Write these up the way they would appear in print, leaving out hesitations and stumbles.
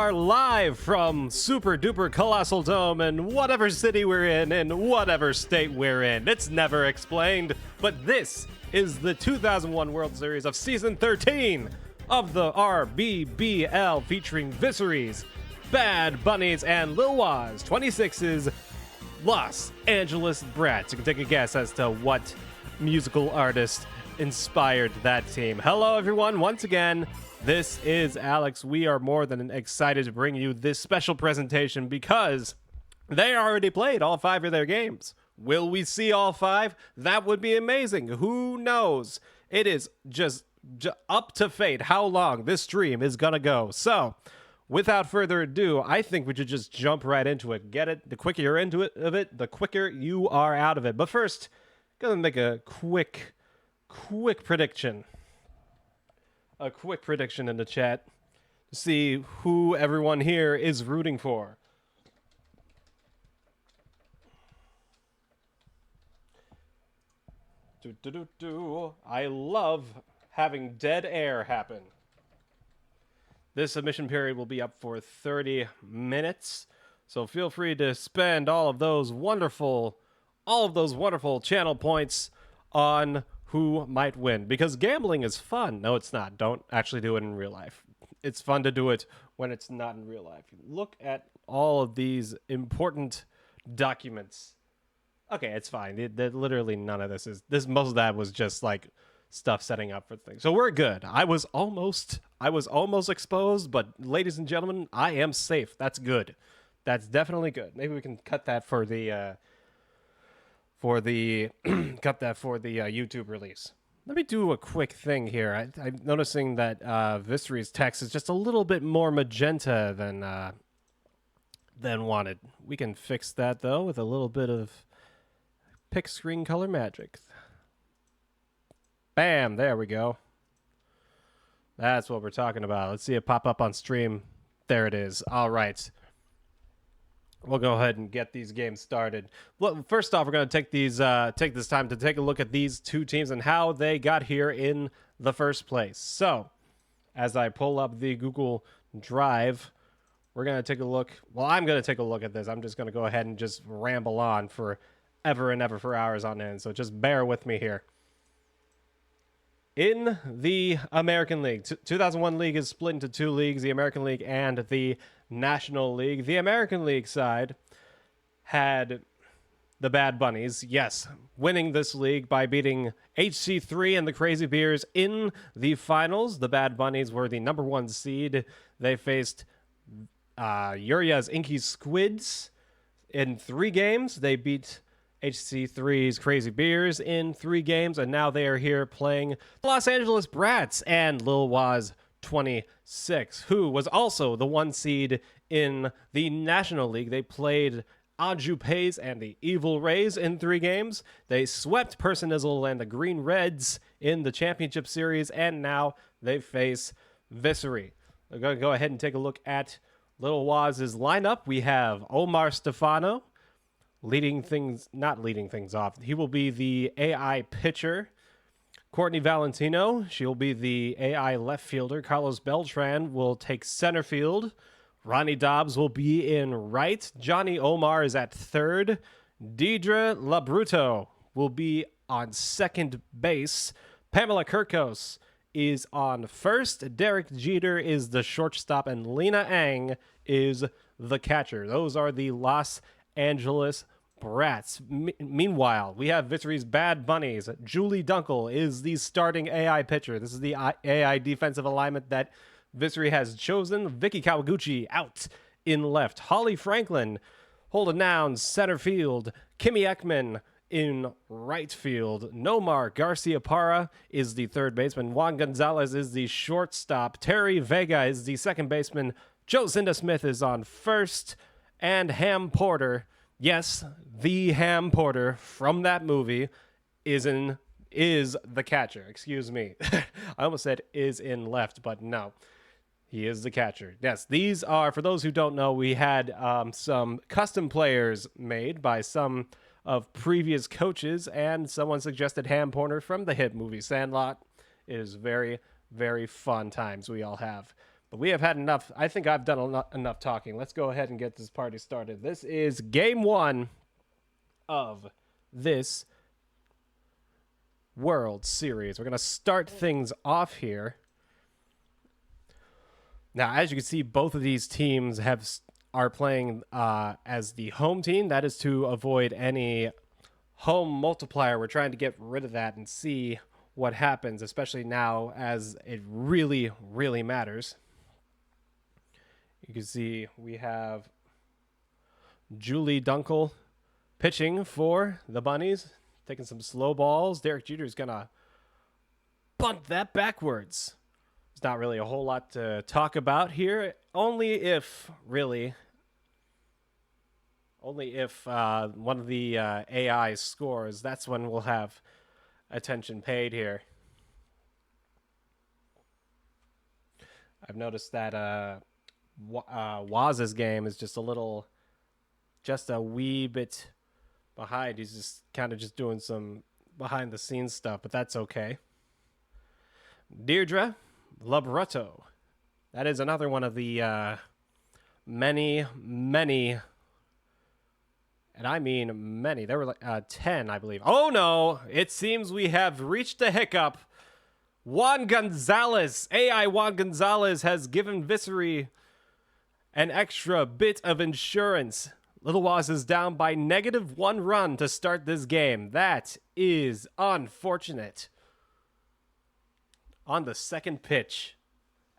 are live from Super Duper Colossal Dome in whatever city we're in whatever state we're in. It's never explained, but this is the 2001 World Series of Season 13 of the rBBL featuring Vissery's, Bad Bunnies, and lilwaws26's Los Angeles Brats. You can take a guess as to what musical artist inspired that team. Hello, everyone. Once again, this is Alex. We are more than excited to bring you this special presentation because they already played all 5 of their games. Will we see all 5? That would be amazing. Who knows? It is just up to fate how long this stream is gonna go. So, without further ado, I think we should just jump right into it. Get it? The quicker you're into it, the quicker you are out of it. But first, gonna make a quick prediction. A quick prediction in the chat to see who everyone here is rooting for. I love having dead air happen. This submission period will be up for 30 minutes, so feel free to spend all of those wonderful channel points on who might win, because gambling is fun. No, it's not. Don't actually do it in real life. It's fun to do it when it's not in real life. Look at all of these important documents. Okay, it's fine. Literally none of this is this. Most of that was just like stuff setting up for things. So we're good. I was almost exposed, but ladies and gentlemen, I am safe. That's good. That's definitely good. Maybe we can cut that for the YouTube release. Let me do a quick thing here. I'm noticing that Vissery's text is just a little bit more magenta than wanted. We can fix that though with a little bit of pick screen color magic. Bam, there we go. That's what we're talking about. Let's see it pop up on stream. There it is. All right. We'll go ahead and get these games started. Well, first off, we're going to take this time to take a look at these two teams and how they got here in the first place. So, as I pull up the Google Drive, we're going to take a look. Well, I'm going to take a look at this. I'm just going to go ahead and just ramble on for ever and ever for hours on end. So just bear with me here. In the American League, 2001 League is split into 2 leagues, the American League and the National League. The American League side had the Bad Bunnies, yes, winning this league by beating HC3 and the Crazy Beers in the finals. The Bad Bunnies were the #1 seed. They faced Uria's Inky Squids in 3 games. They beat HC3's Crazy Beers in 3 games, and now they are here playing Los Angeles Brats and lilwaws26, who was also the 1 seed in the National League. They played Anju Pays and the Evil Rays in 3 games. They swept Personizzle and the Green Reds in the Championship Series, and now they face Vissery. We're going to go ahead and take a look at lilwaws' lineup. We have Omar Stefano not leading things off. He will be the AI pitcher. Courtney Valentino, she'll be the AI left fielder. Carlos Beltran will take center field. Ronnie Dobbs will be in right. Johnny Omar is at third. Deidre Labruto will be on second base. Pamela Kirkos is on first. Derek Jeter is the shortstop, and Lena Ang is the catcher. Those are the Los Angeles Brats. Meanwhile, we have Vissery's Bad Bunnies. Julie Dunkel is the starting AI pitcher. This is the AI defensive alignment that Vissery has chosen. Vicky Kawaguchi out in left. Holly Franklin holding down center field. Kimmy Ekman in right field. Nomar Garcia Parra is the third baseman. Juan Gonzalez is the shortstop. Terry Vega is the second baseman. Jocinda Smith is on first. And Ham Porter, yes, the Ham Porter from that movie is the catcher. Excuse me. I almost said is in left, but no. He is the catcher. Yes, these are, for those who don't know, we had some custom players made by some of previous coaches, and someone suggested Ham Porter from the hit movie Sandlot. It is very, very fun times we all have. But we have had enough. I think I've done enough talking. Let's go ahead and get this party started. This is game 1 of this World Series. We're going to start things off here. Now, as you can see, both of these teams are playing as the home team. That is to avoid any home multiplier. We're trying to get rid of that and see what happens, especially now as it really, really matters. You can see we have Julie Dunkel pitching for the Bunnies, taking some slow balls. Derek Jeter is going to bunt that backwards. There's not really a whole lot to talk about here, only if one of the AI scores. That's when we'll have attention paid here. I've noticed that Waz's game is just a wee bit behind. He's just kind of just doing some behind the scenes stuff, but that's okay. Deirdre Labretto. That is another one of the many, and I mean many. There were like 10, I believe. Oh no! It seems we have reached a hiccup. Juan Gonzalez, AI Juan Gonzalez, has given Vissery an extra bit of insurance. Little Waz is down by -1 run to start this game. That is unfortunate. On the second pitch.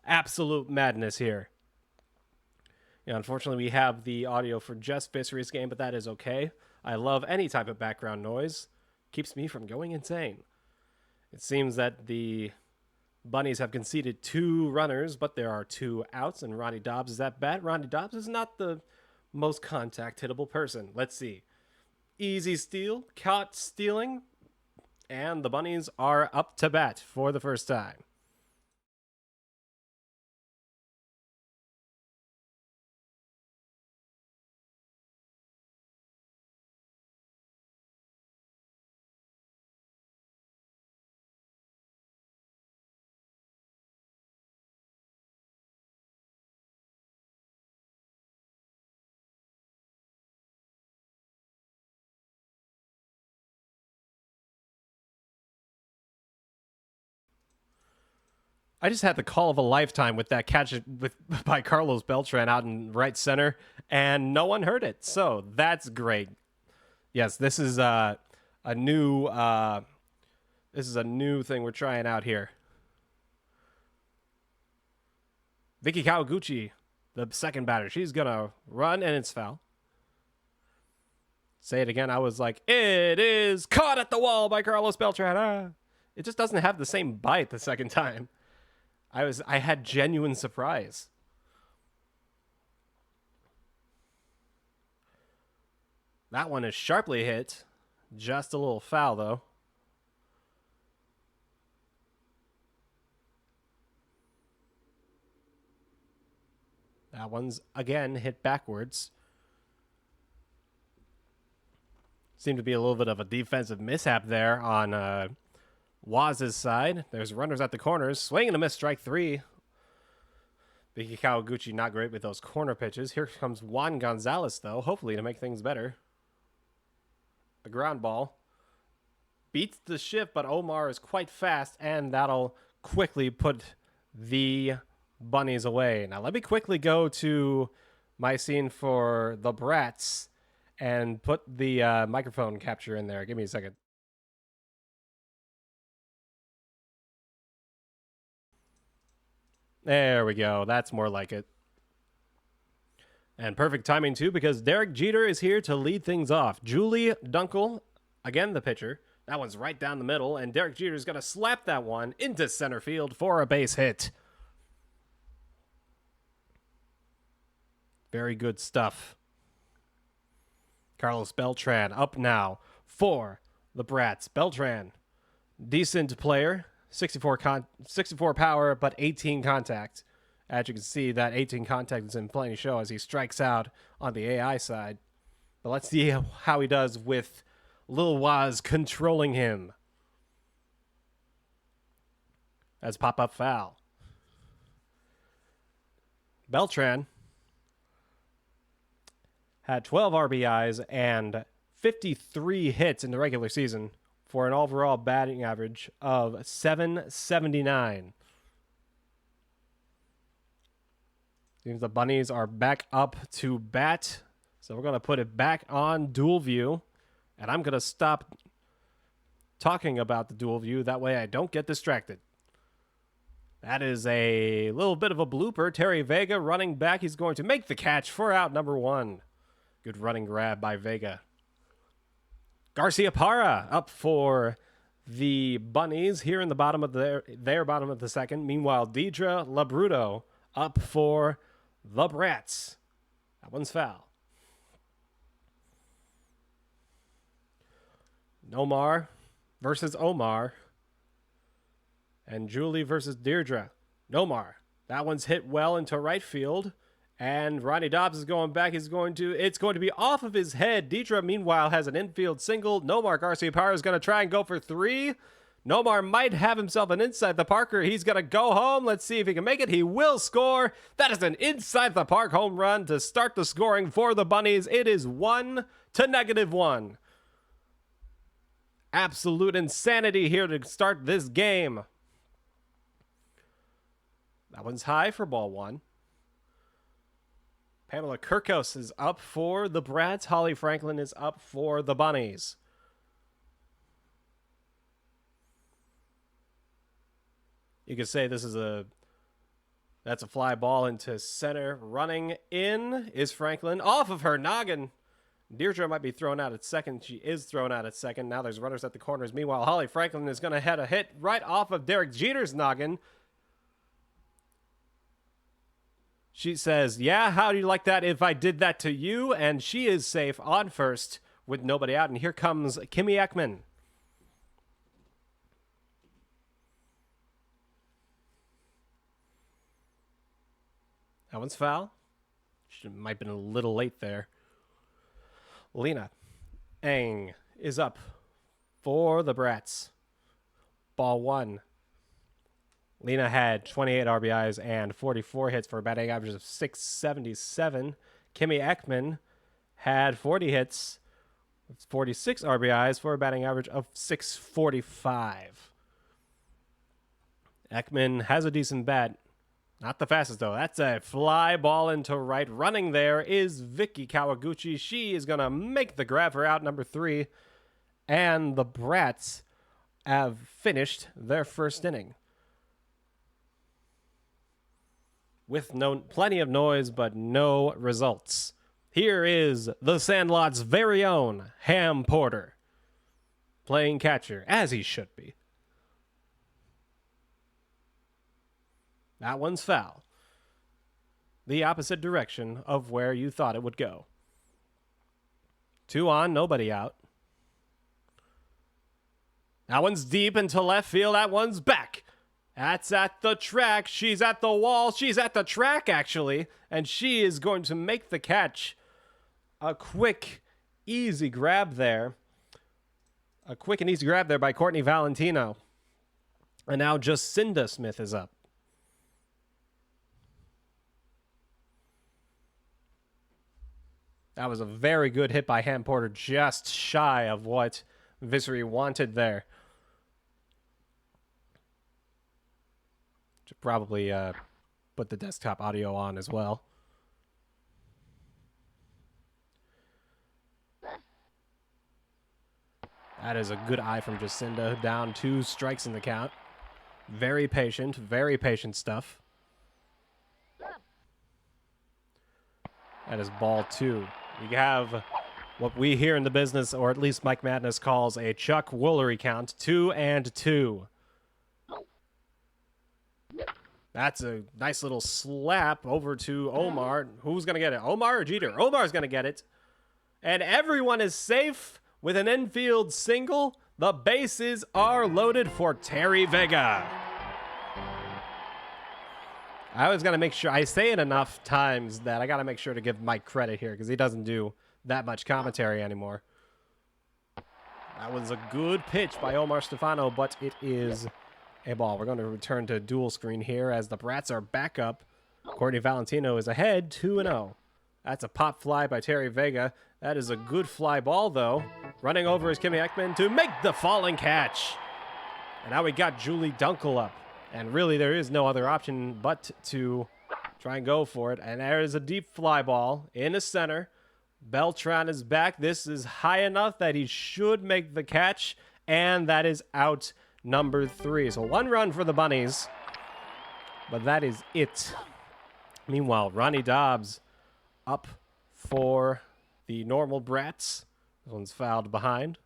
Absolute madness here. Yeah, unfortunately, we have the audio for just Vissery's game, but that is okay. I love any type of background noise. Keeps me from going insane. It seems that the Bunnies have conceded 2 runners, but there are 2 outs, and Ronnie Dobbs is at bat. Ronnie Dobbs is not the most contact-hittable person. Let's see. Easy steal, caught stealing, and the Bunnies are up to bat for the first time. I just had the call of a lifetime with that catch by Carlos Beltran out in right center, and no one heard it. So that's great. Yes, this is a new thing we're trying out here. Vicky Kawaguchi, the second batter, she's gonna run, and it's foul. Say it again. I was like, it is caught at the wall by Carlos Beltran. Ah. It just doesn't have the same bite the second time. I had genuine surprise. That one is sharply hit. Just a little foul, though. That one's, again, hit backwards. Seemed to be a little bit of a defensive mishap there on Waz's side. There's runners at the corners. Swing and a miss, strike 3. Vicky Kawaguchi not great with those corner pitches. Here comes Juan Gonzalez, though, hopefully to make things better. The ground ball beats the shift, but Omar is quite fast, and that'll quickly put the Bunnies away. Now, let me quickly go to my scene for the Brats and put the microphone capture in there. Give me a second. There we go. That's more like it. And perfect timing, too, because Derek Jeter is here to lead things off. Julie Dunkel, again the pitcher. That one's right down the middle, and Derek Jeter is going to slap that one into center field for a base hit. Very good stuff. Carlos Beltran up now for the Brats. Beltran, decent player. 64 power, but 18 contact. As you can see, that 18 contact is in plenty show as he strikes out on the AI side. But let's see how he does with Lil Waz controlling him. That's pop-up foul. Beltran had 12 RBIs and 53 hits in the regular season for an overall batting average of 779. Seems the Bunnies are back up to bat. So we're going to put it back on dual view. And I'm going to stop talking about the dual view. That way I don't get distracted. That is a little bit of a blooper. Terry Vega running back. He's going to make the catch for out number 1. Good running grab by Vega. Garcia Parra up for the Bunnies here in the bottom of their bottom of the second. Meanwhile, Deidre Labruto up for the Brats. That one's foul. Nomar versus Omar. And Julie versus Deirdre. Nomar. That one's hit well into right field. And Ronnie Dobbs is going back. It's going to be off of his head. Deidre, meanwhile, has an infield single. Nomar Garcia-Parra is going to try and go for 3. Nomar might have himself an inside the parker. He's going to go home. Let's see if he can make it. He will score. That is an inside the park home run to start the scoring for the Bunnies. It is 1-1. Absolute insanity here to start this game. That one's high for ball 1. Pamela Kirkos is up for the Brats. Holly Franklin is up for the Bunnies. You could say that's a fly ball into center. Running in is Franklin. Off of her noggin. Deirdre might be thrown out at second. She is thrown out at second. Now there's runners at the corners. Meanwhile, Holly Franklin is going to head a hit right off of Derek Jeter's noggin. She says, yeah, how do you like that if I did that to you? And she is safe on first with nobody out. And here comes Kimmy Ekman. That one's foul. She might have been a little late there. Lena Eng is up for the Brats. Ball 1. Lena had 28 RBIs and 44 hits for a batting average of 677. Kimmy Ekman had 40 hits, 46 RBIs for a batting average of 645. Ekman has a decent bat. Not the fastest, though. That's a fly ball into right. Running there is Vicky Kawaguchi. She is going to make the grab for out number 3. And the Brats have finished their first inning. With plenty of noise, but no results. Here is the Sandlot's very own Ham Porter, playing catcher, as he should be. That one's foul. The opposite direction of where you thought it would go. 2 on, nobody out. That one's deep into left field. That one's back. That's at the track. She's at the wall. She's at the track, actually. And she is going to make the catch. A quick, easy grab there. A quick and easy grab there by Courtney Valentino. And now Jacinda Smith is up. That was a very good hit by Ham Porter. Just shy of what Vissery wanted there. Should probably put the desktop audio on as well. That is a good eye from Jacinda. Down 2 strikes in the count. Very patient stuff. That is ball 2. We have what we here in the business, or at least Mike Madness calls a Chuck Woolery count. 2-2. That's a nice little slap over to Omar. Who's going to get it? Omar or Jeter? Omar's going to get it. And everyone is safe with an infield single. The bases are loaded for Terry Vega. I always got to make sure. I say it enough times that I got to make sure to give Mike credit here because he doesn't do that much commentary anymore. That was a good pitch by Omar Stefano, but it is a ball. We're going to return to dual screen here as the Brats are back up Courtney Valentino is ahead 2-0. That's a pop fly by Terry Vega. That is a good fly ball, though. Running over is Kimmy Ekman to make the falling catch. And now we got Julie Dunkel up. And really, there is no other option but to try and go for it. And there is a deep fly ball in the center. Beltran is back. This is high enough that he should make the catch. And that is out number 3. So 1 run for the Bunnies. But that is it. Meanwhile, Ronnie Dobbs up for the normal Brats. This one's fouled behind.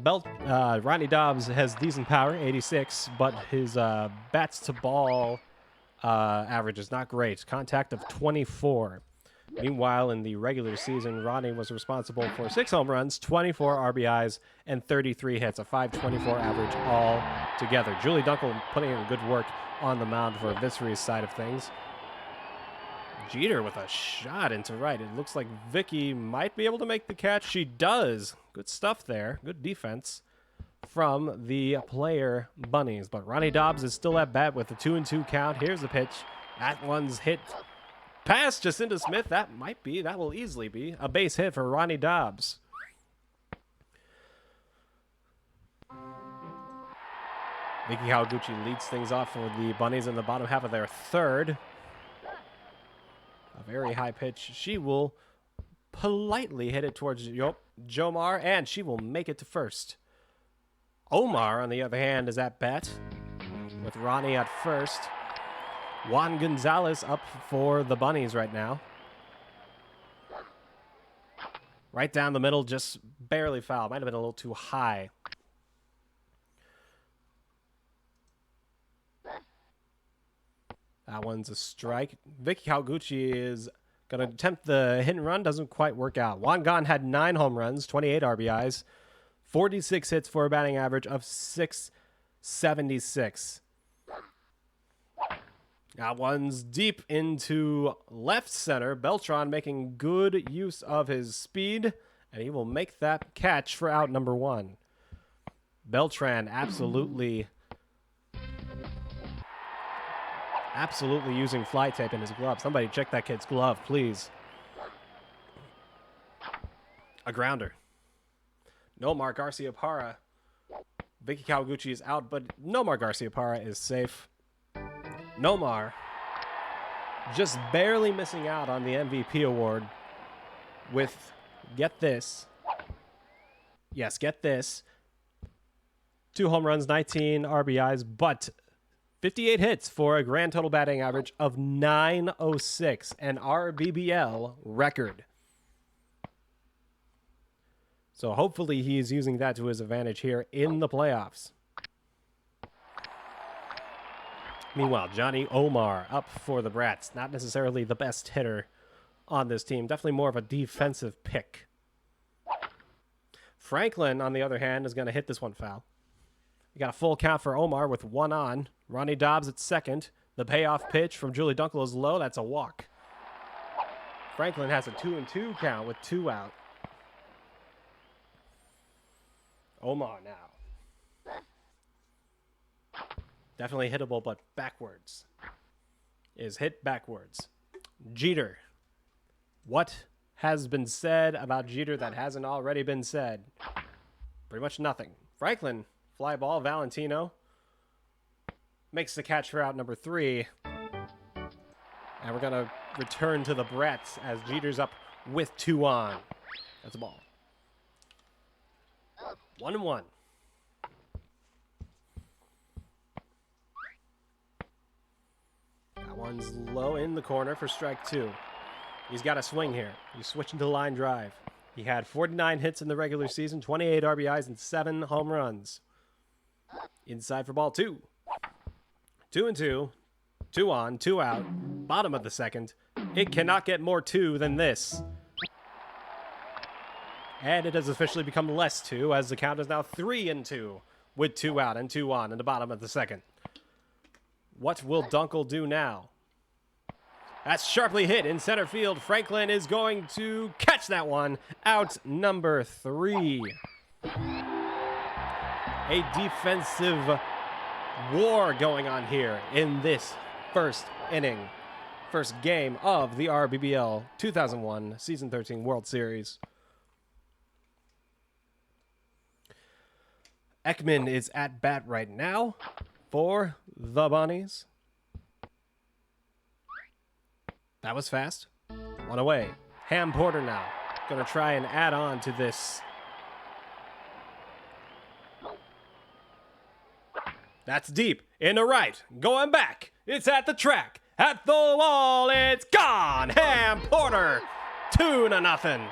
Ronnie Dobbs has decent power, 86, but his bats to ball average is not great. Contact of 24. Meanwhile, in the regular season, Ronnie was responsible for 6 home runs, 24 RBIs, and 33 hits, a .524 average all together. Julie Dunkel putting in good work on the mound for Vissery's side of things. Jeter with a shot into right. It looks like Vicky might be able to make the catch. She does. Good stuff there. Good defense from the player Bunnies. But Ronnie Dobbs is still at bat with a 2-2 count. Here's the pitch. That one's hit past Jacinta Smith. That will easily be a base hit for Ronnie Dobbs. Vicky Kawaguchi leads things off for the Bunnies in the bottom half of their third. A very high pitch. She will politely hit it towards Jomar, and she will make it to first. Omar, on the other hand, is at bat with Ronnie at first. Juan Gonzalez up for the Bunnies right now. Right down the middle, just barely foul. Might have been a little too high. That one's a strike. Vicky Kawaguchi is going to attempt the hit and run. Doesn't quite work out. Juan Gon had 9 home runs, 28 RBIs, 46 hits for a batting average of .676. That one's deep into left center. Beltran making good use of his speed, and he will make that catch for out number 1. Beltran absolutely using fly tape in his glove. Somebody check that kid's glove, please. A grounder. Nomar Garcia-Parra. Vicky Kawaguchi is out, but Nomar Garcia-Parra is safe. Nomar just barely missing out on the MVP award with, get this. Yes, get this. 2 home runs, 19 RBIs, but 58 hits for a grand total batting average of .906, an rBBL record. So hopefully he's using that to his advantage here in the playoffs. Meanwhile, Johnny Omar up for the Brats. Not necessarily the best hitter on this team. Definitely more of a defensive pick. Franklin, on the other hand, is going to hit this one foul. We got a full count for Omar with 1 on. Ronnie Dobbs at second. The payoff pitch from Julie Dunkel is low. That's a walk. Franklin has a 2-2 count with 2 out. Omar now. Definitely hittable, but backwards. Is hit backwards. Jeter. What has been said about Jeter that hasn't already been said? Pretty much nothing. Franklin, fly ball, Valentino makes the catch for out number 3. And we're going to return to the Brats as Jeter's up with 2 on. That's a ball. 1-1. That one's low in the corner for strike 2. He's got a swing here. He's switching to line drive. He had 49 hits in the regular season, 28 RBIs, and 7 home runs. Inside for ball 2. 2-2. 2 on, 2 out. Bottom of the second. It cannot get more 2 than this. And it has officially become less 2 as the count is now 3-2 with 2 out and 2 on in the bottom of the second. What will Dunkel do now? That's sharply hit in center field. Franklin is going to catch that one. Out number 3. A defensive war going on here in this first inning, first game of the rBBL 2001 Season 13 World Series. Ekman is at bat right now for the Bunnies. That was fast. One away. Ham Porter now. Gonna try and add on to this. That's deep. Into right. Going back. It's at the track. At the wall. It's gone. Ham Porter. 2-0.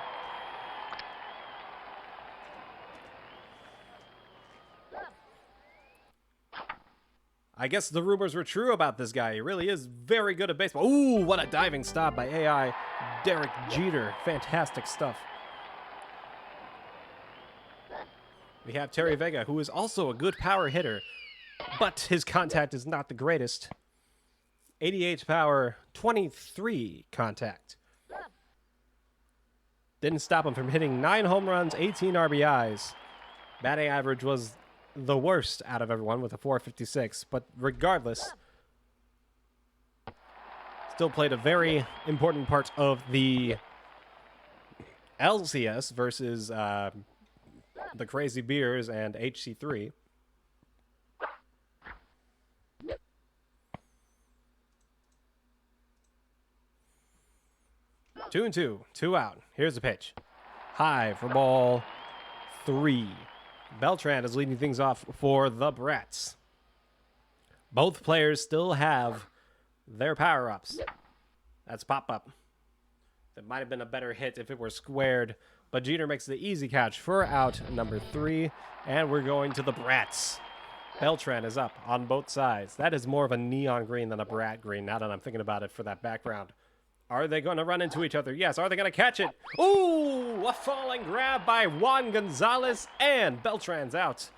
I guess the rumors were true about this guy. He really is very good at baseball. Ooh, what a diving stop by AI Derek Jeter. Fantastic stuff. We have Terry Vega, who is also a good power hitter, but his contact is not the greatest. 88 power, 23 contact. Didn't stop him from hitting 9 home runs, 18 RBIs. Batting average was the worst out of everyone with a 456, but regardless, still played a very important part of the LCS versus the Crazy Beers and HC3. Two and two out. Here's the pitch. High for ball 3. Beltran is leading things off for the Brats. Both players still have their power-ups. That's pop-up. That might have been a better hit if it were squared, but Jeter makes the easy catch for out number 3, and we're going to the Brats. Beltran is up on both sides. That is more of a neon green than a Brat green, now that I'm thinking about it for that background. Are they going to run into each other? Yes. Are they going to catch it? Ooh, a falling grab by Juan Gonzalez, and Beltran's out.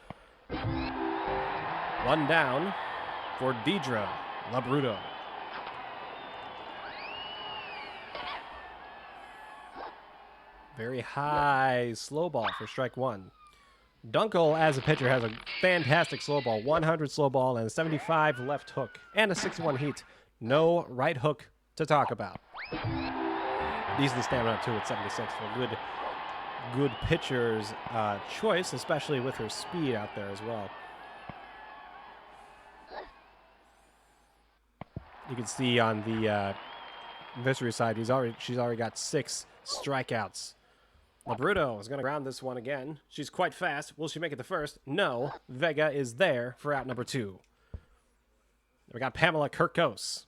One down for Deidre Labruto. Very high slow ball for strike 1. Dunkel, as a pitcher, has a fantastic slow ball. 100 slow ball and a 75 left hook and a 6-1 heat. No right hook to talk about. Easily stamina too at 76. So good pitcher's choice, especially with her speed out there as well. You can see on the Vissery side, she's already got 6 strikeouts. Labruto is going to ground this one again. She's quite fast. Will she make it to first? No. Vega is there for out number 2. We got Pamela Kirkos,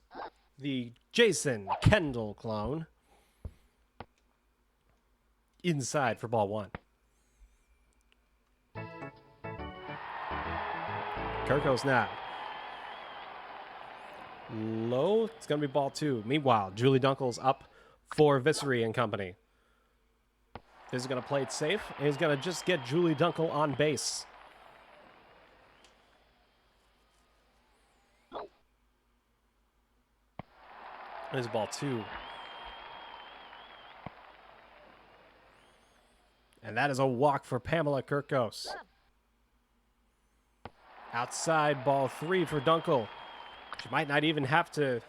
the Jason Kendall clone, inside for ball 1. Kirkos now. Low. It's going to be ball 2. Meanwhile, Julie Dunkel's up for Vissery and company. This is going to play it safe, and he's going to just get Julie Dunkel on base. There's ball 2. And that is a walk for Pamela Kirkos. Outside ball 3 for Dunkel. She might not even have to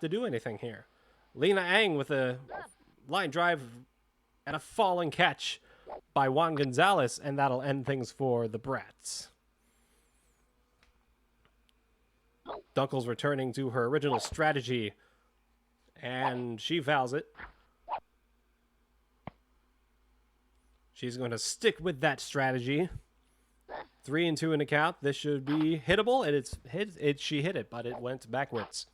do anything here. Lena Ang with a line drive and a falling catch by Juan Gonzalez, and that'll end things for the Brats. Dunkel's returning to her original strategy, and she fouls it. She's going to stick with that strategy. 3-2 in the count. This should be hittable, and she hit it, but it went backwards.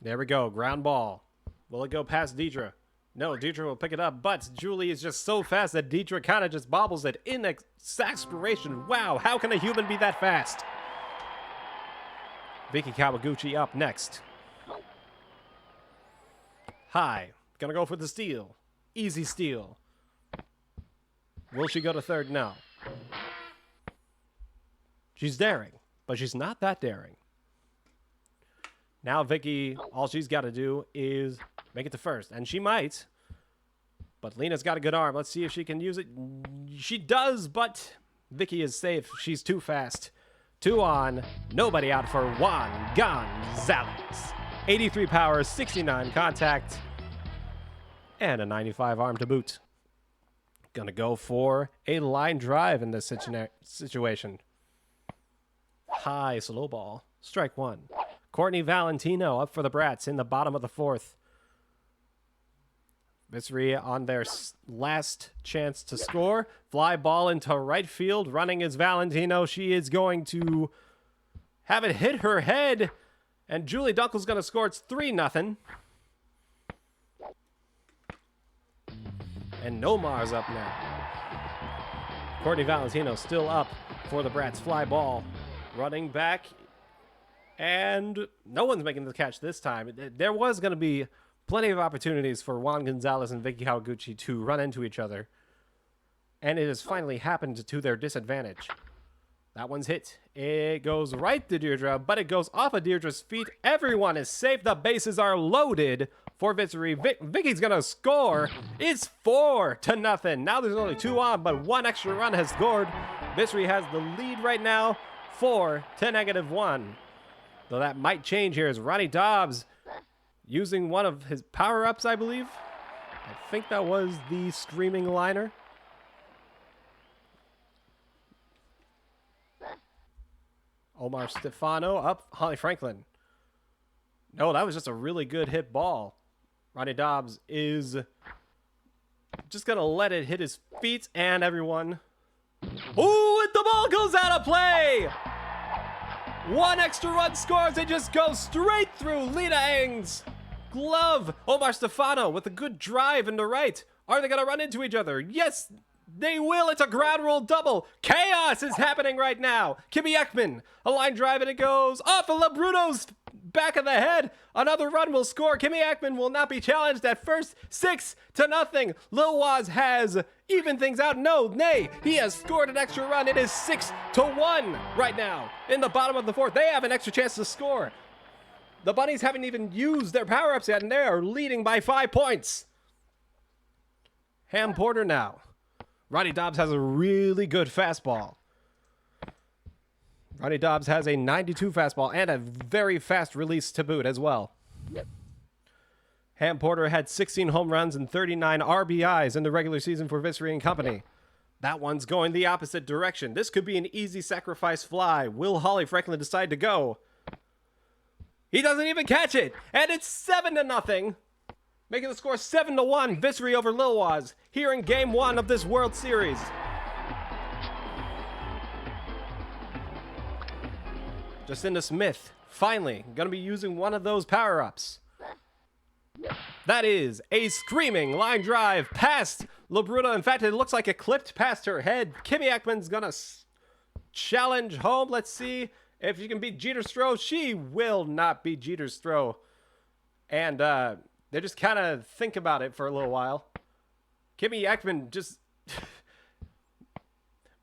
There we go. Ground ball. Will it go past Deidre? No, Deidre will pick it up, but Julie is just so fast that Deidre kind of just bobbles it in exasperation. Wow, how can a human be that fast? Vicky Kawaguchi up next. High. Gonna go for the steal. Easy steal. Will she go to third? No. She's daring, but she's not that daring. Now Vicky, all she's got to do is make it to first, and she might, But Lena's got a good arm. Let's see if she can use it. She does, but Vicky is safe. She's too fast. 2 on. Nobody out for Juan Gonzalez. 83 power, 69 contact, and a 95 arm to boot. Gonna go for a line drive in this situation. High slow ball. Strike 1. Courtney Valentino up for the Brats in the bottom of the 4th. Vissery on their last chance to score. Fly ball into right field. Running is Valentino. She is going to have it hit her head. And Julie Dunkel's going to score. It's 3-0. And Nomar's up now. Courtney Valentino still up for the Brats. Fly ball. Running back. And no one's making the catch this time. There was going to be plenty of opportunities for Juan Gonzalez and Vicky Kawaguchi to run into each other. And it has finally happened to their disadvantage. That one's hit. It goes right to Deirdre, but it goes off of Deirdre's feet. Everyone is safe. The bases are loaded for Vissery. Vicky's going to score. It's 4-0. Now there's only 2 on, but 1 extra run has scored. Vissery has the lead right now, 4-1. Though that might change here as Ronnie Dobbs using one of his power-ups, I believe. I think that was the screaming liner. Omar Stefano up. Holly Franklin. No, that was just a really good hit ball. Ronnie Dobbs is just going to let it hit his feet and everyone. Ooh, and the ball goes out of play! 1 extra run scores. It just goes straight through Lena Eng's glove. Omar Stefano with a good drive into right. Are they going to run into each other? Yes, they will. It's a ground rule double. Chaos is happening right now. Kimmy Ekman, a line drive, and it goes off of LeBruno's back of the head. Another run will score. Kimmy Ekman will not be challenged at first. 6-0. Lil Waz has even things out. No, nay, he has scored an extra run. It is 6-1 right now in the bottom of the 4th. They have an extra chance to score. The Bunnies haven't even used their power-ups yet, and they are leading by 5 points. Ham Porter now. Ronnie Dobbs has a really good fastball. Ronnie Dobbs has a 92 fastball and a very fast release to boot as well. Ham Porter had 16 home runs and 39 RBIs in the regular season for Vissery and Company. That one's going the opposite direction. This could be an easy sacrifice fly. Will Holly Franklin decide to go? He doesn't even catch it. And it's 7-0. Making the score 7-1. Vissery over Lil Waz here in Game 1 of this World Series. Jacinda Smith, finally, going to be using one of those power-ups. That is a screaming line drive past LeBruno. In fact, it looks like it clipped past her head. Kimmy Ekman's going to challenge home. Let's see if she can beat Jeter Stroh. She will not beat Jeter Stroh. And they just kind of think about it for a little while. Kimmy Ekman just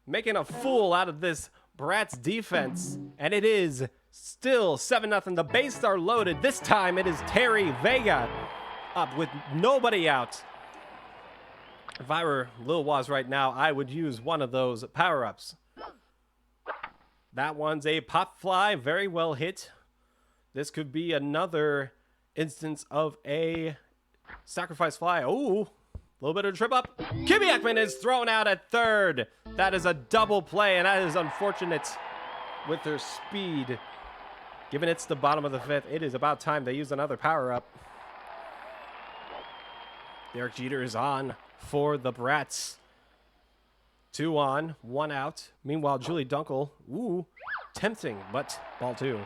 making a fool out of this Brats defense, and it is still 7-0. The bases are loaded. This time it is Terry Vega up with nobody out. If I were Lil Waz right now, I would use one of those power-ups. That one's a pop fly, very well hit. This could be another instance of a sacrifice fly. Ooh, a little bit of a trip up. Kimmy Ekman is thrown out at third. That is a double play, and that is unfortunate with their speed. Given it's the bottom of the 5th, it is about time they use another power-up. Derek Jeter is on for the Brats. 2 on, 1 out. Meanwhile, Julie Dunkel, ooh, tempting, but ball 2.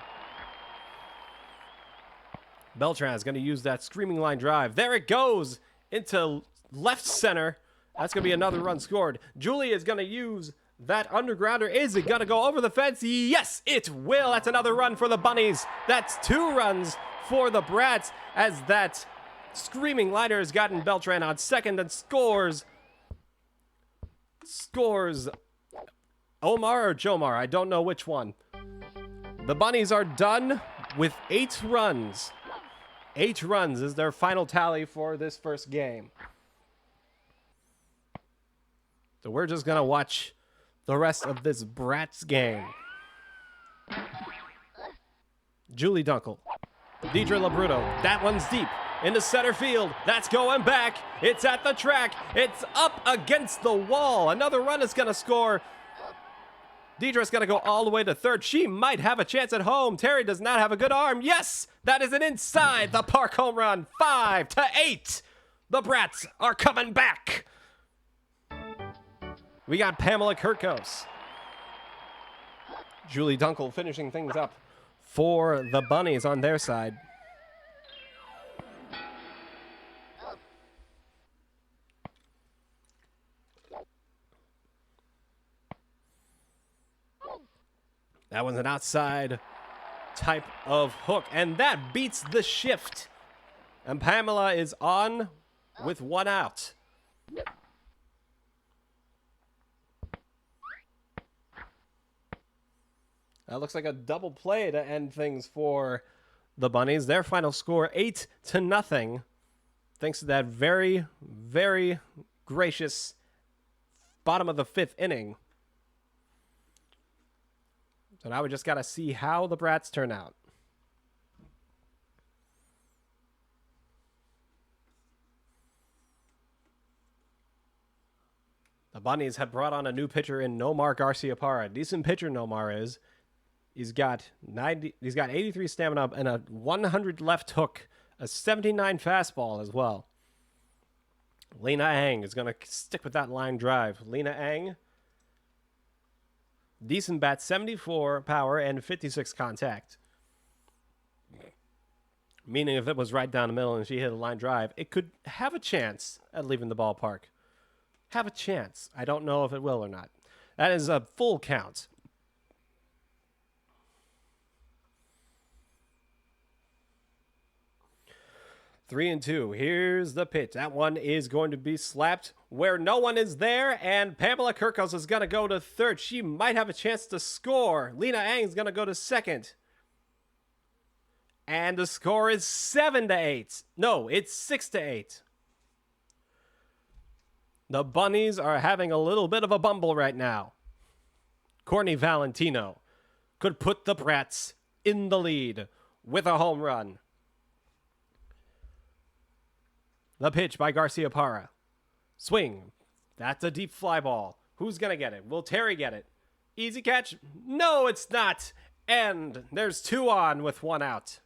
Beltran is going to use that screaming line drive. There it goes into left center. That's going to be another run scored. Julie is going to use that undergrounder. Is it going to go over the fence? Yes, it will. That's another run for the Bunnies. That's 2 runs for the Brats as that screaming liner has gotten Beltran on second and scores Omar or Jomar. I don't know which one. The Bunnies are done with 8 runs. 8 runs is their final tally for this first game. So we're just going to watch the rest of this Brats game. Julie Dunkel. Deidre Labruto. That one's deep. Into center field. That's going back. It's at the track. It's up against the wall. Another run is going to score. Deidre's going to go all the way to third. She might have a chance at home. Terry does not have a good arm. Yes, that is an inside the park home run. 5-8. The Brats are coming back. We got Pamela Kirkos. Julie Dunkel finishing things up for the Bunnies on their side. That one's an outside type of hook, and that beats the shift. And Pamela is on with one out. That looks like a double play to end things for the Bunnies. Their final score, 8-0, thanks to that very, very gracious bottom of the fifth inning. So now we just got to see how the Brats turn out. The Bunnies have brought on a new pitcher in Nomar Garciaparra. Decent pitcher Nomar is. He's got 83 stamina and a 100 left hook, a 79 fastball as well. Lena Ang is going to stick with that line drive. Lena Ang, decent bat, 74 power and 56 contact. Meaning if it was right down the middle and she hit a line drive, it could have a chance at leaving the ballpark. Have a chance. I don't know if it will or not. That is a full count. Three and two. Here's the pitch. That one is going to be slapped where no one is there, and Pamela Kirkos is going to go to third. She might have a chance to score. Lena Ang is going to go to second. And the score is 7-8. No, it's 6-8. The Bunnies are having a little bit of a bumble right now. Courtney Valentino could put the Brats in the lead with a home run. The pitch by Garciaparra. Swing. That's a deep fly ball. Who's going to get it? Will Terry get it? Easy catch? No, it's not. And there's two on with one out.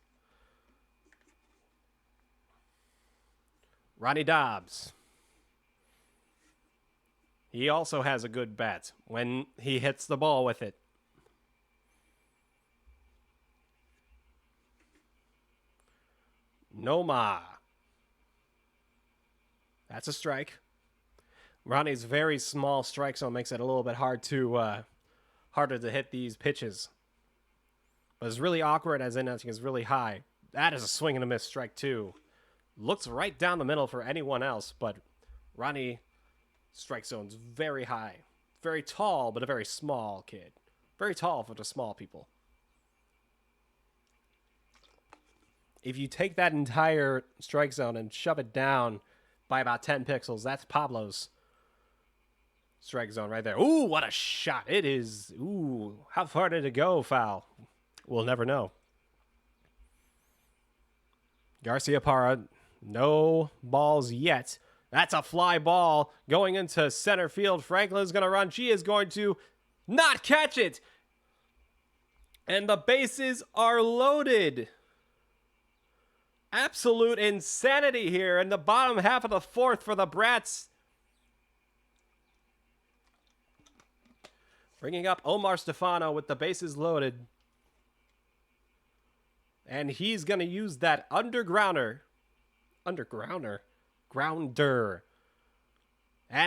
Ronnie Dobbs. He also has a good bat when he hits the ball with it. Noma. That's a strike. Ronnie's very small strike zone makes it a little bit harder to hit these pitches. But it's really awkward as in it's really high. That is a swing and a miss, strike two. Looks right down the middle for anyone else, but Ronnie strike zone's very high. Very tall, but a very small kid. Very tall for the small people. If you take that entire strike zone and shove it down by about 10 pixels, that's Pablo's strike zone right there. Ooh, what a shot. It is. Ooh, how far did it go, foul? We'll never know. Garciaparra, no balls yet. That's a fly ball going into center field. Franklin's going to run. She is going to not catch it. And the bases are loaded. Absolute insanity here in the bottom half of the fourth for the Brats. Bringing up Omar Stefano with the bases loaded. And he's going to use that grounder. And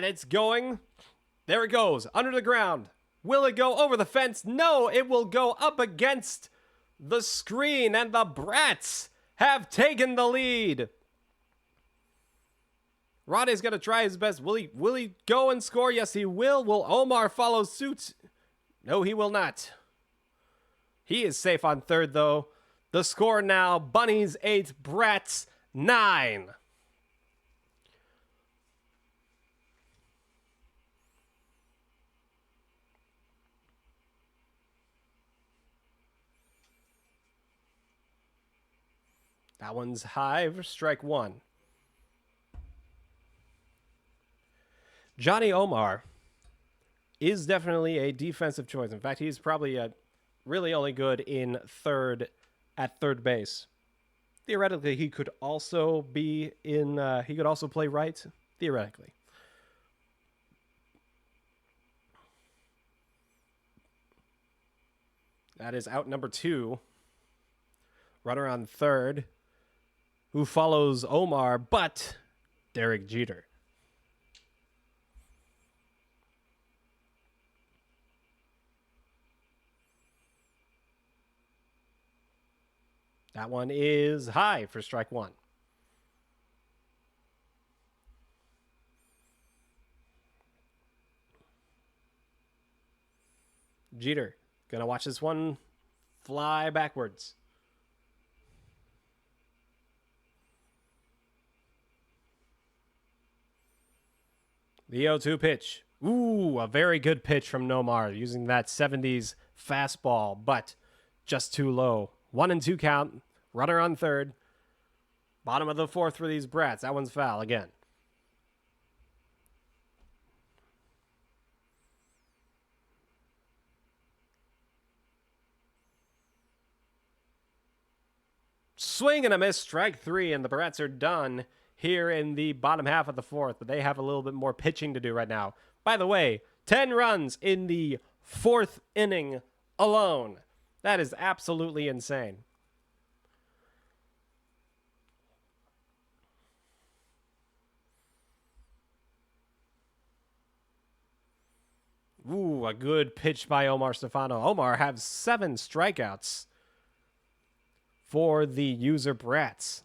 it's going. There it goes. Under the ground. Will it go over the fence? No, it will go up against the screen. And the Brats have taken the lead. Ronnie's going to try his best. Will he go and score? Yes, he will. Will Omar follow suit? No, he will not. He is safe on third, though. The score now, Bunnies 8, Brats 9. That one's high for strike one. Johnny Omar is definitely a defensive choice. In fact, he's probably really only good in at third base. Theoretically, he could also be in. He could also play right. Theoretically. That is out number 2. Runner on third, who follows Omar, but Derek Jeter. That one is high for strike one. Jeter, gonna watch this one fly backwards. The 0-2 pitch. Ooh, a very good pitch from Nomar using that 70s fastball, but just too low. 1-2 count. Runner on third. Bottom of the fourth for these Brats. That one's foul again. Swing and a miss, strike 3, and the Brats are done here in the bottom half of the fourth, but they have a little bit more pitching to do right now. By the way, 10 runs in the fourth inning alone. That is absolutely insane. Ooh, a good pitch by Omar Stefano. Omar has 7 strikeouts for the user Brats.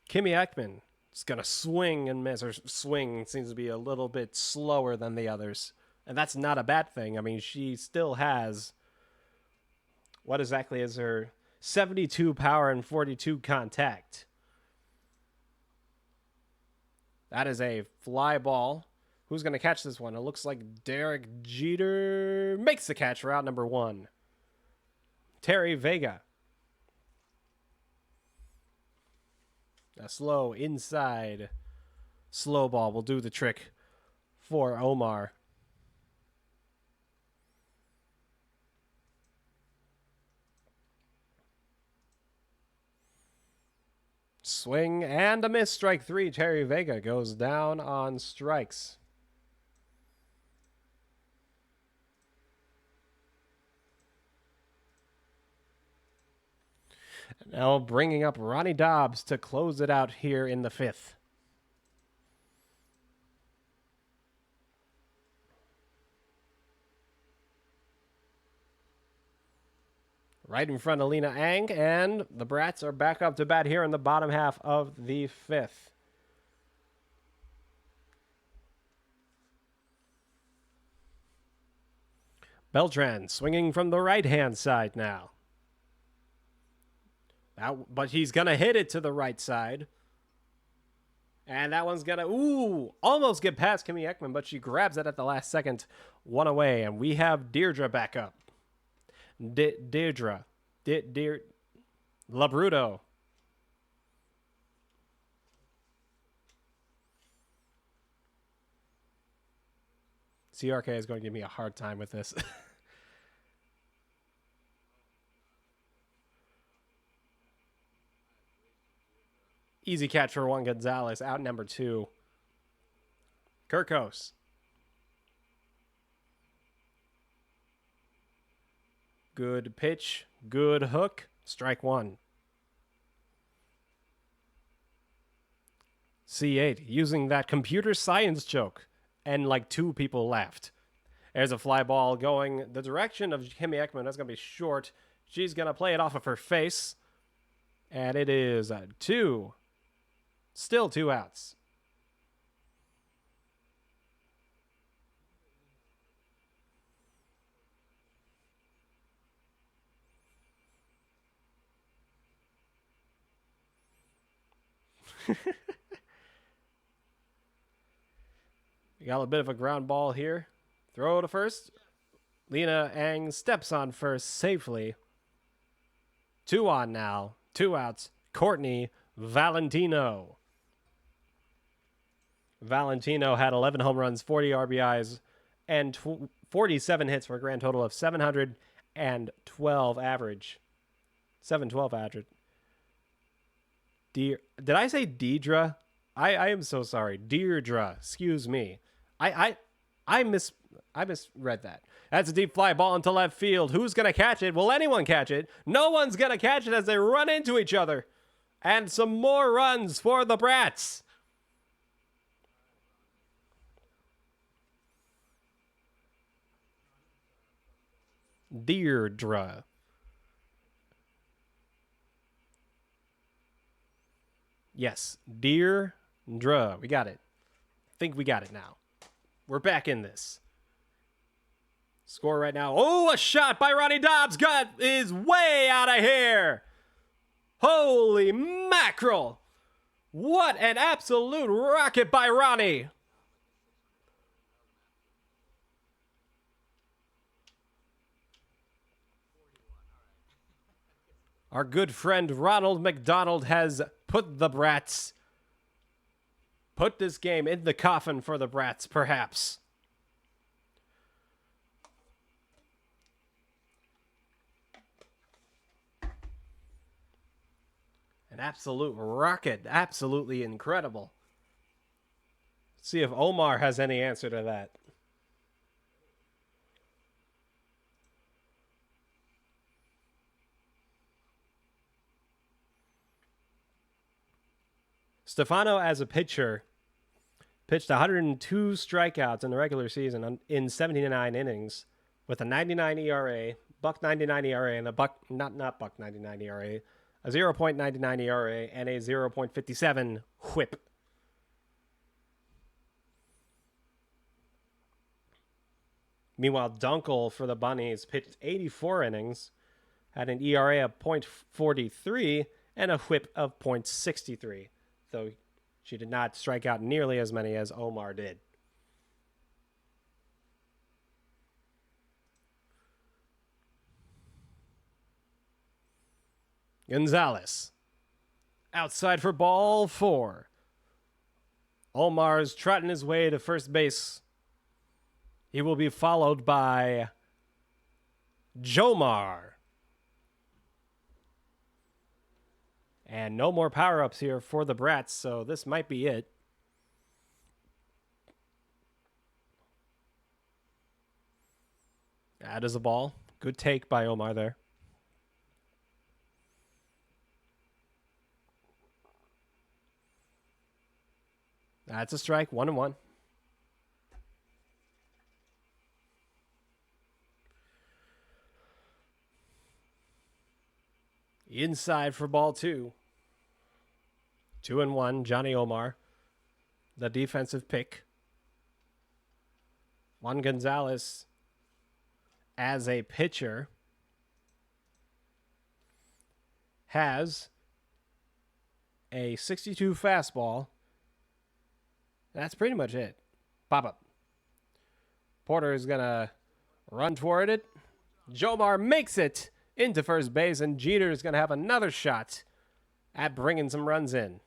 Kimmy Ekman is going to swing and miss. Her swing seems to be a little bit slower than the others. And that's not a bad thing. I mean, she still has, what exactly is her 72 power and 42 contact. That is a fly ball. Who's going to catch this one? It looks like Derek Jeter makes the catch for out number 1. Terry Vega. A slow inside slow ball will do the trick for Omar. Swing and a miss, strike 3. Terry Vega goes down on strikes. Now bringing up Ronnie Dobbs to close it out here in the 5th. Right in front of Lena Ang, and the Brats are back up to bat here in the bottom half of the 5th. Beltran swinging from the right-hand side now. But he's going to hit it to the right side. And that one's going to, almost get past Kimmy Ekman, but she grabs it at the last second. 1 away, and we have Deirdre back up. Deirdre. Labruto. CRK is going to give me a hard time with this. Easy catch for Juan Gonzalez, out number 2. Kirkos. Good pitch, good hook, strike 1. C8, using that computer science joke, and like 2 people laughed. There's a fly ball going the direction of Kimmy Ekman. That's going to be short. She's going to play it off of her face. And it is 2. Still 2 outs. We got a bit of a ground ball here. Throw to first. Lena Ang steps on first safely. 2 on now. 2 outs. Courtney Valentino. Valentino had 11 home runs, 40 RBIs, and 47 hits for a grand total of 712 average. 712 average. Did I say Deidre? I am so sorry. Deirdre. Excuse me. I misread that. That's a deep fly ball into left field. Who's gonna catch it? Will anyone catch it? No one's gonna catch it as they run into each other. And some more runs for the Brats. Deirdre. Yes, Deirdre. We got it. Think we got it now. We're back in this. Score right now. Oh, a shot by Ronnie Dobbs. God is way out of here. Holy mackerel. What an absolute rocket by Ronnie. Our good friend Ronald McDonald has put this game in the coffin for the Brats, perhaps. An absolute rocket. Absolutely incredible. Let's see if Omar has any answer to that. Stefano, as a pitcher, pitched 102 strikeouts in the regular season in 79 innings with a 99 ERA, buck 99 ERA, and a buck, not buck 99 ERA, a 0.99 ERA, and a 0.57 whip. Meanwhile, Dunkel for the Bunnies pitched 84 innings, had an ERA of .43 and a whip of .63, though she did not strike out nearly as many as Omar did. Gonzalez. Outside for ball 4. Omar's trotting his way to first base. He will be followed by Jomar. And no more power-ups here for the Brats, so this might be it. That is a ball. Good take by Omar there. That's a strike, 1-1. Inside for ball 2. 2-1, Johnny Omar, the defensive pick. Juan Gonzalez as a pitcher has a 62 fastball. That's pretty much it. Pop up. Porter is going to run toward it. Jomar makes it into first base, and Jeter is going to have another shot at bringing some runs in.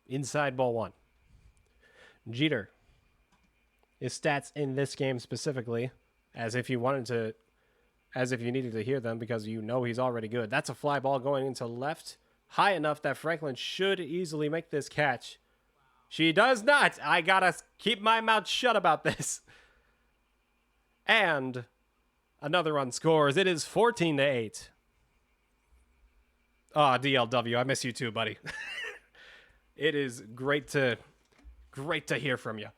Inside ball 1. Jeter. His stats in this game specifically, as if you needed to hear them because you know he's already good. That's a fly ball going into left, high enough that Franklin should easily make this catch. She does not. I gotta keep my mouth shut about this. And another run scores. It is 14-8. Oh, DLW, I miss you too, buddy. It is great to hear from you.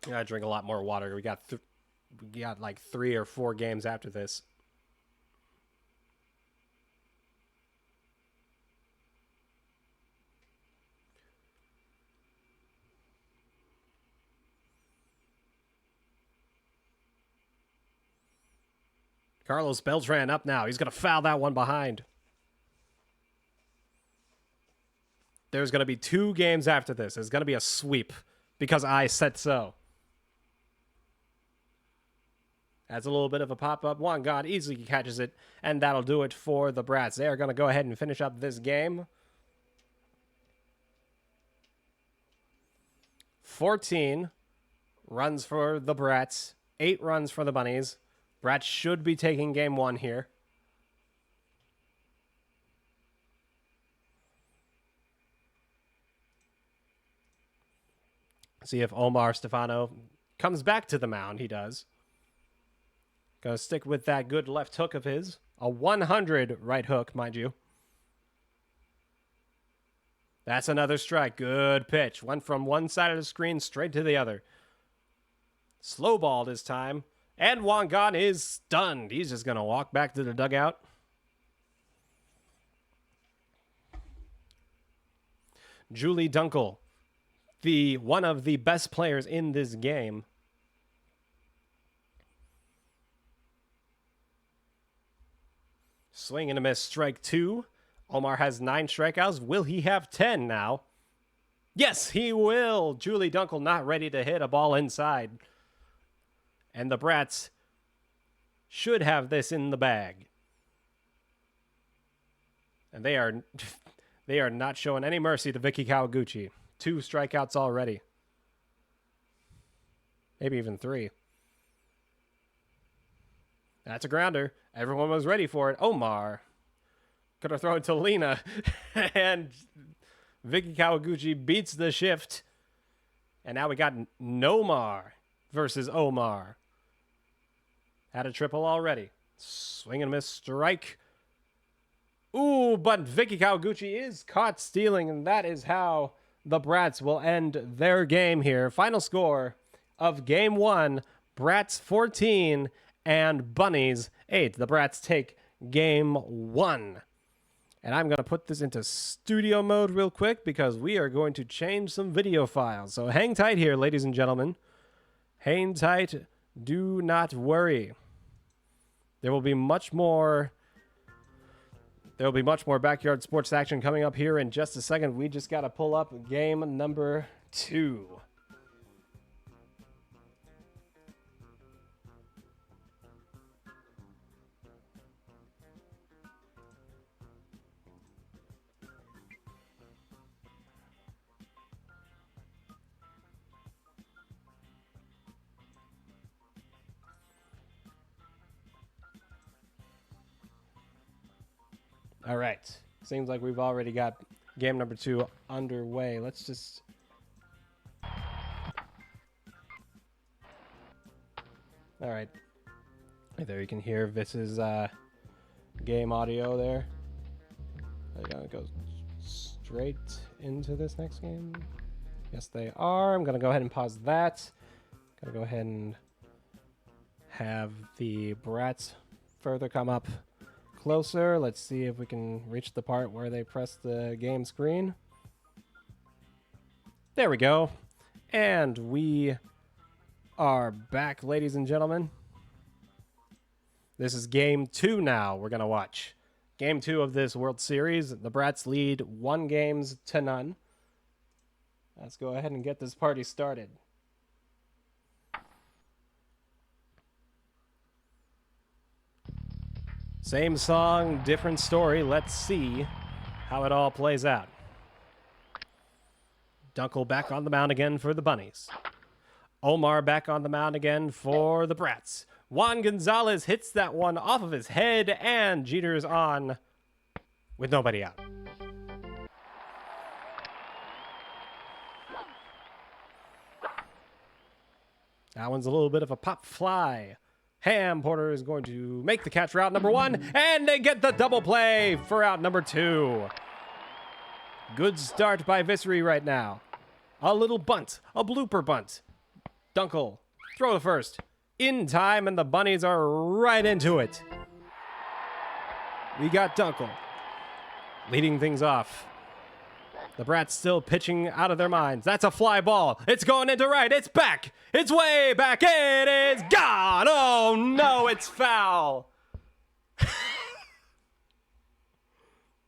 I gotta drink a lot more water. We got like 3 or 4 games after this. Carlos Beltran up now. He's gonna foul that one behind. There's going to be 2 games after this. It's going to be a sweep because I said so. That's a little bit of a pop-up. One God easily catches it, and that'll do it for the Brats. They are going to go ahead and finish up this game. 14 runs for the Brats, 8 runs for the Bunnies. Brats should be taking game 1 here. See if Omar Stefano comes back to the mound. He does. Gonna stick with that good left hook of his. A 100 right hook, mind you. That's another strike. Good pitch. Went from one side of the screen straight to the other. Slow ball this time. And Wangan is stunned. He's just gonna walk back to the dugout. Julie Dunkel, one of the best players in this game. Swing and a miss, strike 2. Omar has 9 strikeouts. Will he have 10 now? Yes, he will. Julie Dunkel not ready to hit a ball inside. And the Brats should have this in the bag. And they are not showing any mercy to Vicky Kawaguchi. 2 strikeouts already. Maybe even 3. That's a grounder. Everyone was ready for it. Omar could have thrown it to Lena. And Vicky Kawaguchi beats the shift. And now we got Nomar versus Omar. Had a triple already. Swing and miss, strike. Ooh, but Vicky Kawaguchi is caught stealing, and that is how the Brats will end their game here. Final score of game 1, Brats 14 and Bunnies 8. The Brats take game 1. And I'm going to put this into studio mode real quick because we are going to change some video files. So hang tight here, ladies and gentlemen. Hang tight. Do not worry. There will be much more backyard sports action coming up here in just a second. We just got to pull up game number 2. All right. Seems like we've already got game number 2 underway. Let's just... All right. There you can hear Viss's game audio there. Are they gonna go straight into this next game? Yes, they are. I'm gonna go ahead and pause that. Gonna go ahead and have the Brats further come up closer. Let's see if we can reach the part where they press the game screen. There we go. And we are back, ladies and gentlemen. This is game 2 now we're going to watch. Game 2 of this World Series. The Brats lead 1-0. Let's go ahead and get this party started. Same song, different story. Let's see how it all plays out. Dunkel back on the mound again for the Bunnies. Omar back on the mound again for the Brats. Juan Gonzalez hits that one off of his head, and Jeter's on with nobody out. That one's a little bit of a pop fly. Ham Porter is going to make the catch for out number 1, and they get the double play for out number 2. Good start by Vissery right now. A little bunt, a blooper bunt. Dunkel, throw to first. In time, and the Bunnies are right into it. We got Dunkel leading things off. The Brats still pitching out of their minds. That's a fly ball. It's going into right. It's back. It's way back. It is gone. Oh, no, it's foul.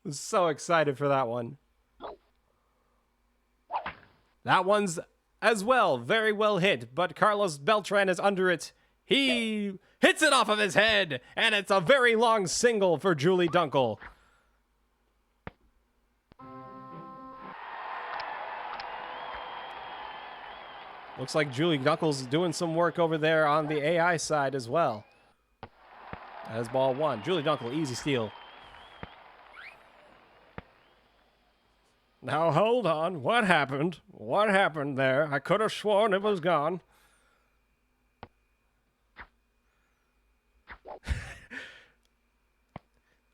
Was so excited for that one. That one's as well very well hit, but Carlos Beltran is under it. He hits it off of his head, and it's a very long single for Julie Dunkel. Looks like Julie Dunkel's doing some work over there on the AI side as well. That is ball one. Julie Dunkel, easy steal. Now hold on. What happened? What happened there? I could have sworn it was gone.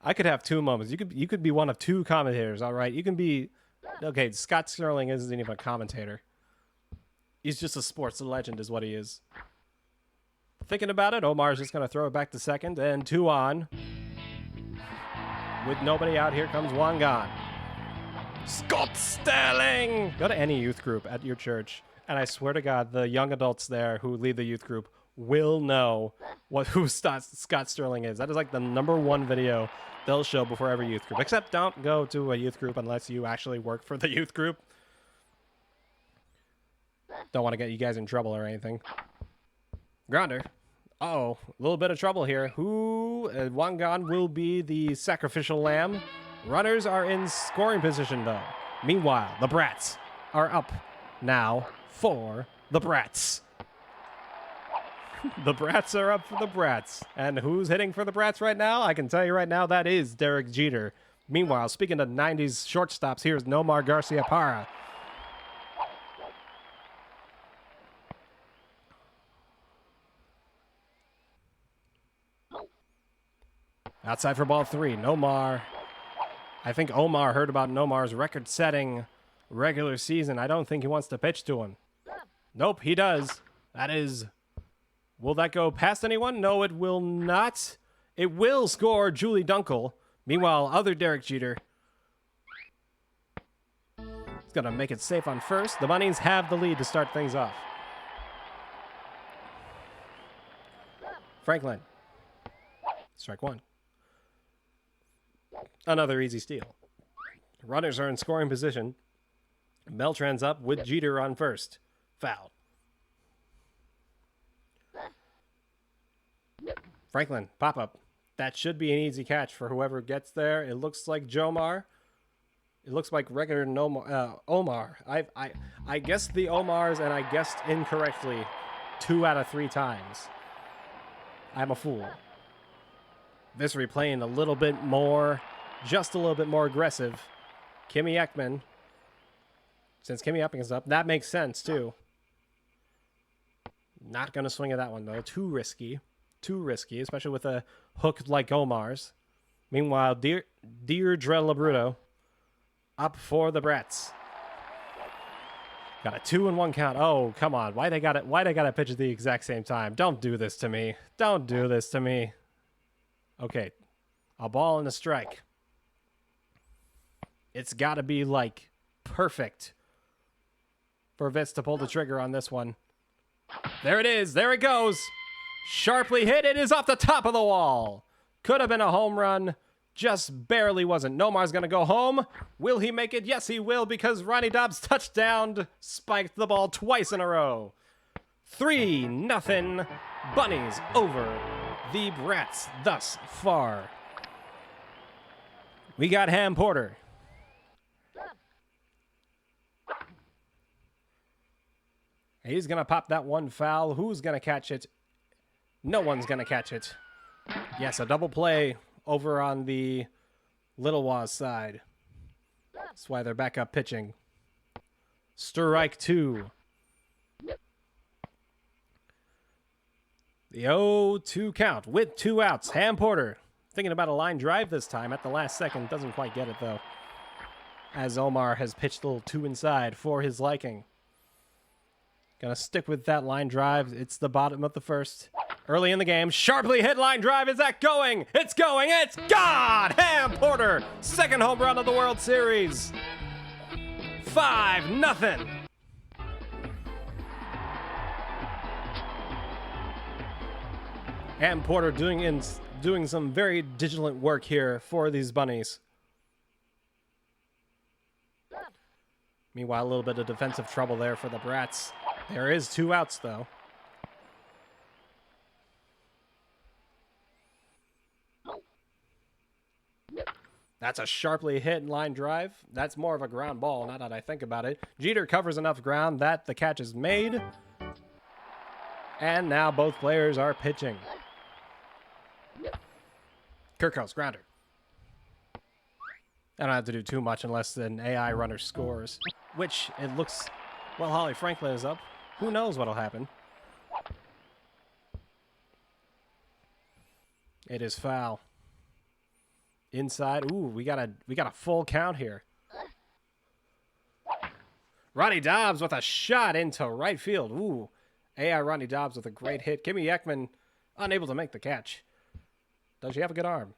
I could have two moments. You could be one of two commentators, all right? You can be... Okay, Scott Sterling isn't even a commentator. He's just a sports legend is what he is. Thinking about it, Omar's just going to throw it back to second, and 2 on. With nobody out, here comes Wangan. Scott Sterling! Go to any youth group at your church, and I swear to God, the young adults there who lead the youth group will know who Scott Sterling is. That is like the #1 video they'll show before every youth group. Except don't go to a youth group unless you actually work for the youth group. Don't want to get you guys in trouble or anything. Grounder. Uh-oh, a little bit of trouble here. Wangan will be the sacrificial lamb. Runners are in scoring position, though. Meanwhile, the Brats are up now for the Brats. The Brats are up for the Brats. And who's hitting for the Brats right now? I can tell you right now, that is Derek Jeter. Meanwhile, speaking of 90s shortstops, here's Nomar Garcia-Parra. Outside for ball 3, Nomar. I think Omar heard about Nomar's record-setting regular season. I don't think he wants to pitch to him. Nope, he does. That is... Will that go past anyone? No, it will not. It will score Julie Dunkel. Meanwhile, other Derek Jeter is going to make it safe on first. The Bunnies have the lead to start things off. Franklin. Strike 1. Another easy steal. Runners are in scoring position. Beltran's up with Jeter on first. Foul. Franklin, pop up. That should be an easy catch for whoever gets there. It looks like Jomar. It looks like regular Omar. I guessed the Omars and I guessed incorrectly 2 out of 3 times. I'm a fool. Vissery playing a little bit more, just a little bit more aggressive. Kimmy Ekman. Since Kimmy Ekman is up, that makes sense too. Not going to swing at that one though. Too risky. Too risky, especially with a hook like Omar's. Meanwhile, Deirdre Labruto up for the Brats. Got a 2-1 count. Oh, come on. Why they got to pitch at the exact same time? Don't do this to me. Don't do this to me. Okay. A ball and a strike. It's got to be like perfect for Vitz to pull the trigger on this one. There it is. There it goes. Sharply hit. It is off the top of the wall. Could have been a home run. Just barely wasn't. Nomar's going to go home. Will he make it? Yes, he will, because Ronnie Dobbs touchdown spiked the ball twice in a row. 3-0 Bunnies over the Brats thus far. We got Ham Porter. He's going to pop that one foul. Who's going to catch it? No one's going to catch it. Yes, a double play over on the Lilwaws side. That's why they're back up pitching. Strike 2. The 0-2 count with 2 outs. Ham Porter thinking about a line drive this time at the last second. Doesn't quite get it, though. As Omar has pitched a little 2 inside for his liking. Gonna stick with that line drive. It's the bottom of the first. Early in the game, sharply hit line drive. Is that going? It's going. It's gone. Ham Porter, second home run of the World Series. 5-0. Ham Porter doing some very vigilant work here for these Bunnies. Meanwhile, a little bit of defensive trouble there for the Brats. There is 2 outs, though. That's a sharply hit line drive. That's more of a ground ball, now that I think about it. Jeter covers enough ground that the catch is made. And now both players are pitching. Kirkhouse, grounder. I don't have to do too much unless an AI runner scores. Which, it looks... Well, Holly Franklin is up. Who knows what'll happen? It is foul. Inside. Ooh, we got a full count here. Ronnie Dobbs with a shot into right field. Ooh. AI Ronnie Dobbs with a great hit. Kimmy Ekman unable to make the catch. Does she have a good arm?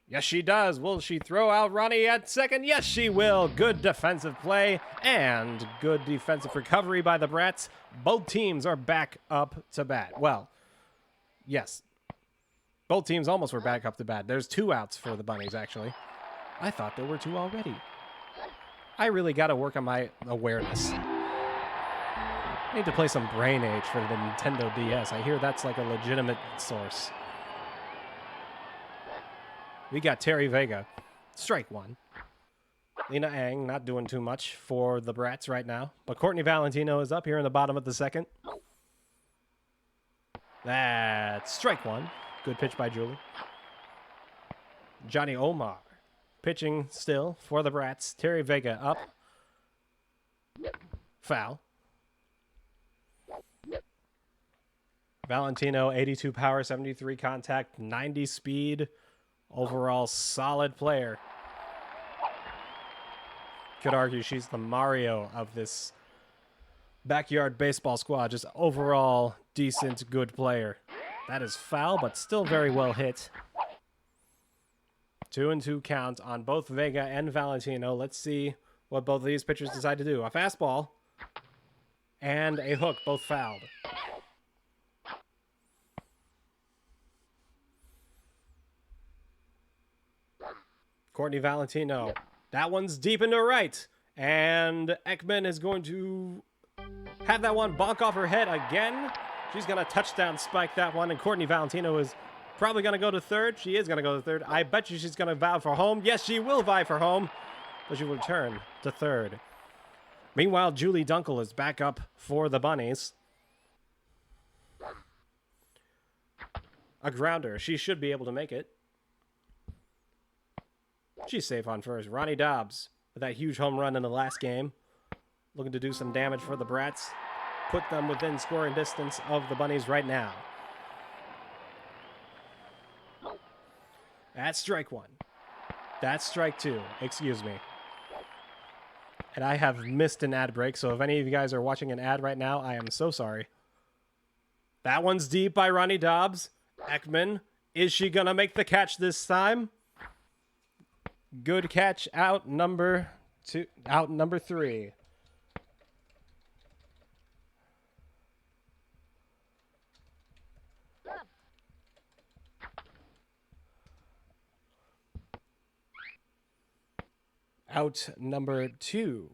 Yes, she does. Will she throw out Ronnie at second? Yes, she will. Good defensive play and good defensive recovery by the Brats. Both teams are back up to bat. Well, yes. Both teams almost were back up to bat. There's 2 outs for the Bunnies, actually. I thought there were 2 already. I really got to work on my awareness. I need to play some Brain Age for the Nintendo DS. I hear that's like a legitimate source. We got Terry Vega. Strike 1. Lena Ang not doing too much for the Brats right now. But Courtney Valentino is up here in the bottom of the 2nd. That's strike 1. Good pitch by Julie. Johnny Omar pitching still for the Brats. Terry Vega up. Foul. Valentino, 82 power, 73 contact, 90 speed. Overall solid player. Could argue she's the Mario of this backyard baseball squad. Just overall decent, good player. That is foul, but still very well hit. 2-2 count on both Vega and Valentino. Let's see what both of these pitchers decide to do. A fastball and a hook, both fouled. Courtney Valentino. That one's deep into right. And Ekman is going to have that one bonk off her head again. She's going to touchdown spike that one. And Courtney Valentino is probably going to go to third. She is going to go to third. I bet you she's going to vie for home. Yes, she will vie for home. But she will return to third. Meanwhile, Julie Dunkel is back up for the Bunnies. A grounder. She should be able to make it. She's safe on first. Ronnie Dobbs with that huge home run in the last game. Looking to do some damage for the Brats. Put them within scoring distance of the Bunnies right now. That's strike 1. That's strike 2. Excuse me. And I have missed an ad break, so if any of you guys are watching an ad right now, I am so sorry. That one's deep by Ronnie Dobbs. Ekman, is she going to make the catch this time? Good catch, out number 3. Out number 2.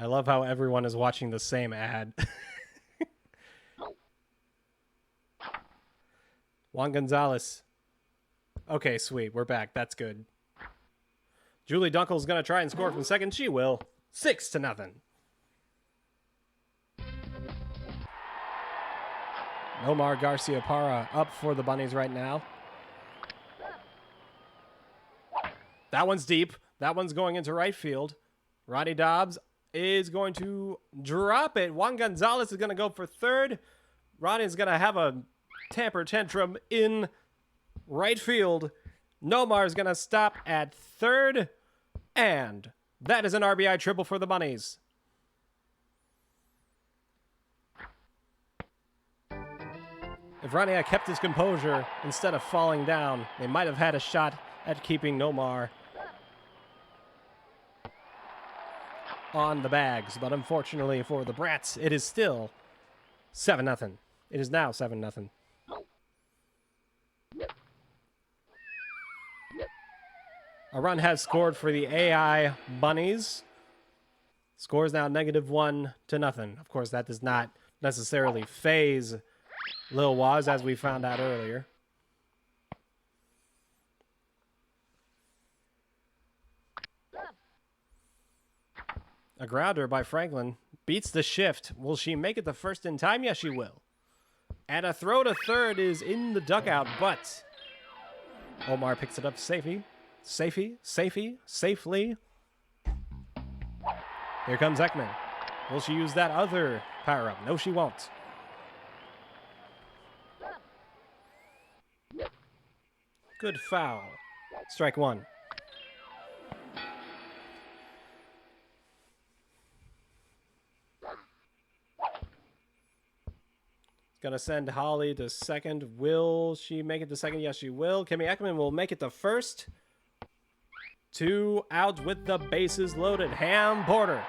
I love how everyone is watching the same ad. Juan Gonzalez. Okay, sweet. We're back. That's good. Julie Dunkel's going to try and score from second. She will. 6-0. Nomar Garcia-Parra up for the Bunnies right now. That one's deep. That one's going into right field. Ronnie Dobbs is going to drop it. Juan Gonzalez is going to go for third. Ronnie's going to have a temper tantrum in right field. Nomar is going to stop at third. And that is an RBI triple for the Bunnies. If Ronnie had kept his composure instead of falling down, they might have had a shot at keeping Nomar on the bags. But unfortunately for the Brats, it is still 7-0. It is now 7-0. A run has scored for the AI Bunnies. Score is now -1-0. Of course, that does not necessarily phase Lil Waz, as we found out earlier. A grounder by Franklin beats the shift. Will she make it the first in time? Yes, she will. And a throw to third is in the dugout, but Omar picks it up safely. Safely. Here comes Ekman. Will she use that other power-up? No, she won't. Good foul. Strike one. Gonna send Holly to second. Will she make it to second? Yes, she will. Kimmy Ekman will make it to first. 2 out with the bases loaded. Ham Porter.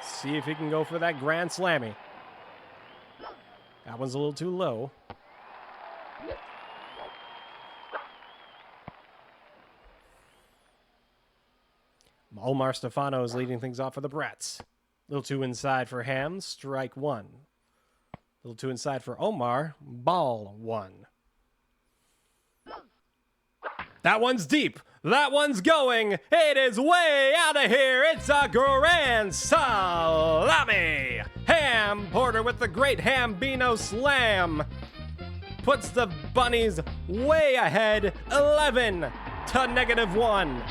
See if he can go for that grand slammy. That one's a little too low. Omar Stefano is leading things off for the Brats. A little too inside for Ham. Strike one. A little too inside for Omar. Ball one. That one's deep. That one's going. It is way out of here. It's a grand salami. Ham Porter with the great Hambino slam. Puts the Bunnies way ahead. 11-1.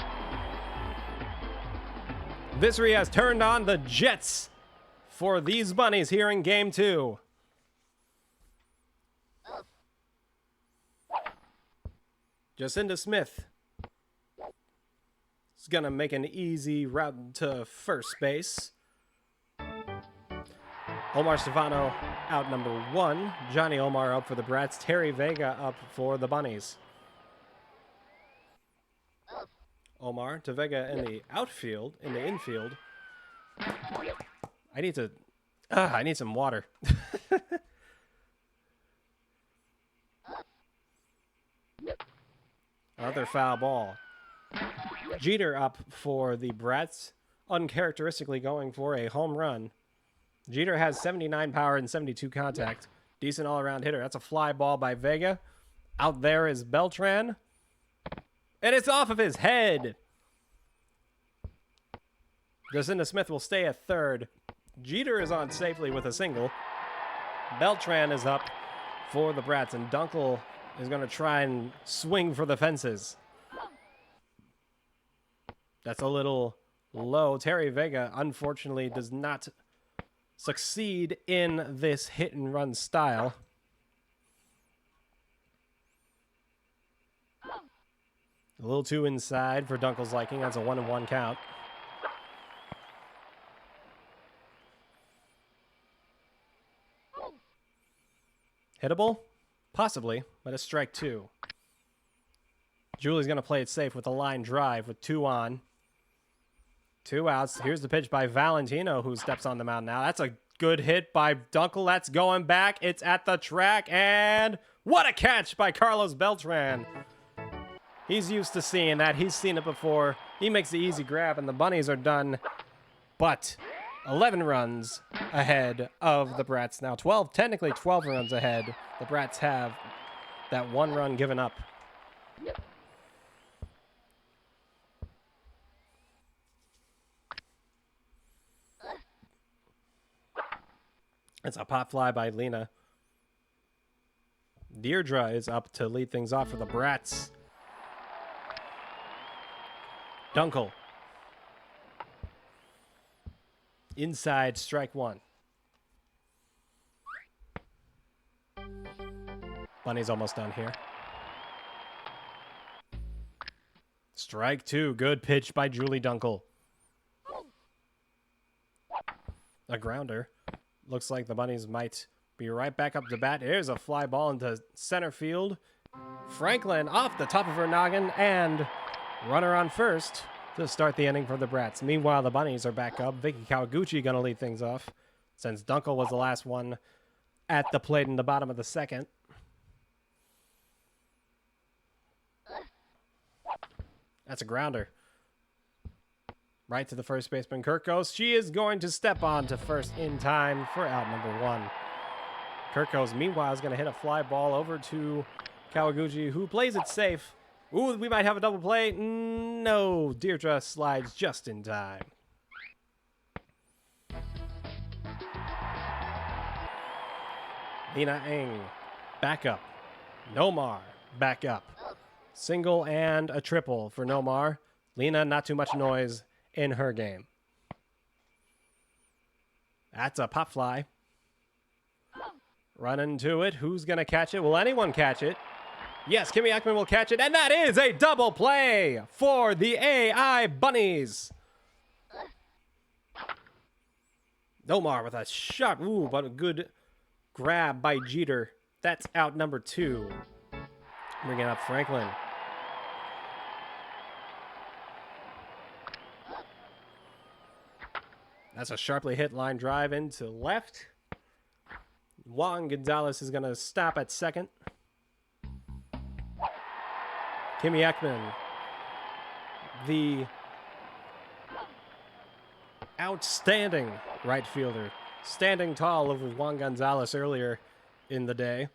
Vissery has turned on the Jets for these Bunnies here in Game 2. Jacinda Smith is going to make an easy route to first base. Omar Stefano out number 1. Johnny Omar up for the Brats. Terry Vega up for the Bunnies. Omar to Vega in the outfield, in the infield. I need some water. Another foul ball. Jeter up for the Brats, uncharacteristically going for a home run. Jeter has 79 power and 72 contact. Decent all-around hitter. That's a fly ball by Vega. Out there is Beltran. And it's off of his head. Jacinda Smith will stay at third. Jeter is on safely with a single. Beltran is up for the Brats, and Dunkel is going to try and swing for the fences. That's a little low. Terry Vega, unfortunately, does not succeed in this hit-and-run style. A little too inside for Dunkel's liking. That's a 1-1 count. Hittable? Possibly, but a strike two. Julie's going to play it safe with a line drive with 2 on. 2 outs. Here's the pitch by Valentino, who steps on the mound now. That's a good hit by Dunkel. That's going back. It's at the track, and what a catch by Carlos Beltran. He's used to seeing that. He's seen it before. He makes the easy grab, and the Bunnies are done. But 11 runs ahead of the Brats now. Technically 12 runs ahead. The Brats have that 1 run given up. It's a pop fly by Lena. Deirdre is up to lead things off for the Brats. Dunkel. Inside, strike one. Bunny's almost done here. Strike two. Good pitch by Julie Dunkel. A grounder. Looks like the Bunnies might be right back up to bat. Here's a fly ball into center field. Franklin off the top of her noggin, and runner on first to start the inning for the Brats. Meanwhile, the Bunnies are back up. Vicky Kawaguchi going to lead things off, since Dunkel was the last one at the plate in the bottom of the second. That's a grounder. Right to the first baseman, Kirk goes. She is going to step on to first in time for out number 1. Kirk goes, meanwhile, is going to hit a fly ball over to Kawaguchi, who plays it safe. Ooh, we might have a double play. No, Deirdre slides just in time. Lina Ng, back up. Nomar, back up. Single and a triple for Nomar. Lina, not too much noise in her game. That's a pop fly. Running to it. Who's going to catch it? Will anyone catch it? Yes, Kimmy Ekman will catch it. And that is a double play for the AI Bunnies. Nomar with a shot. Ooh, but a good grab by Jeter. That's out number 2. Bringing up Franklin. That's a sharply hit line drive into left. Juan Gonzalez is going to stop at second. Kimmy Ekman, the outstanding right fielder, standing tall over Juan Gonzalez earlier in the day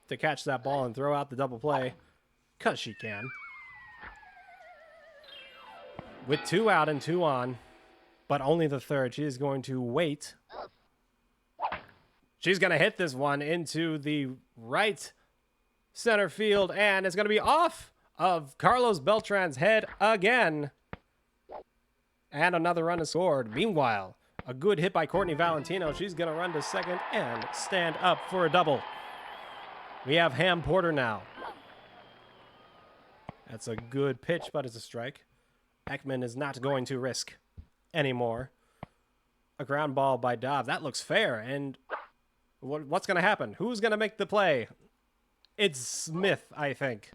to catch that ball and throw out the double play, because she can. With 2 out and 2 on, but only the third, she is going to wait. She's going to hit this one into the right center field, and it's going to be off of Carlos Beltran's head again. And another run is scored. Meanwhile, a good hit by Courtney Valentino. She's going to run to second and stand up for a double. We have Ham Porter now. That's a good pitch, but it's a strike. Ekman is not going to risk anymore. A ground ball by Dov. That looks fair. And what's going to happen? Who's going to make the play? It's Smith, I think.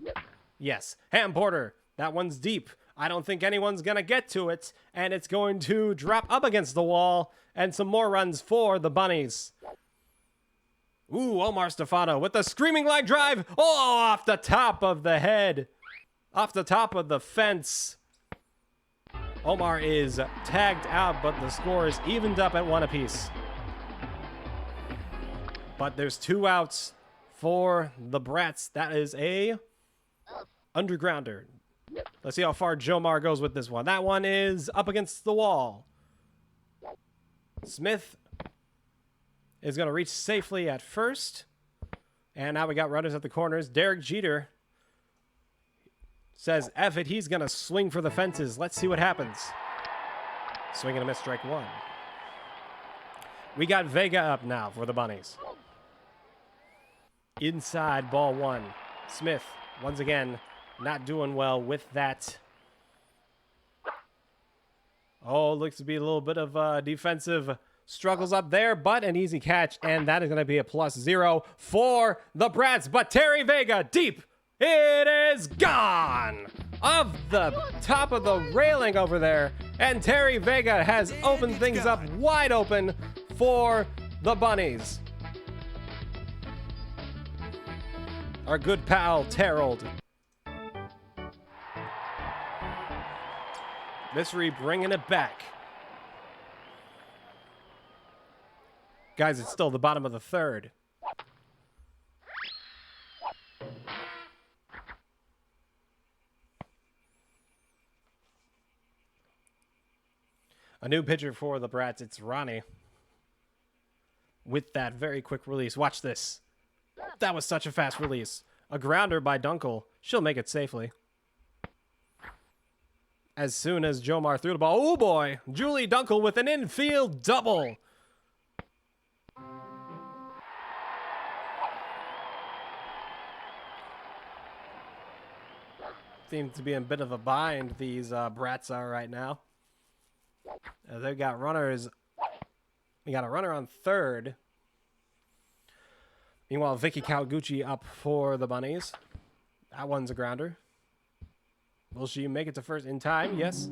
Yes. Ham Porter. That one's deep. I don't think anyone's going to get to it. And it's going to drop up against the wall. And some more runs for the Bunnies. Ooh, Omar Stefano with the screaming line drive. Oh, off the top of the head. Off the top of the fence. Omar is tagged out, but the score is evened up at 1 apiece. But there's 2 outs for the Brats. That is a undergrounder. Let's see how far Jomar goes with this one. That one is up against the wall. Smith is going to reach safely at first. And now we got runners at the corners. Derek Jeter says, F it, he's going to swing for the fences. Let's see what happens. Swing and a miss, strike 1. We got Vega up now for the Bunnies. Inside, ball 1. Smith, once again, not doing well with that. Oh, looks to be a little bit of defensive struggles up there, but an easy catch, and that is going to be a +0 for the Brats. But Terry Vega, deep. It is gone off the top of the railing over there. And Terry Vega has opened things up wide open for the Bunnies. Our good pal, Terrell. Vissery bringing it back. Guys, it's still the bottom of the third. A new pitcher for the Brats. It's Ronnie. With that very quick release. Watch this. That was such a fast release. A grounder by Dunkel. She'll make it safely. As soon as Jomar threw the ball. Oh boy. Julie Dunkel with an infield double. Seem to be in a bit of a bind, these Brats are right now. They've got runners. We got a runner on third. Meanwhile, Vicky Kawaguchi up for the Bunnies. That one's a grounder. Will she make it to first in time? Yes.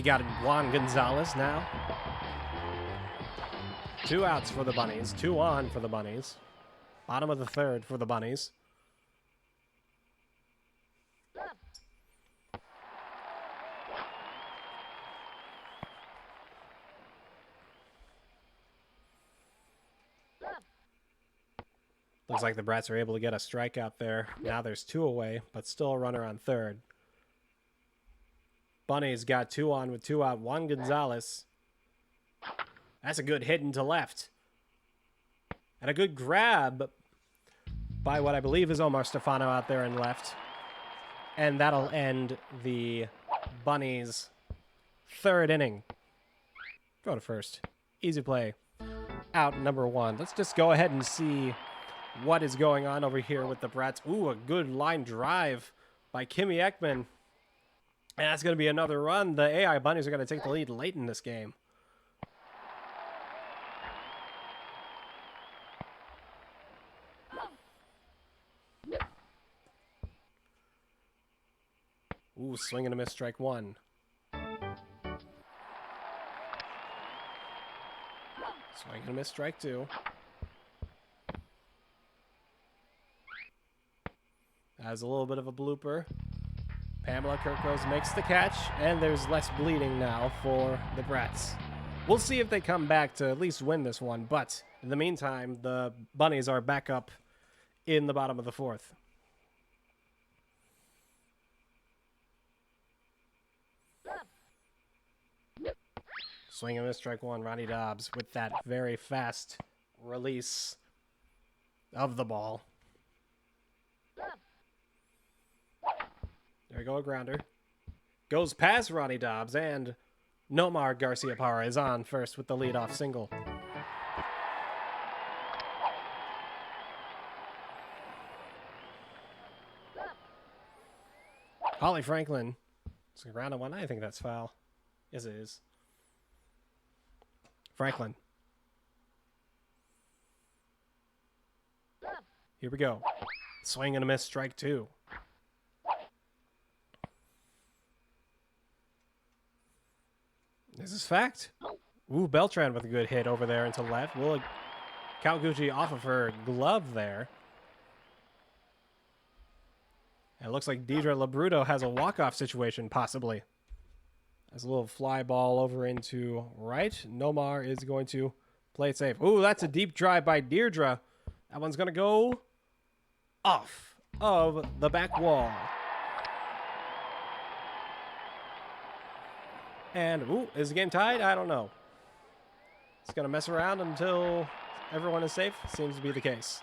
You got Juan Gonzalez now. 2 outs for the Bunnies. 2 on for the Bunnies. Bottom of the third for the Bunnies. Looks like the Brats are able to get a strikeout there. Now there's 2 away, but still a runner on third. Bunnies got 2 on with 2 out. Juan Gonzalez. That's a good hit into left. And a good grab by what I believe is Omar Stefano out there in left. And that'll end the Bunnies' 3rd inning. Go to first. Easy play. Out number 1. Let's just go ahead and see what is going on over here with the Brats. Ooh, a good line drive by Kimmy Ekman. And that's going to be another run. The AI Bunnies are going to take the lead late in this game. Ooh, swing and a miss, strike 1. Swing and a miss, strike 2. Has a little bit of a blooper. Pamela Kirkos makes the catch, and there's less bleeding now for the Brats. We'll see if they come back to at least win this one, but in the meantime, the Bunnies are back up in the bottom of the 4th. Swing and miss, strike 1. Ronnie Dobbs with that very fast release of the ball. There we go, a grounder. Goes past Ronnie Dobbs, and Nomar Garcia-Parra is on first with the leadoff single. Holly Franklin. It's a ground on 1. I think that's foul. Yes, it is. Franklin. Here we go. Swing and a miss, strike 2. This is fact. Ooh, Beltran with a good hit over there into left. Will Kawaguchi off of her glove there. And it looks like Deidre Labruto has a walk-off situation, possibly. There's a little fly ball over into right. Nomar is going to play it safe. Ooh, that's a deep drive by Deirdre. That one's going to go off of the back wall. And, ooh, is the game tied? I don't know. It's going to mess around until everyone is safe. Seems to be the case.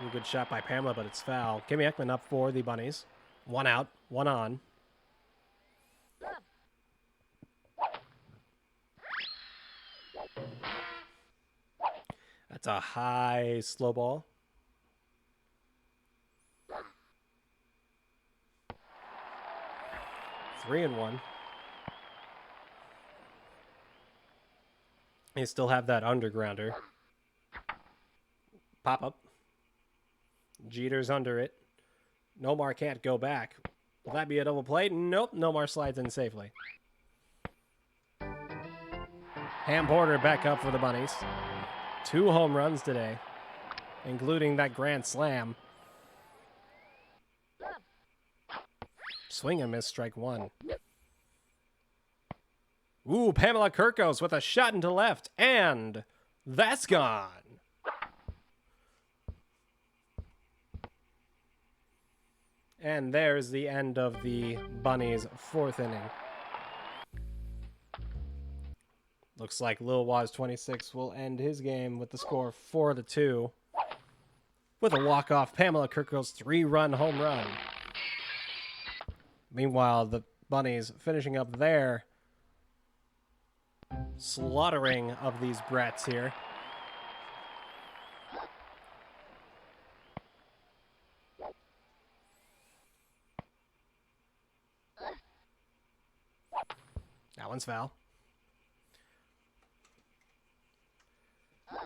Ooh, good shot by Pamela, but it's foul. Kimmy Ekman up for the Bunnies. 1 out, 1 on. That's a high slow ball. Three and 1. They still have that undergrounder. Pop up. Jeter's under it. Nomar can't go back. Will that be a double play? Nope. Nomar slides in safely. Ham Porter back up for the Bunnies. 2 home runs today, including that grand slam. Swing and miss, strike 1. Ooh, Pamela Kirkos with a shot into left, and that's gone. And there's the end of the Bunnies' 4th inning. Looks like lilwaws26 will end his game with the score 4-2 with a walk-off Pamela Kirkos 3-run home run. Meanwhile, the Bunnies finishing up their slaughtering of these Brats here. That one's foul.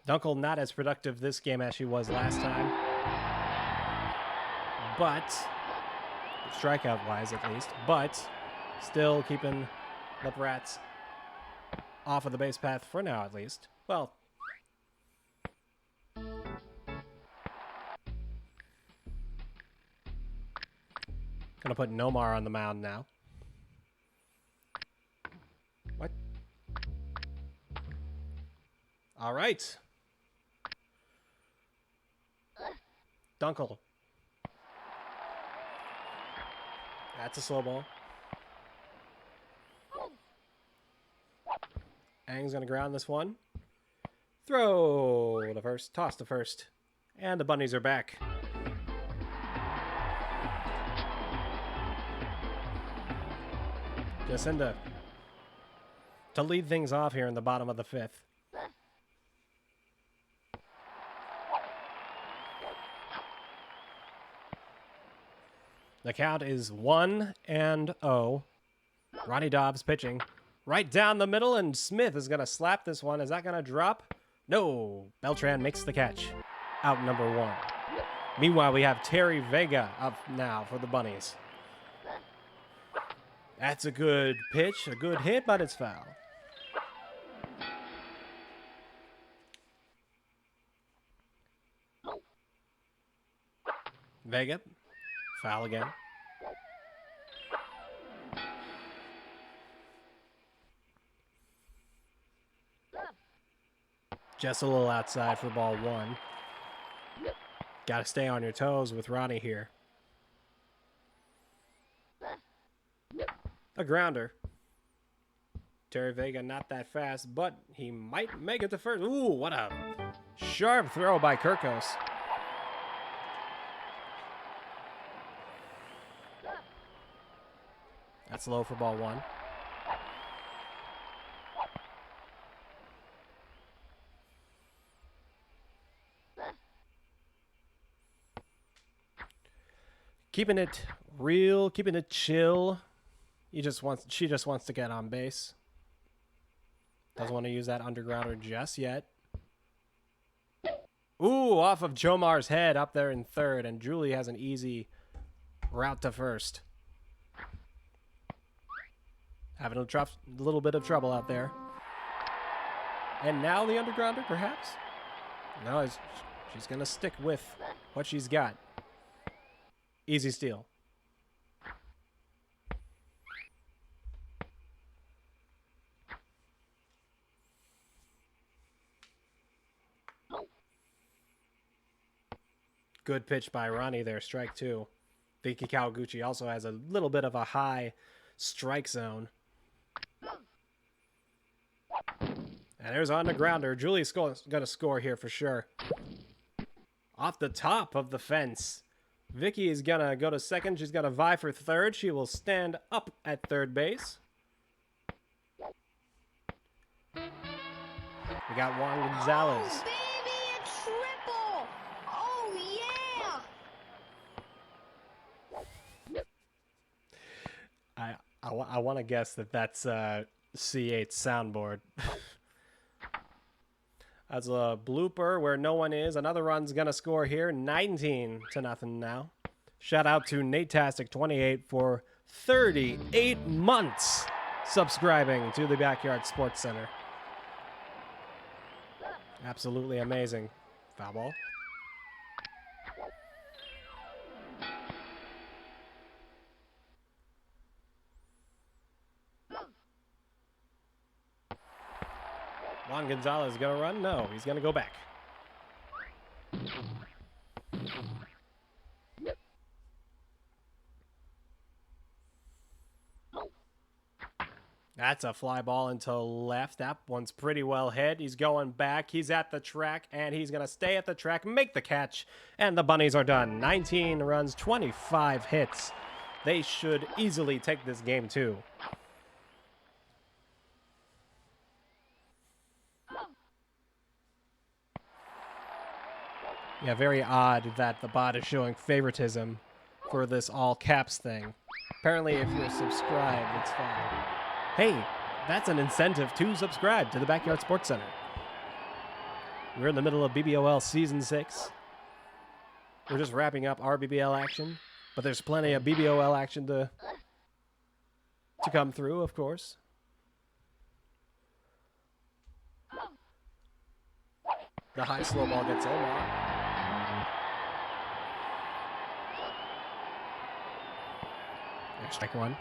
Dunkel not as productive this game as she was last time. But, strikeout-wise at least, but still keeping the Brats off of the base path for now at least. Well, gonna put Nomar on the mound now. What? All right. Dunkel. That's a slow ball. Ang's gonna ground this one. Throw to first, toss to first. And the Bunnies are back. Jacinda to lead things off here in the bottom of the fifth. The count is 1-0. Ronnie Dobbs pitching right down the middle, and Smith is going to slap this one. Is that going to drop? No. Beltran makes the catch. Out number 1. Meanwhile, we have Terry Vega up now for the Bunnies. That's a good pitch, a good hit, but it's foul. Vega, foul again. Just a little outside for ball 1. Got to stay on your toes with Ronnie here. A grounder. Terry Vega not that fast, but he might make it to first. Ooh, what a sharp throw by Kirkos. That's low for ball 1. Keeping it real, keeping it chill. She just wants to get on base. Doesn't want to use that undergrounder just yet. Ooh, off of Jomar's head up there in third, and Julie has an easy route to first. Having a little bit of trouble out there. And now the undergrounder, perhaps? No, she's going to stick with what she's got. Easy steal. Good pitch by Ronnie there, strike 2. Vicky Kawaguchi also has a little bit of a high strike zone. And there's on the grounder. Julie's going to score here for sure. Off the top of the fence. Vicky is going to go to second. She's going to vie for third. She will stand up at third base. We got Juan Gonzalez. Oh, baby, a triple! Oh, yeah! I want to guess that that's C8's soundboard. That's a blooper where no one is. Another run's going to score here. 19-0 now. Shout out to Natastic28 for 38 months subscribing to the Backyard Sports Center. Absolutely amazing. Foul ball. Juan Gonzalez going to run? No, he's going to go back. That's a fly ball into left. That one's pretty well hit. He's going back. He's at the track, and he's going to stay at the track, make the catch, and the Bunnies are done. 19 runs, 25 hits. They should easily take this game, too. Yeah, very odd that the bot is showing favoritism for this all caps thing. Apparently, if you're subscribed, it's fine. Hey, that's an incentive to subscribe to the Backyard Sports Center. We're in the middle of BBOL Season 6. We're just wrapping up rBBL action, but there's plenty of BBOL action to come through, of course. The high slow ball gets Omar. There's strike one.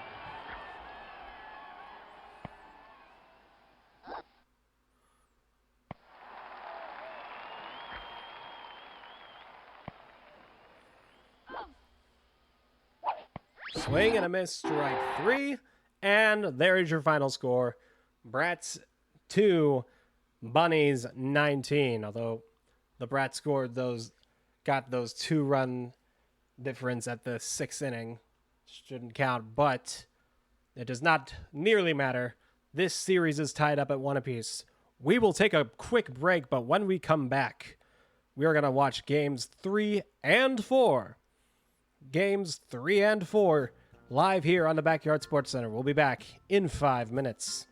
Swing and a miss, strike three. And there is your final score. Brats 2, Bunnies 19. Although the Brats got those 2-run difference at the 6th inning. Shouldn't count, but it does not nearly matter. This series is tied up at 1 apiece. We will take a quick break, but when we come back, we are going to watch games 3 and 4. Games 3 and 4 live here on the Backyard Sports Center. We'll be back in 5 minutes.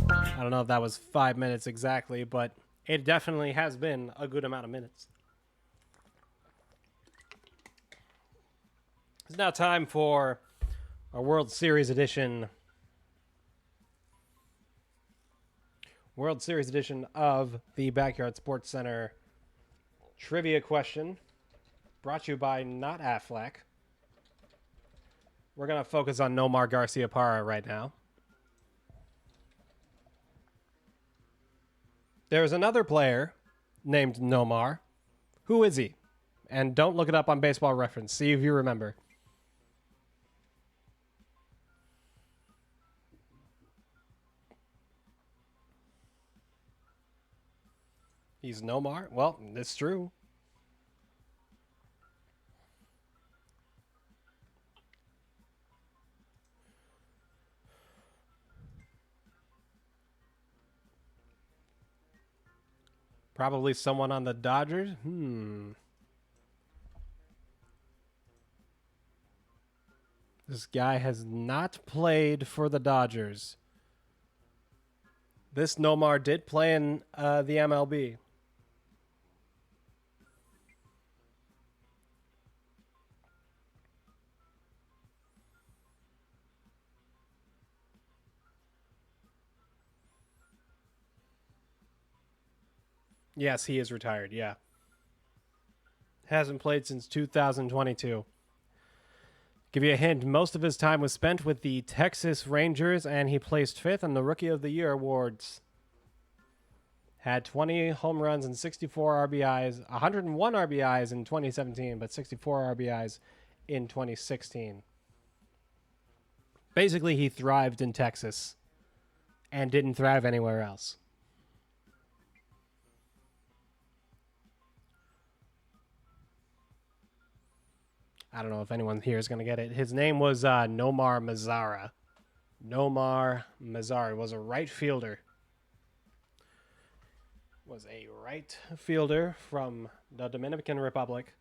I don't know if that was 5 minutes exactly, but It definitely has been a good amount of minutes. It's now time for our World Series edition. World Series edition of the Backyard Sports Center trivia question, brought to you by Not Aflac. We're going to focus on Nomar Garciaparra right now. There's another player named Nomar. Who is he? And don't look it up on Baseball Reference. See if you remember. He's Nomar? Well, it's true. Probably someone on the Dodgers? This guy has not played for the Dodgers. This Nomar did play in the MLB. Yes, he is retired, yeah. Hasn't played since 2022. Give you a hint, most of his time was spent with the Texas Rangers, and he placed 5th in the Rookie of the Year awards. Had 20 home runs and 64 RBIs, 101 RBIs in 2017, but 64 RBIs in 2016. Basically, he thrived in Texas and didn't thrive anywhere else. I don't know if anyone here is going to get it. His name was Nomar Mazara. Nomar Mazara was a right fielder. Was a right fielder from the Dominican Republic.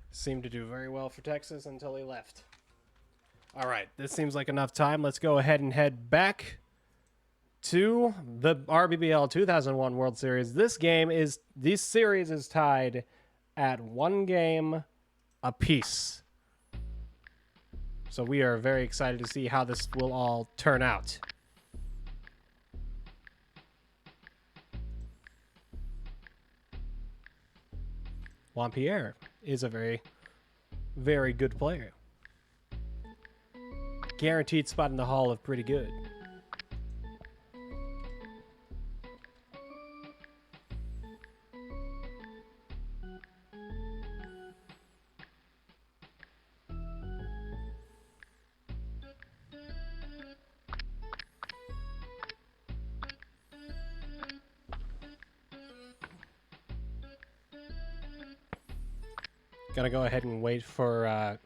Seemed to do very well for Texas until he left. All right, this seems like enough time. Let's go ahead and head back to the rBBL 2001 World Series. This series is tied at 1 game apiece. So we are very excited to see how this will all turn out. Juan Pierre is a very, very good player. Guaranteed spot in the Hall of pretty good. Gonna go ahead and wait for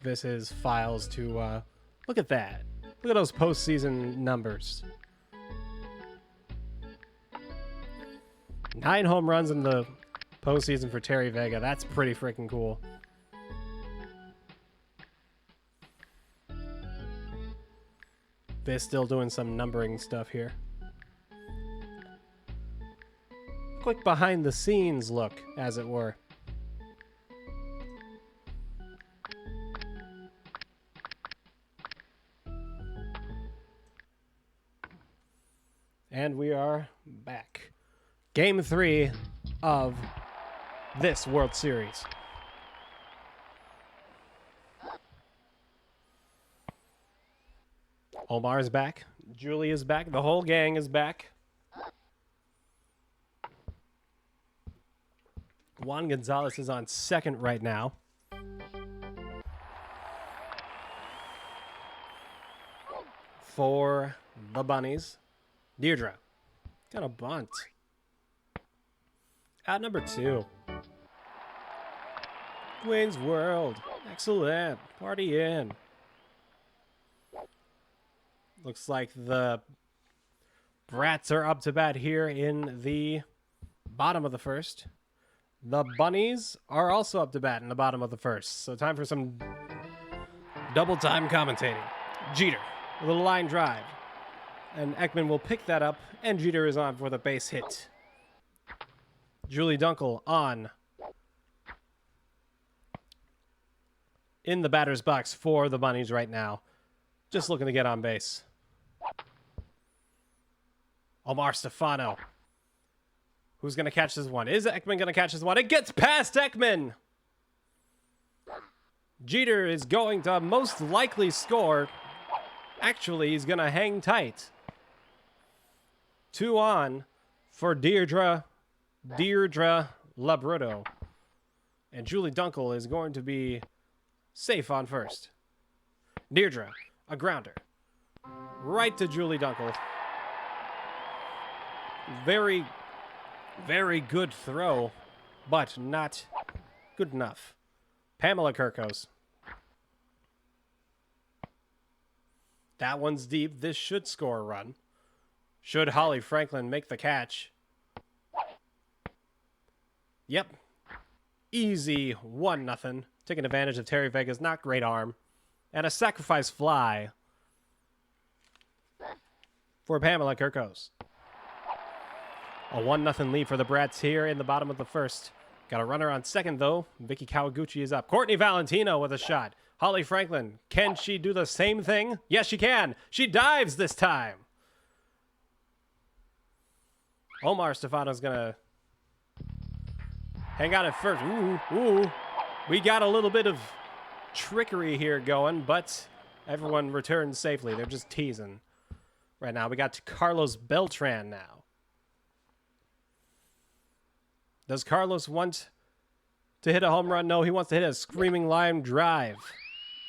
Vis's files to look at that. Look at those postseason numbers. 9 home runs in the postseason for Terry Vega. That's pretty freaking cool. Vis still doing some numbering stuff here. Quick behind the scenes look, as it were. And we are back. Game 3 of this World Series. Omar is back. Julie is back. The whole gang is back. Juan Gonzalez is on second right now. For the Bunnies. Deirdre. Got a bunt. At number 2. Wayne's World. Excellent. Party in. Looks like the Brats are up to bat here in the bottom of the first. The Bunnies are also up to bat in the bottom of the first. So time for some double time commentating. Jeter with a line drive. And Ekman will pick that up, and Jeter is on for the base hit. Julie Dunkel on in the batter's box for the Bunnies right now. Just looking to get on base. Omar Stefano. Who's going to catch this one? Is Ekman going to catch this one? It gets past Ekman! Jeter is going to most likely score. Actually, he's going to hang tight. 2 on for Deirdre Labruto. And Julie Dunkel is going to be safe on first. Deirdre, a grounder. Right to Julie Dunkel. Very, very good throw, but not good enough. Pamela Kirkos. That one's deep. This should score a run. Should Holly Franklin make the catch? Yep. Easy 1-0. Taking advantage of Terry Vega's not great arm. And a sacrifice fly for Pamela Kirkos. A 1-0 lead for the Brats here in the bottom of the first. Got a runner on second, though. Vicky Kawaguchi is up. Courtney Valentino with a shot. Holly Franklin, can she do the same thing? Yes, she can. She dives this time. Omar Stefano's going to hang out at first. Ooh. We got a little bit of trickery here going, but everyone returns safely. They're just teasing right now. We got Carlos Beltran now. Does Carlos want to hit a home run? No, he wants to hit a screaming line drive.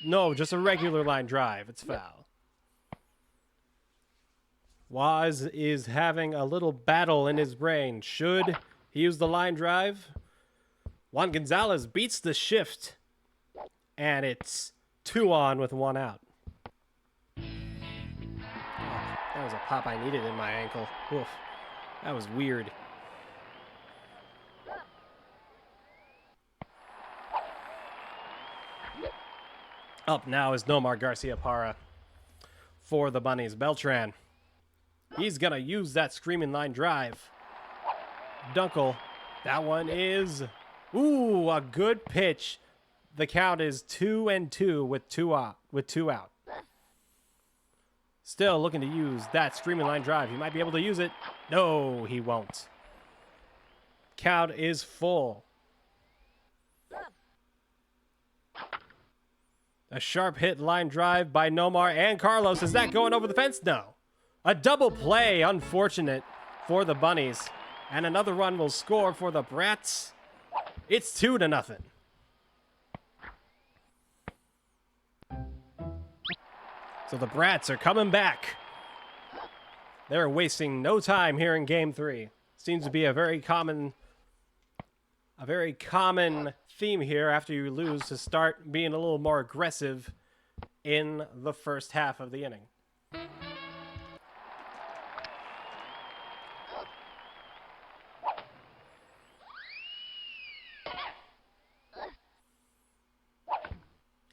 No, just a regular line drive. It's foul. Waz is having a little battle in his brain. Should he use the line drive? Juan Gonzalez beats the shift. And it's 2 on with 1 out. Oh, that was a pop I needed in my ankle. Oof. That was weird. Up now is Nomar Garcia-Parra for the Bunnies. Beltran. He's going to use that screaming line drive. Dunkel. That one is... Ooh, a good pitch. The count is 2-2 with 2 out. Still looking to use that screaming line drive. He might be able to use it. No, he won't. Count is full. A sharp hit line drive by Nomar and Carlos. Is that going over the fence? No. A double play, unfortunate for the Bunnies. And another run will score for the Brats. It's 2-0. So the Brats are coming back. They're wasting no time here in Game 3. Seems to be a very common theme here after you lose to start being a little more aggressive in the first half of the inning.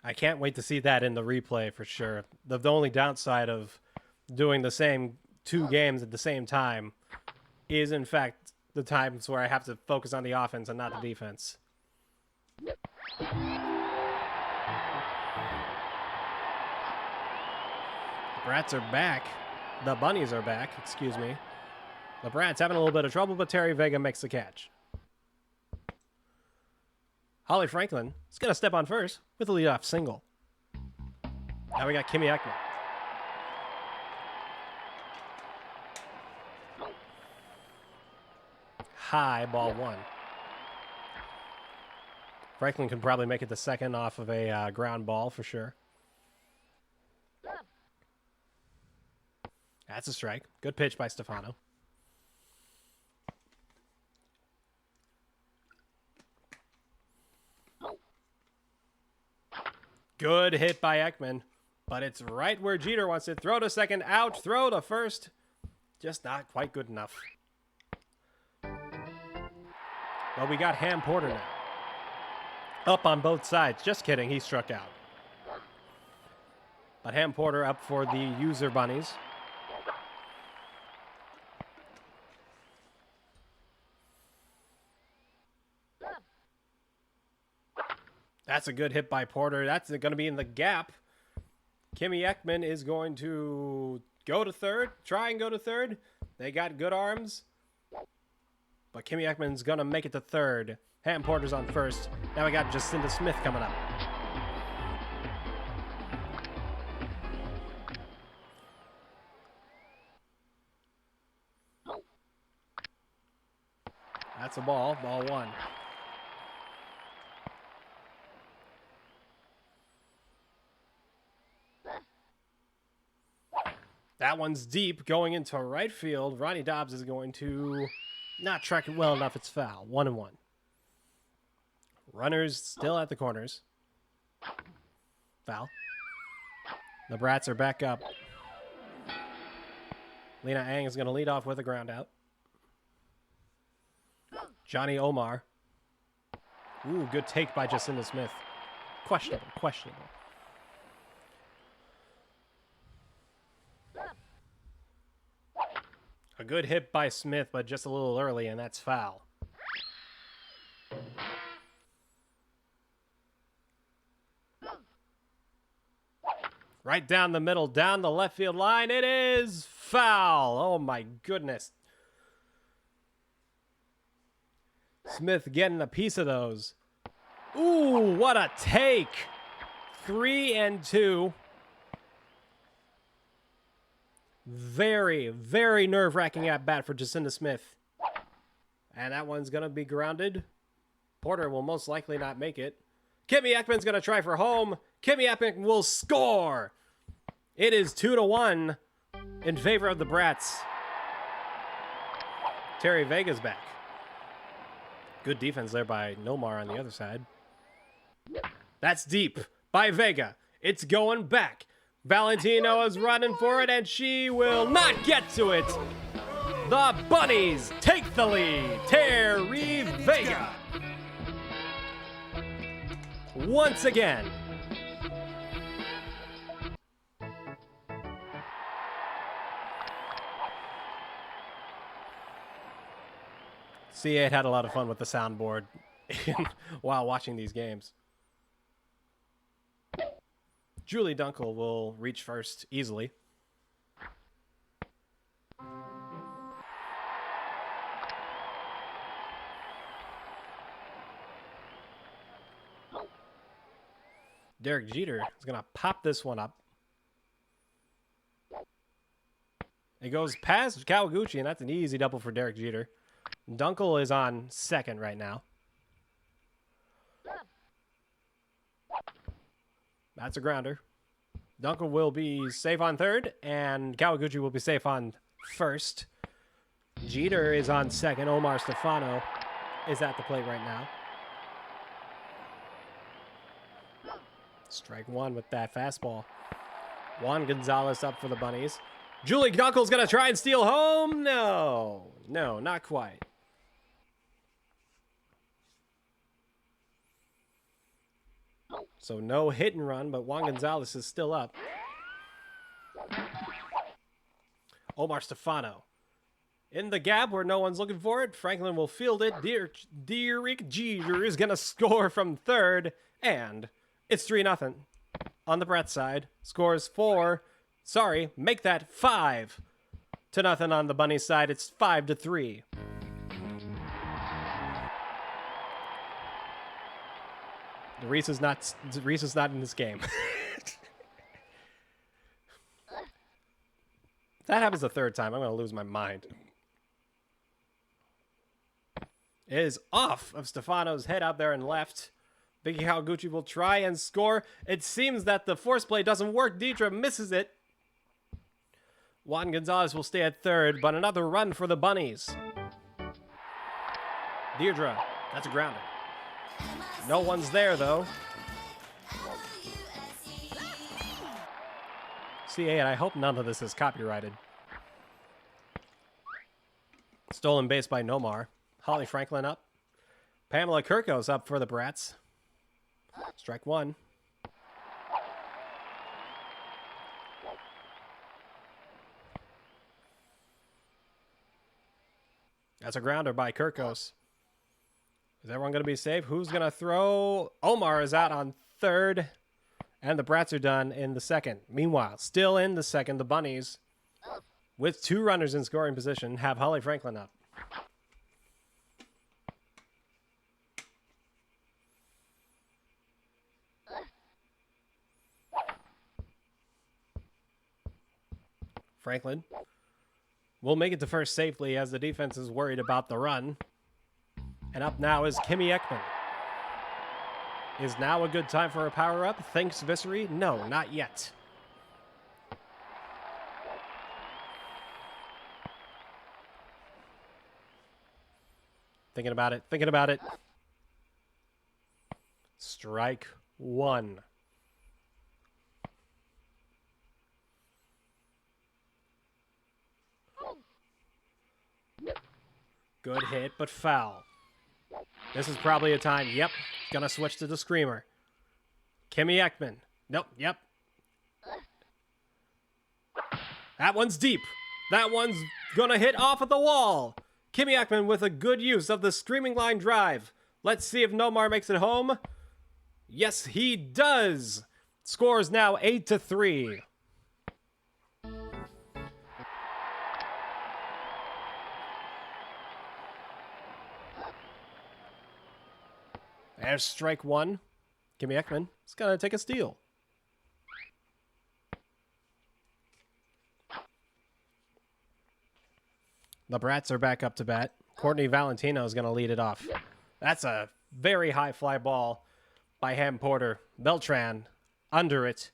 I can't wait to see that in the replay for sure. The only downside of doing the same 2 games at the same time is, in fact, the times where I have to focus on the offense and not the defense. The Brats are back. The Bunnies are back, excuse me. The Brats having a little bit of trouble, but Terry Vega makes the catch. Holly Franklin is going to step on first with a leadoff single. Now we got Kimmy Ekman. High, ball 1. Franklin can probably make it to second off of a ground ball for sure. That's a strike. Good pitch by Stefano. Good hit by Ekman, but it's right where Jeter wants it. Throw to second, out, throw to first. Just not quite good enough. But we got Ham Porter now. Up on both sides. Just kidding, he struck out. But Ham Porter up for the user Bunnies. That's a good hit by Porter. That's going to be in the gap. Kimmy Ekman is going to go to third. Try and go to third. They got good arms. But Kimmy Ekman's going to make it to third. Ham Porter's on first. Now we got Jacinda Smith coming up. That's a ball. Ball one. That one's deep, going into right field. Ronnie Dobbs is going to not track it well enough. It's foul. 1-1. Runners still at the corners. Foul. The Brats are back up. Lena Ang is going to lead off with a ground out. Johnny Omar. Ooh, good take by Jacinda Smith. Questionable. A good hit by Smith, but just a little early, and that's foul. Right down the middle, down the left field line. It is foul. Oh, my goodness. Smith getting a piece of those. Ooh, what a take. 3-2. Very, very nerve-wracking at bat for Jacinda Smith. And that one's going to be grounded. Porter will most likely not make it. Kimmy Ekman's going to try for home. Kimmy Ekman will score. It is 2-1 in favor of the Brats. Terry Vega's back. Good defense there by Nomar on the other side. That's deep by Vega. It's going back. Valentino is running for it, and she will not get to it. The Bunnies take the lead. Terry Vega. Once again. C8 had a lot of fun with the soundboard while watching these games. Julie Dunkel will reach first easily. Derek Jeter is going to pop this one up. It goes past Kawaguchi, and that's an easy double for Derek Jeter. Dunkel is on second right now. That's a grounder. Dunkel will be safe on third, and Kawaguchi will be safe on first. Jeter is on second. Omar Stefano is at the plate right now. Strike one with that fastball. Juan Gonzalez up for the Bunnies. Julie Dunkel's going to try and steal home. No, not quite. So no hit and run, but Juan Gonzalez is still up. Omar Stefano. In the gap where no one's looking for it, Franklin will field it. Derek Jeter is going to score from third, and it's 3-0 on the Brett side. Scores 4. Sorry, make that 5-0 on the Bunnies side. It's 5-3. Reese is not in this game. If that happens the third time, I'm going to lose my mind. It is off of Stefano's head out there and left. Biggie Kawaguchi will try and score. It seems that the force play doesn't work. Deidre misses it. Juan Gonzalez will stay at third, but another run for the Bunnies. Deirdre, that's a grounder. No one's there, though. C8, I hope none of this is copyrighted. Stolen base by Nomar. Holly Franklin up. Pamela Kirkos up for the Brats. Strike one. That's a grounder by Kirkos. Is everyone going to be safe? Who's going to throw? Omar is out on third. And the Brats are done in the second. Meanwhile, still in the second, the Bunnies, with 2 runners in scoring position, have Holly Franklin up. Franklin will make it to first safely as the defense is worried about the run. And up now is Kimmy Ekman. Is now a good time for a power-up? Thanks, Vissery. No, not yet. Thinking about it. Thinking about it. Strike one. Good hit, but foul. This is probably a time. Yep. Gonna switch to the screamer. Kimmy Ekman. Nope. Yep. That one's deep. That one's gonna hit off of the wall. Kimmy Ekman with a good use of the screaming line drive. Let's see if Nomar makes it home. Yes, he does. Scores now 8-3. There's strike one. Kimmy Ekman is going to take a steal. The Brats are back up to bat. Courtney Valentino is going to lead it off. That's a very high fly ball by Ham Porter. Beltran under it.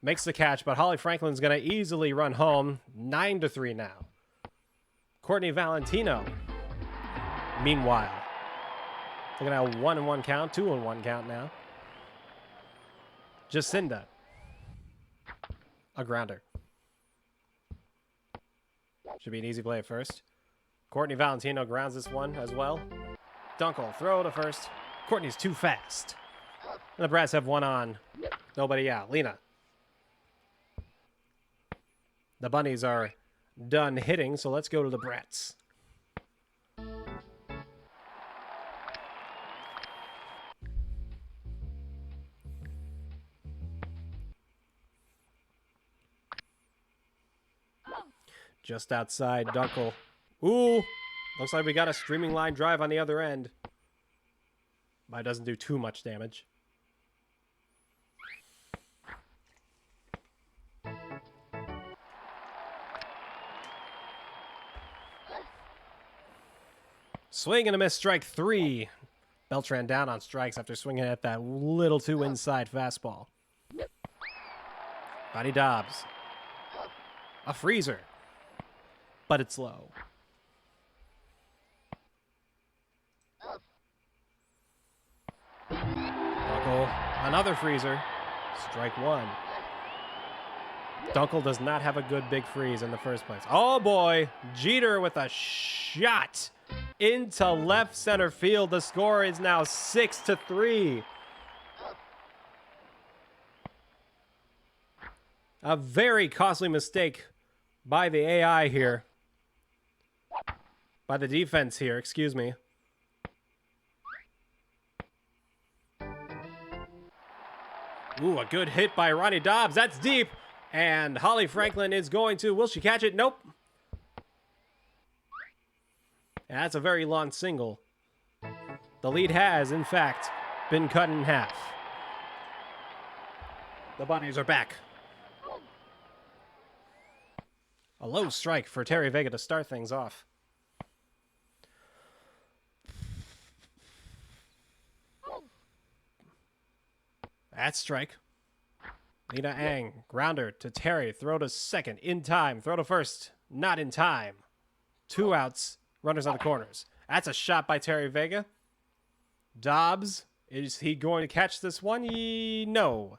Makes the catch, but Holly Franklin's going to easily run home. 9-3 now. Courtney Valentino, meanwhile, looking at a 1-1 count, 2-1 count now. Jacinda. A grounder. Should be an easy play at first. Courtney Valentino grounds this one as well. Dunkel, throw to first. Courtney's too fast. And the Brats have one on. Nobody out. Lena. The Bunnies are done hitting, so let's go to the Brats. Just outside, Dunkel. Ooh! Looks like we got a streaming line drive on the other end. But it doesn't do too much damage. Swing and a miss, strike three. Beltran down on strikes after swinging at that little too inside fastball. Bonnie Dobbs. A freezer. But it's low. Dunkel, another freezer. Strike one. Dunkel does not have a good big freeze in the first place. Oh boy, Jeter with a shot into left center field. The score is now 6-3. A very costly mistake by the AI here. By the defense here, excuse me. Ooh, a good hit by Ronnie Dobbs. That's deep. And Holly Franklin is going to... Will she catch it? Nope. And that's a very long single. The lead has, in fact, been cut in half. The Bunnies are back. A low strike for Terry Vega to start things off. That's strike. Lena Ang, grounder to Terry. Throw to second. In time. Throw to first. Not in time. 2 outs. Runners on the corners. That's a shot by Terry Vega. Dobbs. Is he going to catch this one? No.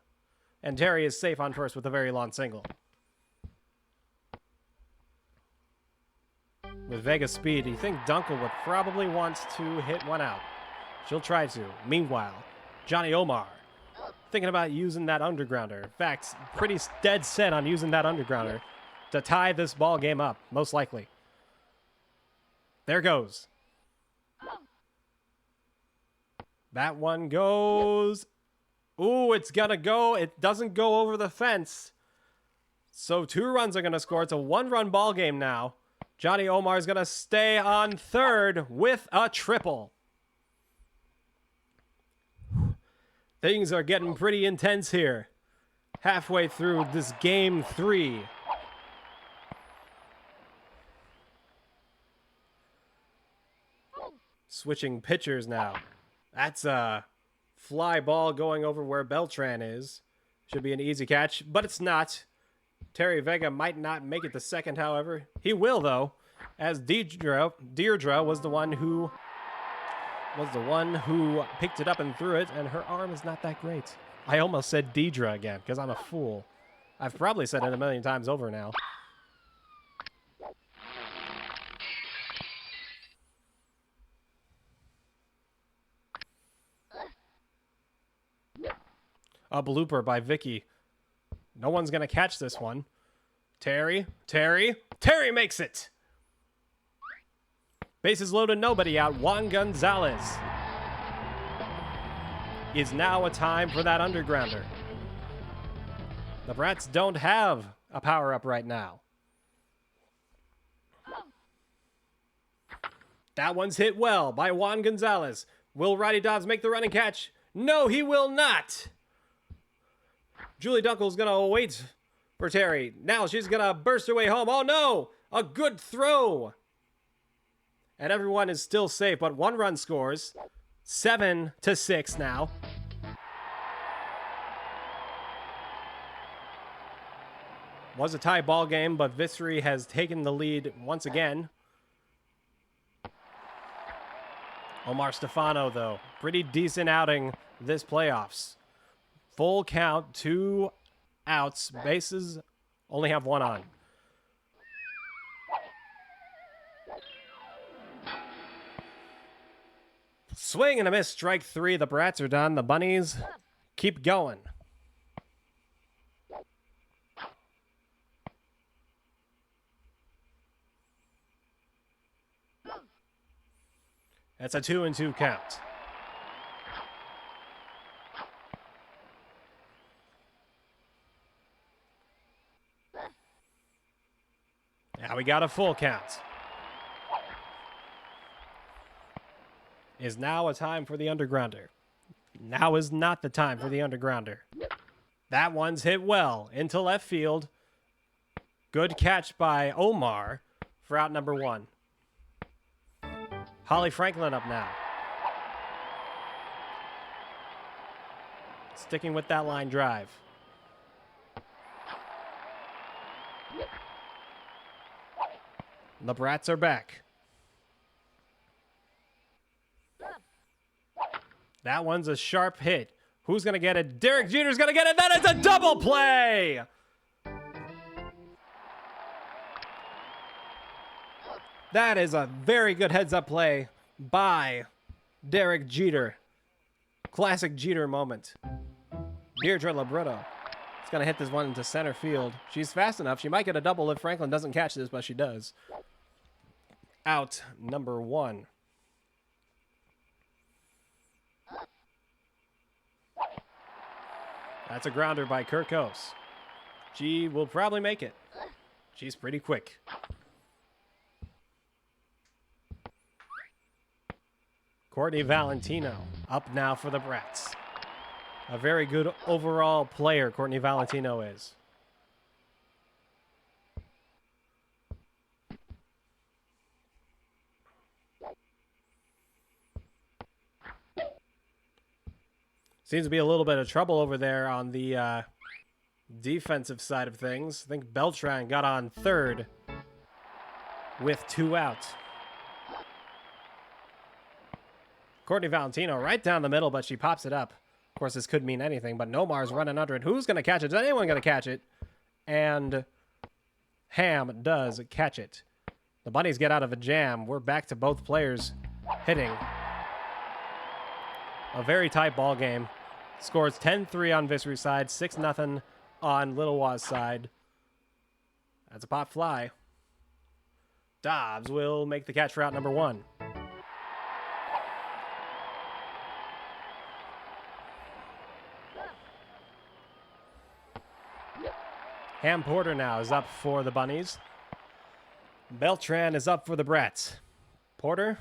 And Terry is safe on first with a very long single. With Vega's speed, you think Dunkel would probably want to hit one out. She'll try to. Meanwhile, Johnny Omar thinking about using that undergrounder. In fact, pretty dead set on using that undergrounder to tie this ball game up, most likely. There goes. That one goes. Ooh, it's gonna go. It doesn't go over the fence. So 2 runs are gonna score. It's a 1-run ball game now. Johnny Omar is gonna stay on third with a triple. Things are getting pretty intense here. Halfway through this game 3. Switching pitchers now. That's a fly ball going over where Beltran is. Should be an easy catch, but it's not. Terry Vega might not make it to second, however. He will, though, as Deirdre was the one who picked it up and threw it, and her arm is not that great. I almost said Deidre again, because I'm a fool. I've probably said it a million times over now. A blooper by Vicky. No one's going to catch this one. Terry makes it! Bases loaded, nobody out. Juan Gonzalez is now a time for that undergrounder. The Brats don't have a power-up right now. That one's hit well by Juan Gonzalez. Will Roddy Dobbs make the running catch? No, he will not! Julie Dunkel's going to wait for Terry. Now she's going to burst her way home. Oh, no! A good throw! And everyone is still safe, but 1 run scores. 7-6 now. Was a tie ball game, but Vissery has taken the lead once again. Omar Stefano, though. Pretty decent outing this playoffs. Full count, 2 outs. Bases only have 1 on. Swing and a miss, strike 3. The Brats are done. The Bunnies keep going. That's a 2-2 count. Now we got a full count. Is now a time for the undergrounder. Now is not the time for the undergrounder. That one's hit well into left field. Good catch by Omar for out number 1. Holly Franklin up now. Sticking with that line drive. The Brats are back. That one's a sharp hit. Who's going to get it? Derek Jeter's going to get it. That is a double play! That is a very good heads-up play by Derek Jeter. Classic Jeter moment. Deirdre Libretto is going to hit this one into center field. She's fast enough. She might get a double if Franklin doesn't catch this, but she does. Out number 1. That's a grounder by Kirkos. She will probably make it. She's pretty quick. Courtney Valentino up now for the Brats. A very good overall player, Courtney Valentino is. Seems to be a little bit of trouble over there on the defensive side of things. I think Beltran got on third with 2 outs. Courtney Valentino right down the middle, but she pops it up. Of course, this could mean anything, but Nomar's running under it. Who's going to catch it? Is anyone going to catch it? And Ham does catch it. The Bunnies get out of a jam. We're back to both players hitting. A very tight ball game. Scores 10-3 on Vissery side, 6-0 on Lilwaws side. That's a pop fly. Dobbs will make the catch for out number 1. Ham Porter now is up for the Bunnies. Beltran is up for the Brats. Porter.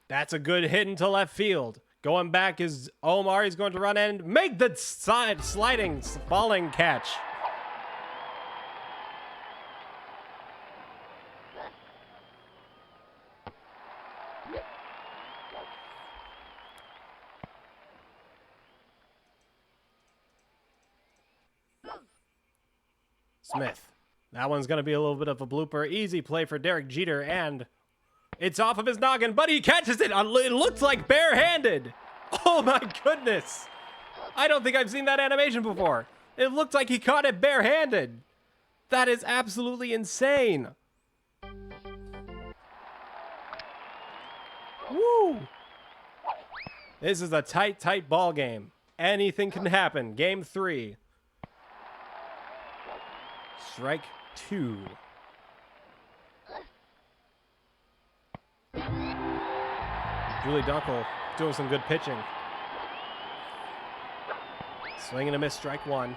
That's a good hit into left field. Going back is Omar. He's going to run and make the sliding, falling catch. Smith. That one's going to be a little bit of a blooper. Easy play for Derek Jeter, and it's off of his noggin, but he catches it. It looks like barehanded. Oh, my goodness. I don't think I've seen that animation before. It looked like he caught it barehanded. That is absolutely insane. Woo. This is a tight ball game. Anything can happen. Game 3. Strike 2. Julie Dunkel doing some good pitching. Swing and a miss, strike 1.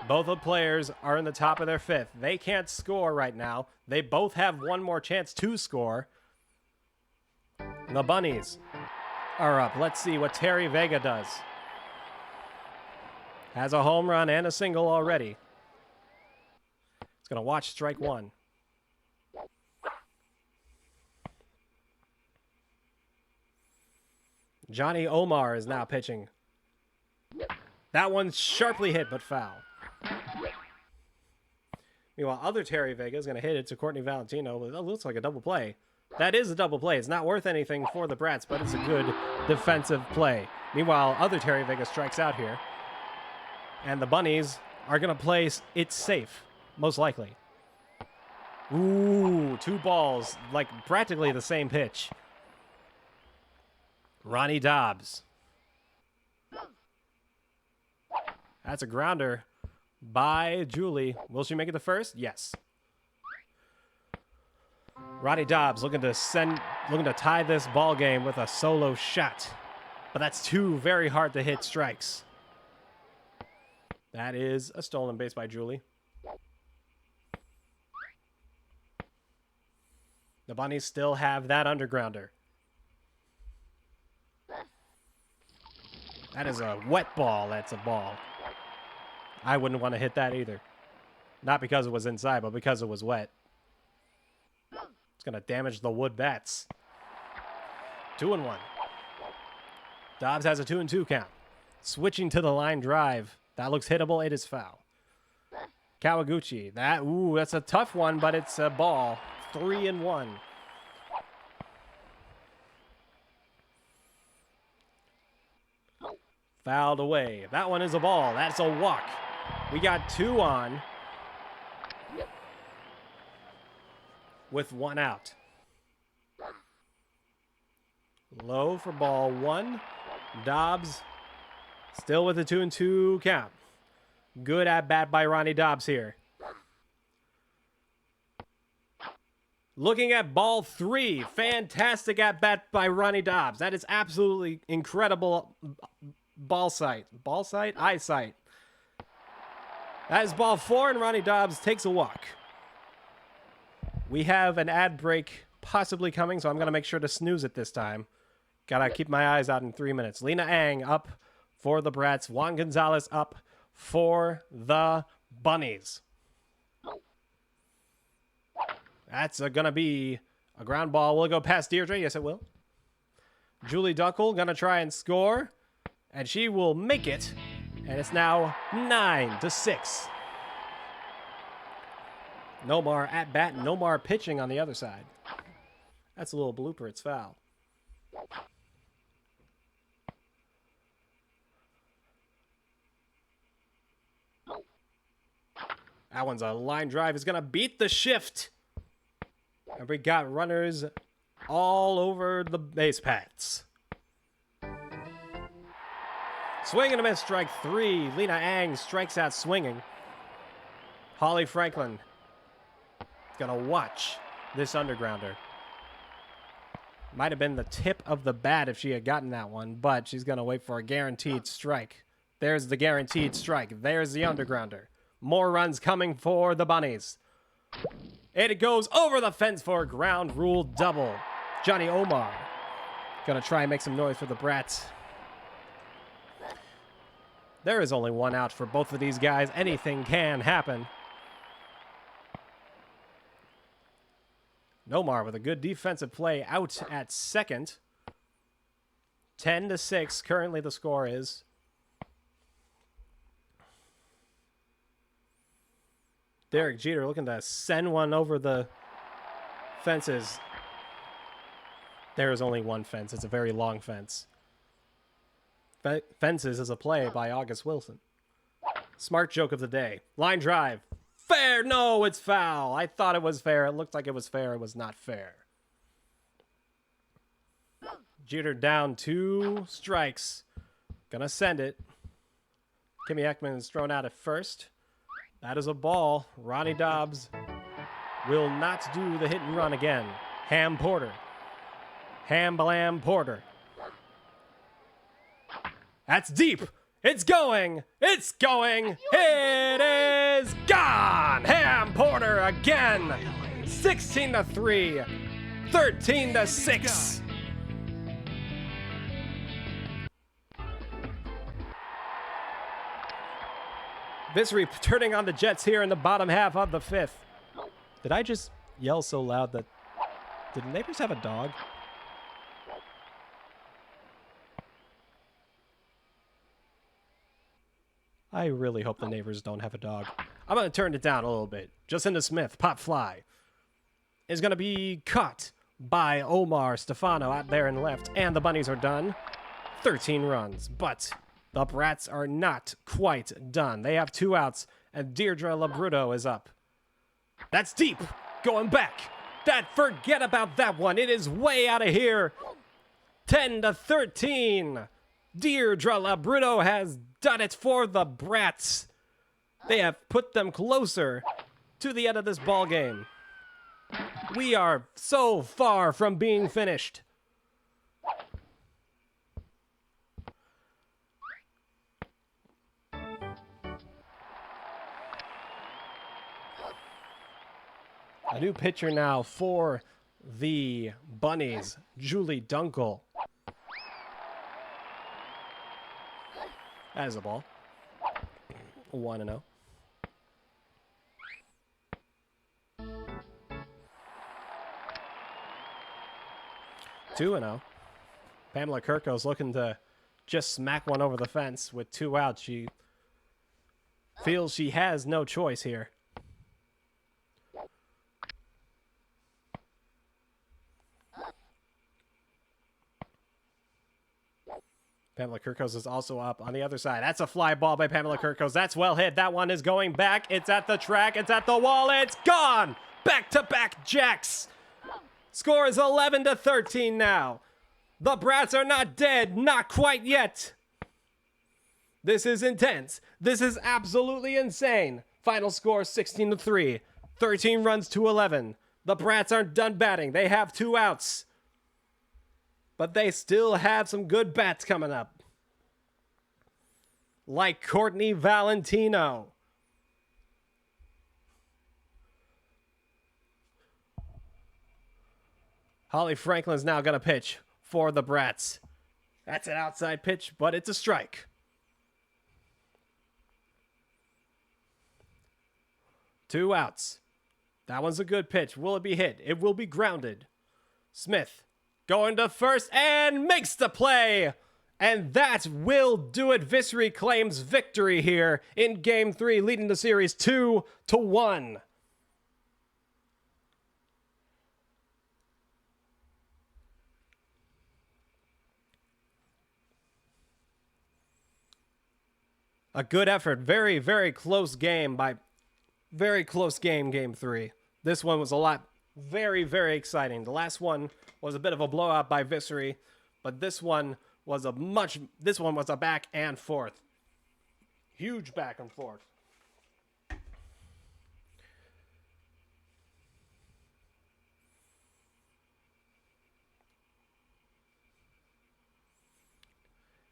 Both the players are in the top of their 5th. They can't score right now. They both have one more chance to score. The Bunnies are up. Let's see what Terry Vega does. Has a home run and a single already. He's going to watch strike 1. Johnny Omar is now pitching. That one's sharply hit, but foul. Meanwhile, other Terry Vega is going to hit it to Courtney Valentino. It looks like a double play. That is a double play. It's not worth anything for the Brats, but it's a good defensive play. Meanwhile, other Terry Vega strikes out here. And the Bunnies are going to play it safe, most likely. Ooh, 2 balls, like practically the same pitch. Ronnie Dobbs. That's a grounder by Julie. Will she make it the first? Yes. Ronnie Dobbs looking to tie this ball game with a solo shot. But that's 2 very hard to hit strikes. That is a stolen base by Julie. The Bunnies still have that undergrounder. That is a wet ball. That's a ball. I wouldn't want to hit that either. Not because it was inside, but because it was wet. It's going to damage the wood bats. 2-1. Dobbs has a 2-2 count. Switching to the line drive. That looks hittable. It is foul. Kawaguchi. That's a tough one, but it's a ball. 3-1. Fouled away. That one is a ball. That's a walk. We got 2 on with 1 out. Low for ball 1. Dobbs still with a 2-2 count. Good at bat by Ronnie Dobbs here. Looking at ball 3. Fantastic at bat by Ronnie Dobbs. That is absolutely incredible ball sight. Ball sight? Eyesight. That is ball 4, and Ronnie Dobbs takes a walk. We have an ad break possibly coming, so I'm going to make sure to snooze it this time. Got to keep my eyes out in 3 minutes. Lena Ang up for the Brats. Juan Gonzalez up for the Bunnies. That's going to be a ground ball. Will it go past Deirdre? Yes, it will. Julie Dunkel going to try and score, and she will make it. And it's now 9-6. Nomar at bat. Nomar pitching on the other side. That's a little blooper. It's foul. That one's a line drive. Is going to beat the shift. And we got runners all over the base paths. Swing and a miss, strike 3. Lena Ang strikes out swinging. Holly Franklin gonna watch this undergrounder. Might have been the tip of the bat if she had gotten that one, but she's gonna wait for a guaranteed strike. There's the guaranteed strike. There's the undergrounder. More runs coming for the Bunnies. And it goes over the fence for a ground rule double. Johnny Omar gonna try and make some noise for the Brats. There is only one out for both of these guys. Anything can happen. Nomar with a good defensive play out at second. 10-6 currently the score is. Derek Jeter looking to send one over the fences. There is only one fence. It's a very long fence. Fences is a play by August Wilson. Smart joke of the day. Line drive. Fair. No, it's foul. I thought it was fair. It looked like it was fair. It was not fair. Jeter down 2 strikes. Gonna send it. Kimmy Ekman is thrown out at first. That is a ball. Ronnie Dobbs will not do the hit and run again. Ham Porter. Ham Blam Porter. That's deep. It's going. It's going. It is gone. Ham Porter again. 16-3. 13-6. Vissery turning on the Jets here in the bottom half of the 5th. Did I just yell so loud that... Did the neighbors have a dog? I really hope the neighbors don't have a dog. I'm going to turn it down a little bit. Jacinda Smith, pop fly, is going to be caught by Omar Stefano out there in left. And the Bunnies are done. 13 runs. But the Brats are not quite done. They have 2 outs, and Deirdre Labruto is up. That's deep. Going back. Forget about that one. It is way out of here. 10-13. Deirdre Labruto has done it for the Brats. They have put them closer to the end of this ball game. We are so far from being finished. A new pitcher now for the Bunnies, Julie Dunkel. That is a ball. 1-0. Two and 0. Pamela Kirko's looking to just smack one over the fence with 2 outs. She feels she has no choice here. Pamela Kirkos is also up on the other side. That's a fly ball by Pamela Kirkos. That's well hit. That one is going back. It's at the track. It's at the wall. It's gone. Back-to-back jacks. Score is 11-13 now. The Brats are not dead. Not quite yet. This is intense. This is absolutely insane. Final score 16-3. 13 runs to 11. The Brats aren't done batting. They have 2 outs. But they still have some good bats coming up. Like Courtney Valentino. Holly Franklin's now going to pitch for the Brats. That's an outside pitch, but it's a strike. 2 outs. That one's a good pitch. Will it be hit? It will be grounded. Smith going to first and makes the play. And that will do it. Vissery claims victory here in Game 3, leading the series 2-1. A good effort. Very, very close game by Very close game, game three. This one was a lot, very, very exciting. The last one was a bit of a blowout by Vissery, but this one was a back and forth. Huge back and forth.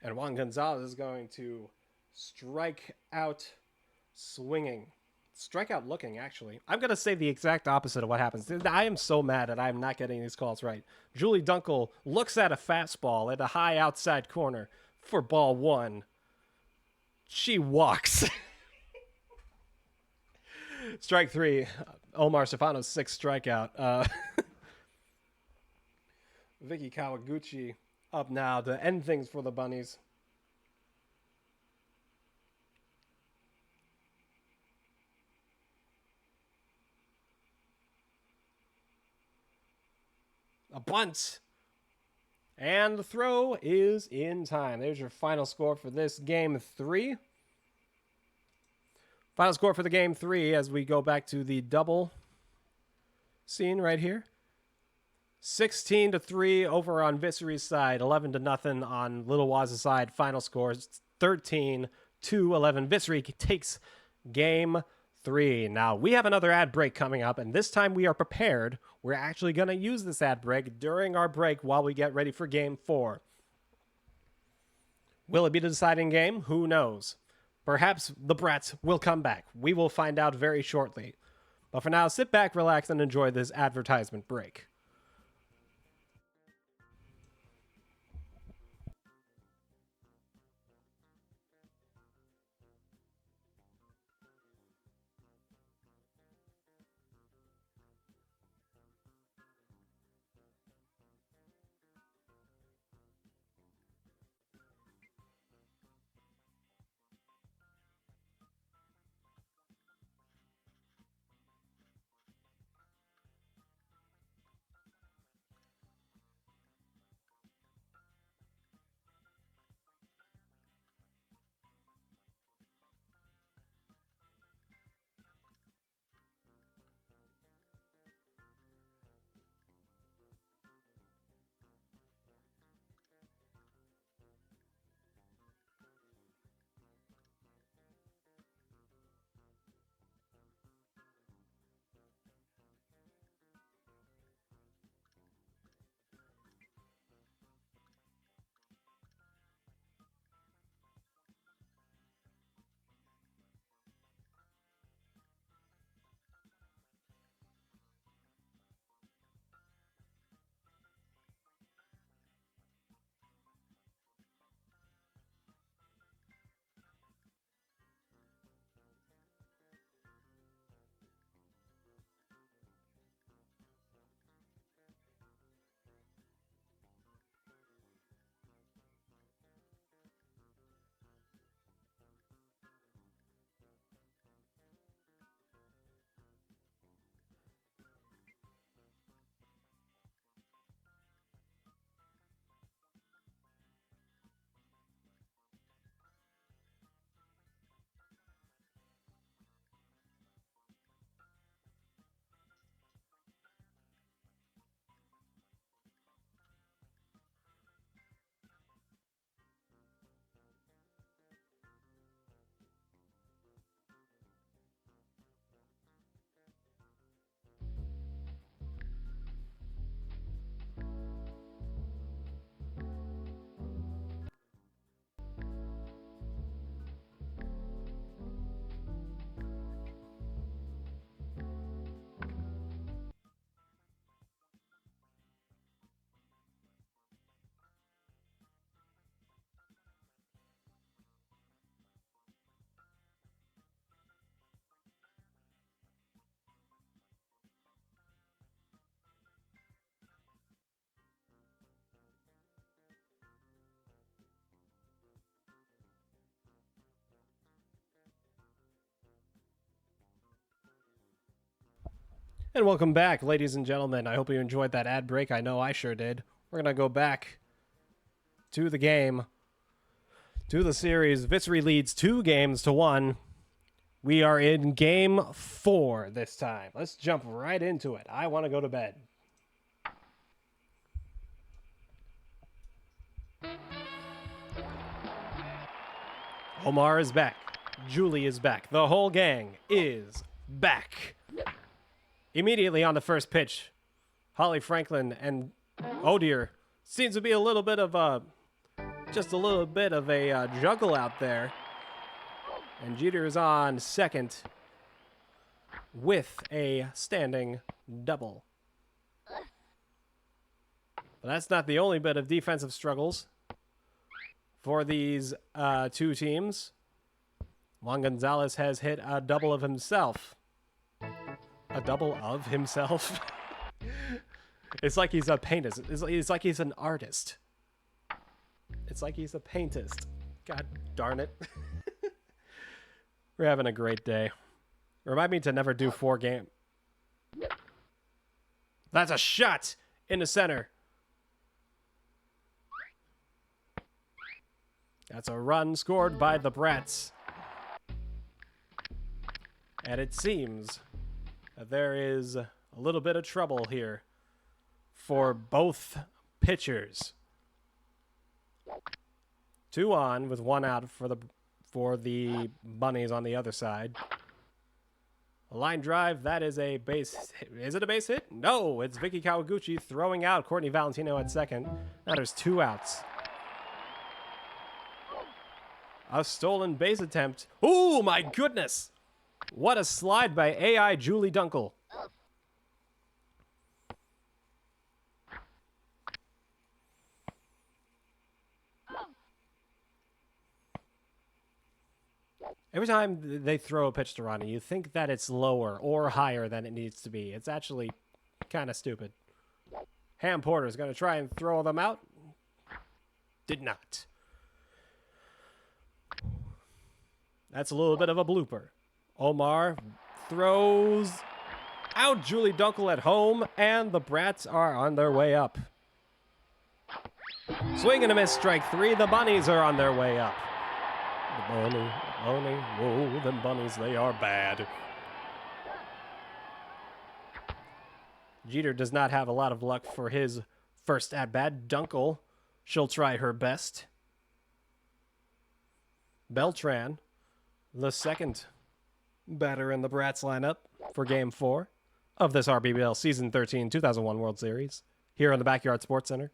And Juan Gonzalez is going to strike out swinging. Strike out looking, actually. I'm going to say the exact opposite of what happens. I am so mad that I'm not getting these calls right. Julie Dunkel looks at a fastball at a high outside corner for ball one. She walks. Strike three. Omar Stefano's sixth strikeout. Vicky Kawaguchi up now to end things for the Bunnies. A bunt. And the throw is in time. There's your final score for this game three. Final score for the game three as we go back to the double scene right here. 16-3 over on Vissery's side, 11-0 on lilwaws' side. Final scores 13-11. Vissery takes game three. Now, we have another ad break coming up, and this time we are prepared. We're actually going to use this ad break during our break while we get ready for game four. Will it be the deciding game? Who knows? Perhaps the Brats will come back. We will find out very shortly. But for now, sit back, relax, and enjoy this advertisement break. And welcome back, ladies and gentlemen. I hope you enjoyed that ad break. I know I sure did. We're going to go back to the game, to the series. Vissery leads 2-1. We are in game 4 this time. Let's jump right into it. I want to go to bed. Omar is back. Julie is back. The whole gang is back. Immediately on the first pitch, Holly Franklin and oh dear, seems to be a little bit of a juggle out there. And Jeter is on second with a standing double. But that's not the only bit of defensive struggles for these two teams. Juan Gonzalez has hit a double of himself. A double of himself? It's like he's a paintist. It's like he's an artist. It's like he's a paintist. God darn it. We're having a great day. Remind me to never do 4 game. That's a shot in the center. That's a run scored by the Brats. And it seems that there is a little bit of trouble here for both pitchers. 2 on with 1 out for the Bunnies on the other side. A line drive, that is a base hit. Is it a base hit? No, it's Vicky Kawaguchi throwing out Courtney Valentino at second. Now there's 2 outs. A stolen base attempt. Ooh, my goodness! What a slide by AI Julie Dunkel. Every time they throw a pitch to Ronnie, you think that it's lower or higher than it needs to be. It's actually kind of stupid. Ham Porter is going to try and throw them out. Did not. That's a little bit of a blooper. Omar throws out Julie Dunkel at home, and the Brats are on their way up. Swing and a miss, strike 3. The Bunnies are on their way up. The bunny, whoa, them Bunnies, they are bad. Jeter does not have a lot of luck for his first at-bat. Dunkel, she'll try her best. Beltran, the second batter in the Brats lineup for Game 4 of this rBBL Season 13 2001 World Series here on the Backyard Sports Center.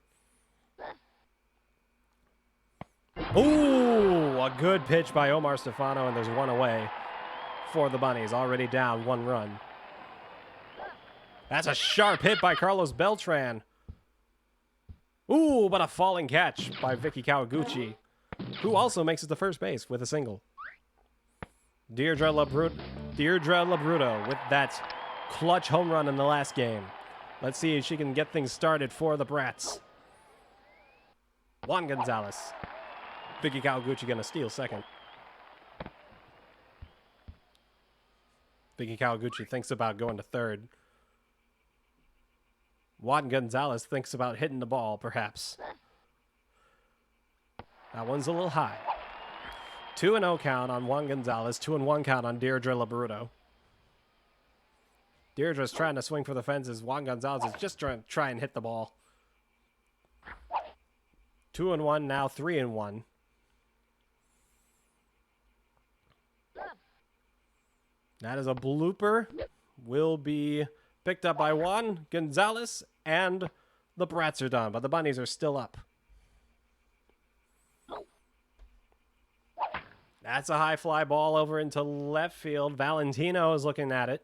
Ooh, a good pitch by Omar Stefano, and there's 1 away for the Bunnies, already down 1 run. That's a sharp hit by Carlos Beltran. Ooh, but a falling catch by Vicky Kawaguchi, who also makes it to first base with a single. Deirdre Labruto with that clutch home run in the last game. Let's see if she can get things started for the Brats. Juan Gonzalez. Vicky Kawaguchi going to steal second. Vicky Kawaguchi thinks about going to third. Juan Gonzalez thinks about hitting the ball, perhaps. That one's a little high. 2-0 count on Juan Gonzalez. 2-1 count on Deirdre Labruto. Deirdre's trying to swing for the fences. Juan Gonzalez is just trying to try and hit the ball. 2-1, now 3-1. That is a blooper. Will be picked up by Juan Gonzalez, and the Brats are done, but the Bunnies are still up. That's a high fly ball over into left field. Valentino is looking at it.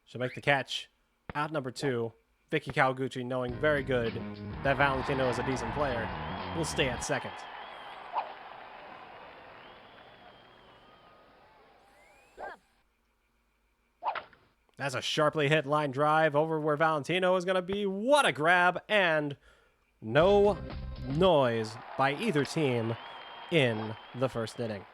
She'll make the catch. Out number 2. Vicky Kawaguchi, knowing very good that Valentino is a decent player, will stay at second. That's a sharply hit line drive over where Valentino is going to be. What a grab, and no noise by either team in the first inning.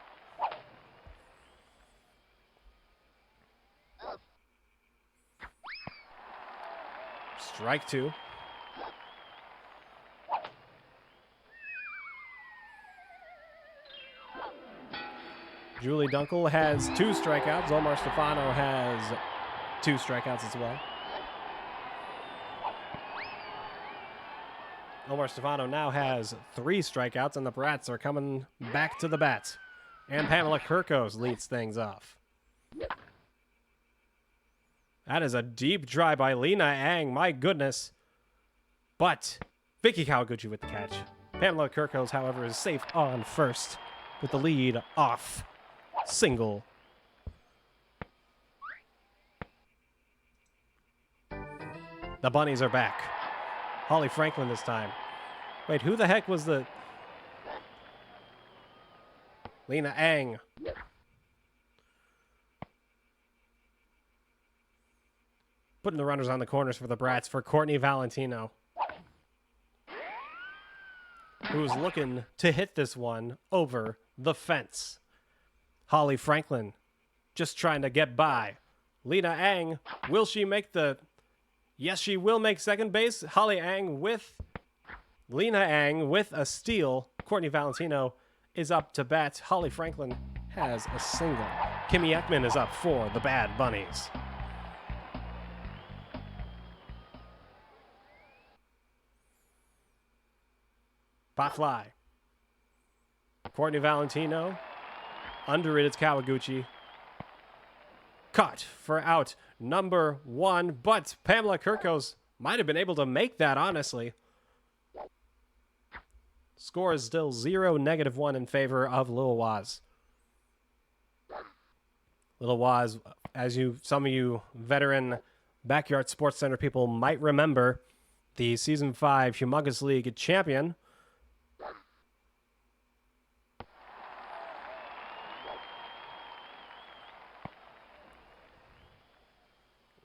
Strike 2. Julie Dunkel has 2 strikeouts. Omar Stefano has 2 strikeouts as well. Omar Stefano now has 3 strikeouts, and the Brats are coming back to the bat. And Pamela Kirkos leads things off. That is a deep drive by Lena Ang. My goodness. But Vicky Kawaguchi with the catch. Pamela Kirkos, however, is safe on first with the lead off. Single. The Bunnies are back. Holly Franklin this time. Wait, who the heck was the... Lena Ang. Putting the runners on the corners for the Brats for Courtney Valentino, who's looking to hit this one over the fence. Holly Franklin just trying to get by. Lena Ang, will she make the... Yes, she will make second base. Holly Ang with... Lena Ang with a steal. Courtney Valentino is up to bat. Holly Franklin has a single. Kimmy Ekman is up for the Bad Bunnies. Pop fly. Courtney Valentino. Under it, it's Kawaguchi. Caught for out number 1, but Pamela Kirkos might have been able to make that, honestly. Score is still 0-1 in favor of Lilwaws. Lilwaws, as some of you veteran Backyard Sports Center people might remember, the Season 5 Humongous League champion.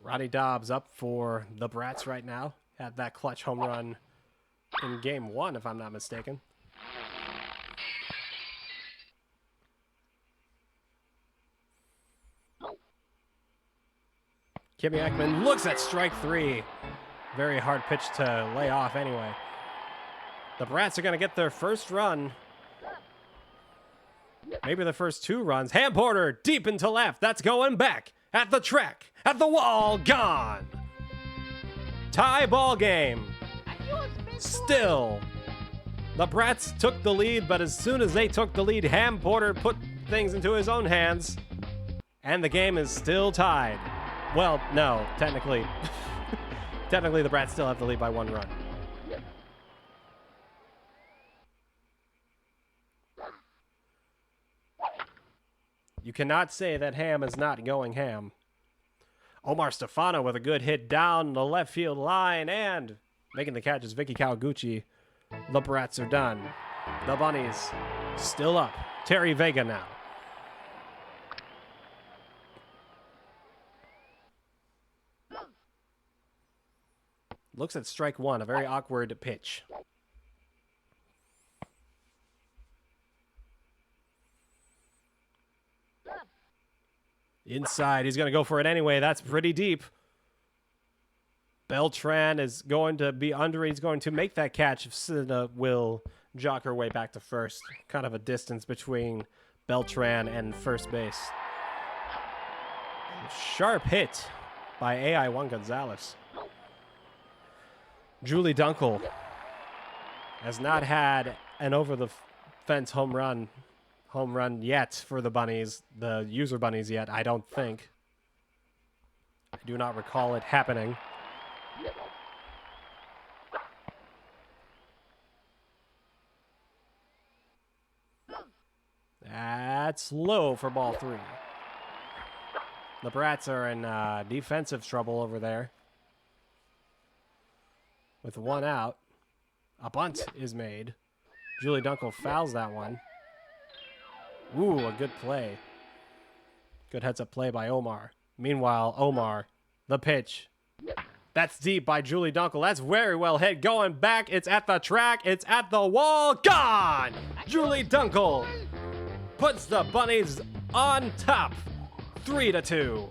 Ronnie Dobbs up for the Brats right now. Had that clutch home run in Game 1, if I'm not mistaken. Kimmy Ekman looks at strike 3. Very hard pitch to lay off anyway. The Brats are going to get their first run. Maybe the first 2 runs. Ham Porter deep into left. That's going back. At the track, at the wall, gone. Tie ball game. Still, the Brats took the lead, but as soon as they took the lead, Ham Porter put things into his own hands, and the game is still tied. Well, no, technically. Technically, the Brats still have the lead by 1 run. You cannot say that Ham is not going ham. Omar Stefano with a good hit down the left field line, and making the catch is Vicky Kawaguchi. The Brats are done. The Bunnies still up. Terry Vega now. Looks at strike 1, a very awkward pitch. Inside, he's going to go for it anyway. That's pretty deep. Beltran is going to be under. He's going to make that catch if Sina will jog her way back to first. Kind of a distance between Beltran and first base. Sharp hit by AI1 Gonzalez. Julie Dunkel has not had an over-the-fence home run yet for the Bunnies, the user Bunnies yet, I don't think. I do not recall it happening. That's low for ball 3. The Brats are in defensive trouble over there. With 1 out, a bunt is made. Julie Dunkel fouls that one. Ooh, a good play. Good heads-up play by Omar. Meanwhile, Omar, the pitch. That's deep by Julie Dunkel. That's very well hit. Going back, it's at the track, it's at the wall. Gone! Julie Dunkel puts the Bunnies on top. 3-2.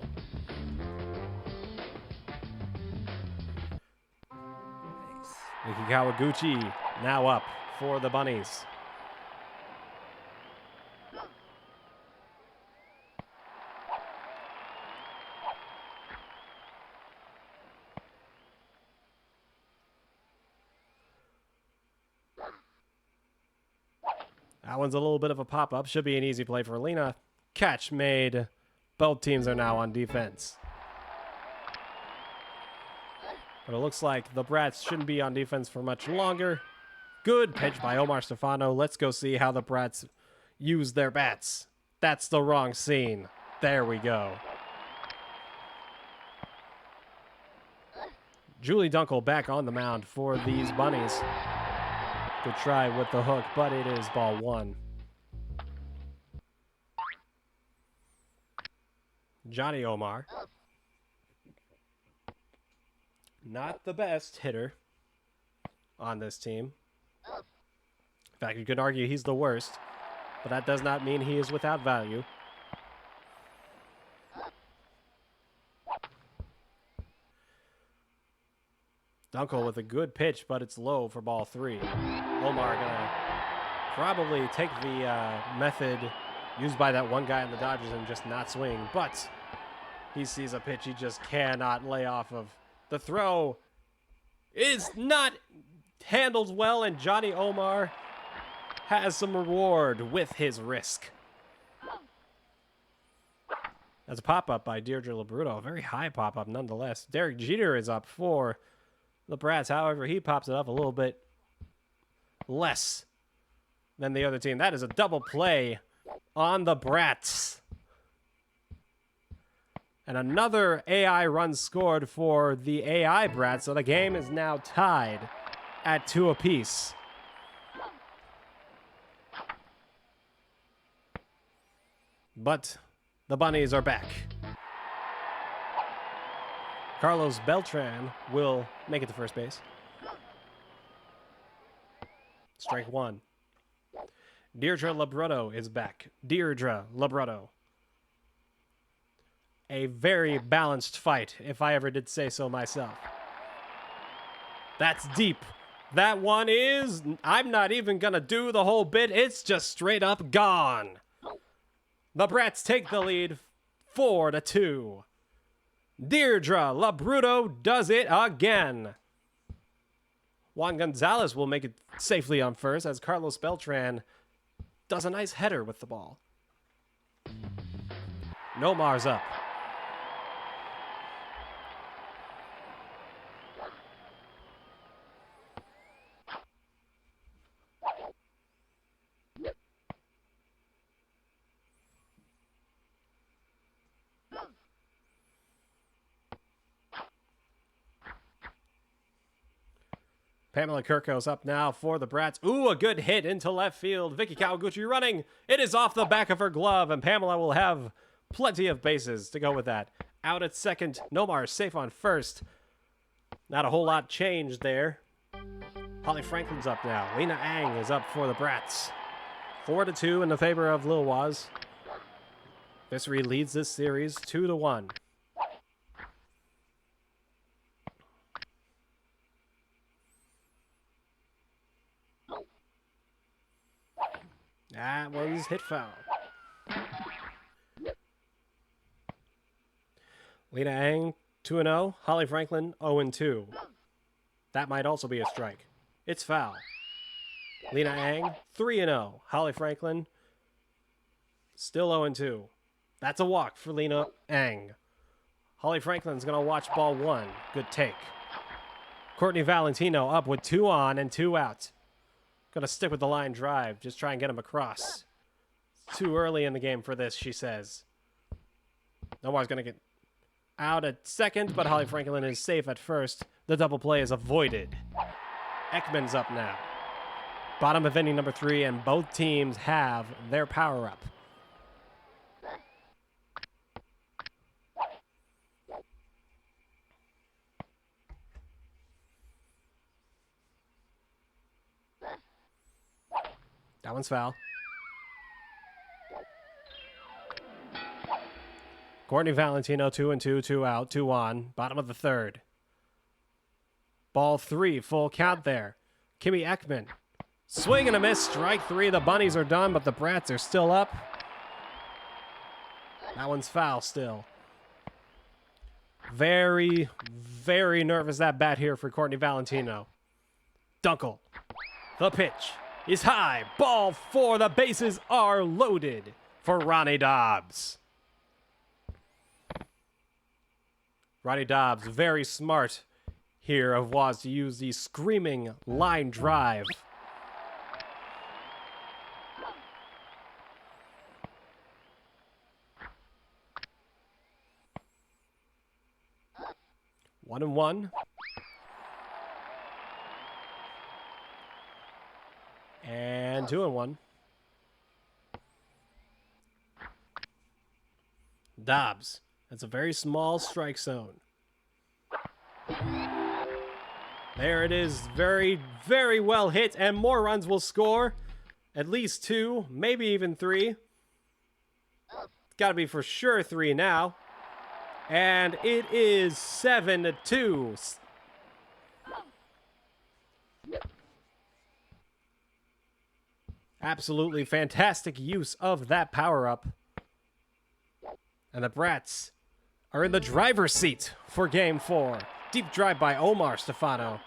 Vicky Kawaguchi now up for the Bunnies. That one's a little bit of a pop-up. Should be an easy play for Lena. Catch made. Both teams are now on defense. But it looks like the Brats shouldn't be on defense for much longer. Good pitch by Omar Stefano. Let's go see how the Brats use their bats. That's the wrong scene. There we go. Julie Dunkel back on the mound for these Bunnies. Good try with the hook, but it is ball one. Johnny Omar. Not the best hitter on this team. In fact, you could argue he's the worst, but that does not mean he is without value. Dunkel with a good pitch, but it's low for ball three. Omar gonna probably take the method used by that one guy in the Dodgers and just not swing, but he sees a pitch he just cannot lay off of. The throw is not handled well, and Johnny Omar has some reward with his risk. That's a pop-up by Deirdre Labruto. A very high pop-up nonetheless. Derek Jeter is up for the Brats. However, he pops it up a little bit less than the other team. That is a double play on the Brats. And another AI run scored for the AI Brats, so the game is now tied at 2 apiece. But the Bunnies are back. Carlos Beltran will make it to first base. Strike one. Deirdre Labruto is back. Deirdre Labruto. A very balanced fight, if I ever did say so myself. That's deep. That one is... I'm not even going to do the whole bit. It's just straight up gone. The Brats take the lead 4-2. Deirdre Labruto does it again. Juan Gonzalez will make it safely on first as Carlos Beltran does a nice header with the ball. Nomar's up. Pamela Kirko's up now for the Brats. Ooh, a good hit into left field. Vicky Kawaguchi running. It is off the back of her glove, and Pamela will have plenty of bases to go with that. Out at second. Nomar safe on first. Not a whole lot changed there. Holly Franklin's up now. Lena Ang is up for the Brats. 4-2 in the favor of Lilwaws. Vissery leads this series 2-1. That was hit foul. Lena Ang, 2-0. Holly Franklin, 0-2. That might also be a strike. It's foul. Lena Ang, 3-0. Holly Franklin, still 0-2. That's a walk for Lena Ang. Holly Franklin's going to watch ball one. Good take. Courtney Valentino up with 2 on and 2 out. Going to stick with the line drive. Just try and get him across. It's too early in the game for this, she says. Nomar's going to get out at second, but Holly Franklin is safe at first. The double play is avoided. Ekman's up now. Bottom of inning number 3, and both teams have their power-up. That one's foul. Courtney Valentino, 2-2, 2 out, 2 on. Bottom of the 3rd. Ball 3, full count there. Kimmy Ekman. Swing and a miss, strike 3. The Bunnies are done, but the Brats are still up. That one's foul still. Very, very nervous that bat here for Courtney Valentino. Dunkel. The pitch. is high. Ball four. The bases are loaded for Ronnie Dobbs. Ronnie Dobbs, very smart here of Waz to use the screaming line drive. One and one. And 2-1. Dobbs. That's a very small strike zone. There it is. Very, very well hit. And more runs will score. At least 2, maybe even 3. It's got to be for sure 3 now. And it is 7-2. Absolutely fantastic use of that power-up. And the Brats are in the driver's seat for Game 4. Deep drive by Omar Stefano.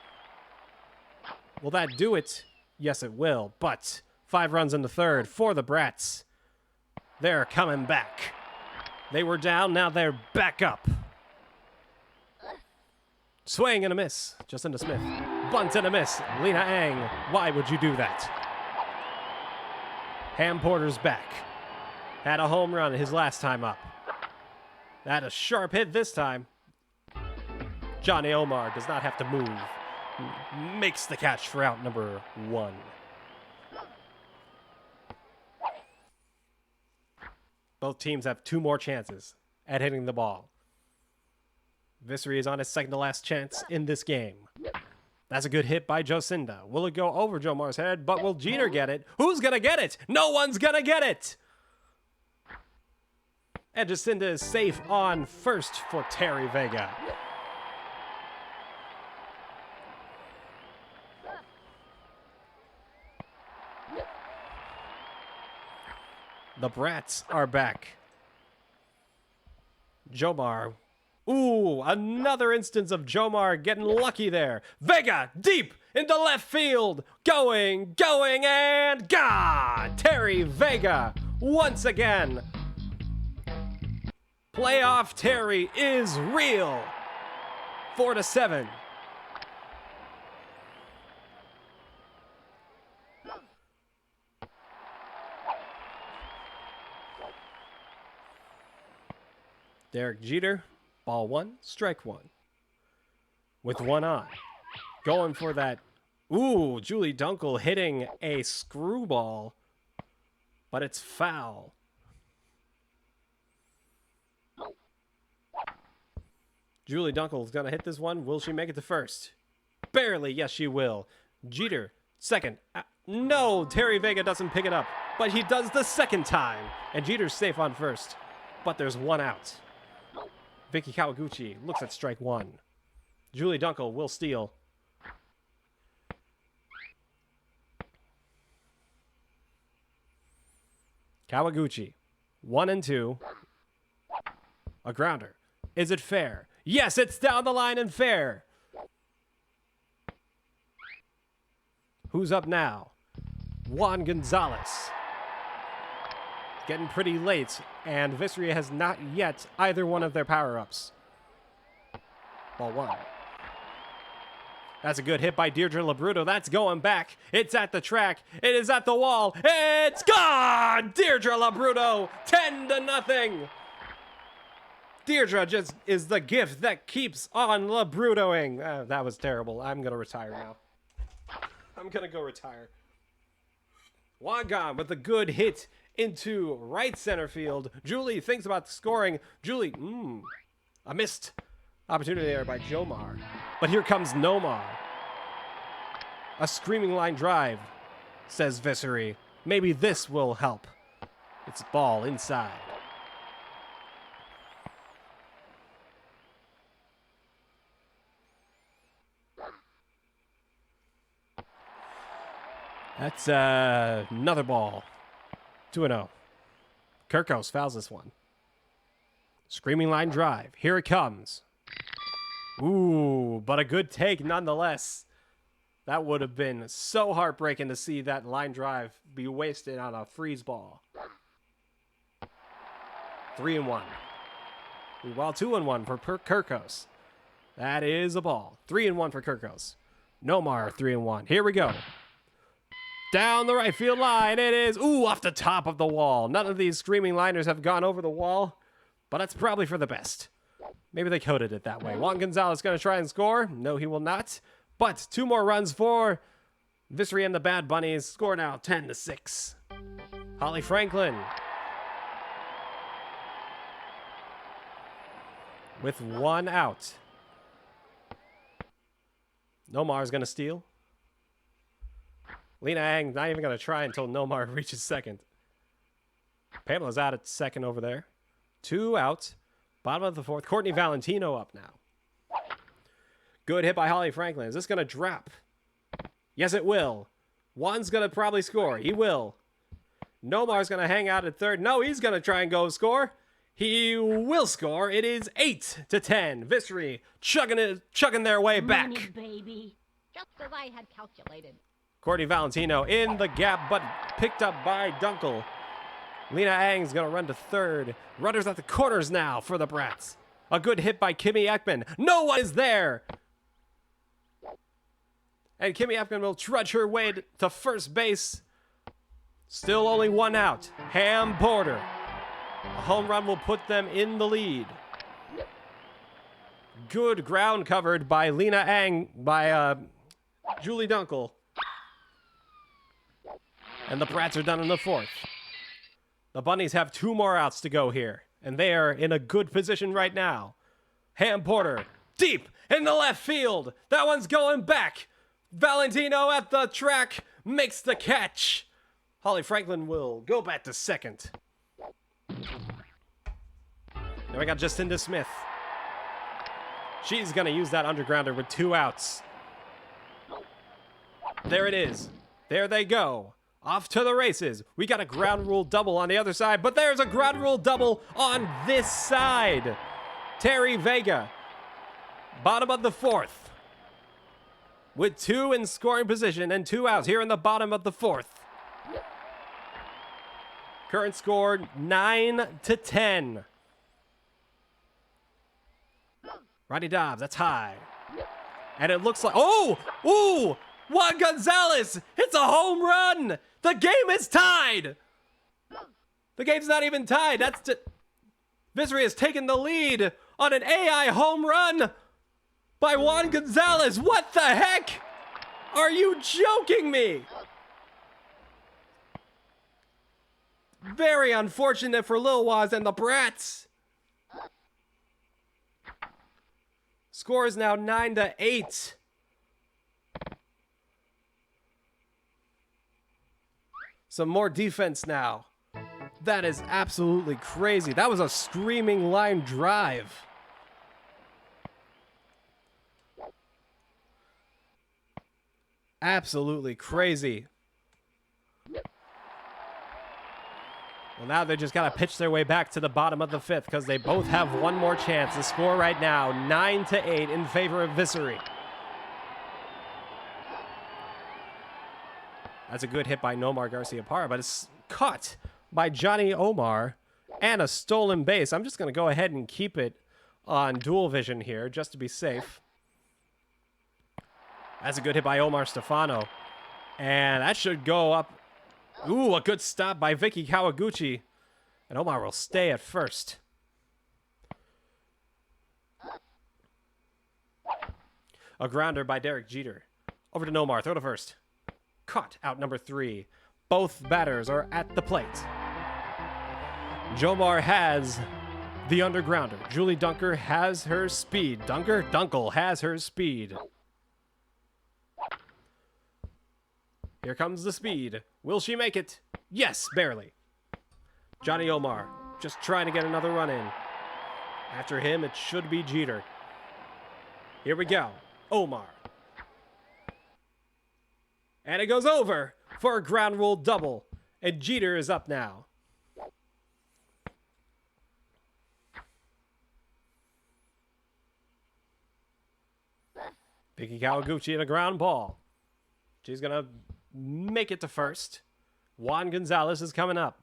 Will that do it? Yes, it will. But 5 runs in the third for the Brats. They're coming back. They were down, now they're back up. Swing and a miss. Just into Smith. Bunt and a miss. Lena Ang. Why would you do that? Ham Porter's back. Had a home run his last time up. Had a sharp hit this time. Johnny Omar does not have to move. Makes the catch for out number 1. Both teams have 2 more chances at hitting the ball. Vissery is on his second to last chance in this game. That's a good hit by Jocinda. Will it go over Jomar's head? But will Jeter get it? Who's going to get it? No one's going to get it! And Jocinda is safe on first for Terry Vega. The Brats are back. Jomar. Ooh, another instance of Jomar getting lucky there. Vega, deep into left field. Going, and gone. Terry Vega, once again. Playoff Terry is real. 4-7. Derek Jeter, ball 1, strike 1. With 1 on. Going for that. Ooh, Julie Dunkel hitting a screwball. But it's foul. Julie Dunkel is going to hit this one. Will she make it to first? Barely. Yes, she will. Jeter, second. No, Terry Vega doesn't pick it up. But he does the second time. And Jeter's safe on first. But there's 1 out. Vicky Kawaguchi looks at strike 1. Julie Dunkel will steal. Kawaguchi, 1 and 2. A grounder. Is it fair? Yes, it's down the line and fair. Who's up now? Juan Gonzalez. Getting pretty late, and Vissery has not yet either one of their power-ups. Ball 1. That's a good hit by Deirdre Labruto. That's going back. It's at the track. It is at the wall. It's gone! Deirdre Labruto, 10-0. Deirdre just is the gift that keeps on Labrutoing. That was terrible. I'm going to retire now. I'm going to go retire. Wangan with a good hit into right center field. Julie thinks about scoring. Julie, a missed opportunity there by Jomar. But here comes Nomar. A screaming line drive, says Vissery. Maybe this will help. It's ball inside. That's another ball. 2-0. Kirkos fouls this one. Screaming line drive. Here it comes. Ooh, but a good take nonetheless. That would have been so heartbreaking to see that line drive be wasted on a freeze ball. 3-1. Well, 2-1 for Kirkos. That is a ball. 3-1 for Kirkos. Nomar, 3-1. Here we go. Down the right field line. It is, ooh, off the top of the wall. None of these screaming liners have gone over the wall, but that's probably for the best. Maybe they coded it that way. Juan Gonzalez going to try and score. No, he will not. But 2 more runs for Vissery and the Bad Bunnies. Score now 10-6. Holly Franklin with 1 out. Nomar's going to steal. Lena Ang not even going to try until Nomar reaches second. Pamela's out at second over there. 2 out. Bottom of the 4th. Courtney Valentino up now. Good hit by Holly Franklin. Is this going to drop? Yes, it will. Juan's going to probably score. He will. Nomar's going to hang out at third. No, he's going to try and go score. He will score. It is 8-10. Vissery chugging their way back. Money, baby. Just as I had calculated. Courtney Valentino in the gap, but picked up by Dunkel. Lena Ang's going to run to third. Runners at the corners now for the Brats. A good hit by Kimmy Ekman. No one is there. And Kimmy Ekman will trudge her way to first base. Still only 1 out. Ham Porter. A home run will put them in the lead. Good ground covered by Lena Ang, by Julie Dunkel. And the Brats are done in the 4th. The Bunnies have 2 more outs to go here. And they are in a good position right now. Ham Porter, deep in the left field. That one's going back. Valentino at the track makes the catch. Holly Franklin will go back to second. Now we got Jacinda Smith. She's going to use that undergrounder with 2 outs. There it is. There they go. Off to the races. We got a ground rule double on the other side, but there's a ground rule double on this side. Terry Vega, bottom of the 4th, with 2 in scoring position and 2 outs here in the bottom of the 4th. Current score 9-10. Rodney Dobbs, that's high. And it looks like, oh, ooh, Juan Gonzalez, it's a home run. The game is tied. The game's not even tied. Vissery has taken the lead on an AI home run by Juan Gonzalez. What the heck? Are you joking me? Very unfortunate for Lil Waz and the Brats. Score is now 9-8. Some more defense now. That is absolutely crazy. That was a screaming line drive. Absolutely crazy. Well, now they just got to pitch their way back to the bottom of the 5th because they both have 1 more chance. The score right now, 9-8 in favor of Vissery. That's a good hit by Nomar Garcia-Parra, but it's caught by Johnny Omar and a stolen base. I'm just going to go ahead and keep it on dual vision here just to be safe. That's a good hit by Omar Stefano. And that should go up. Ooh, a good stop by Vicky Kawaguchi. And Omar will stay at first. A grounder by Derek Jeter. Over to Nomar, throw to first. Caught, out number 3. Both batters are at the plate. Jomar has the undergrounder. Julie Dunker has her speed. Dunkel has her speed. Here comes the speed. Will she make it? Yes, barely. Johnny Omar just trying to get another run in. After him, it should be Jeter. Here we go. Omar. And it goes over for a ground rule double. And Jeter is up now. Vicky Kawaguchi and a ground ball. She's going to make it to first. Juan Gonzalez is coming up.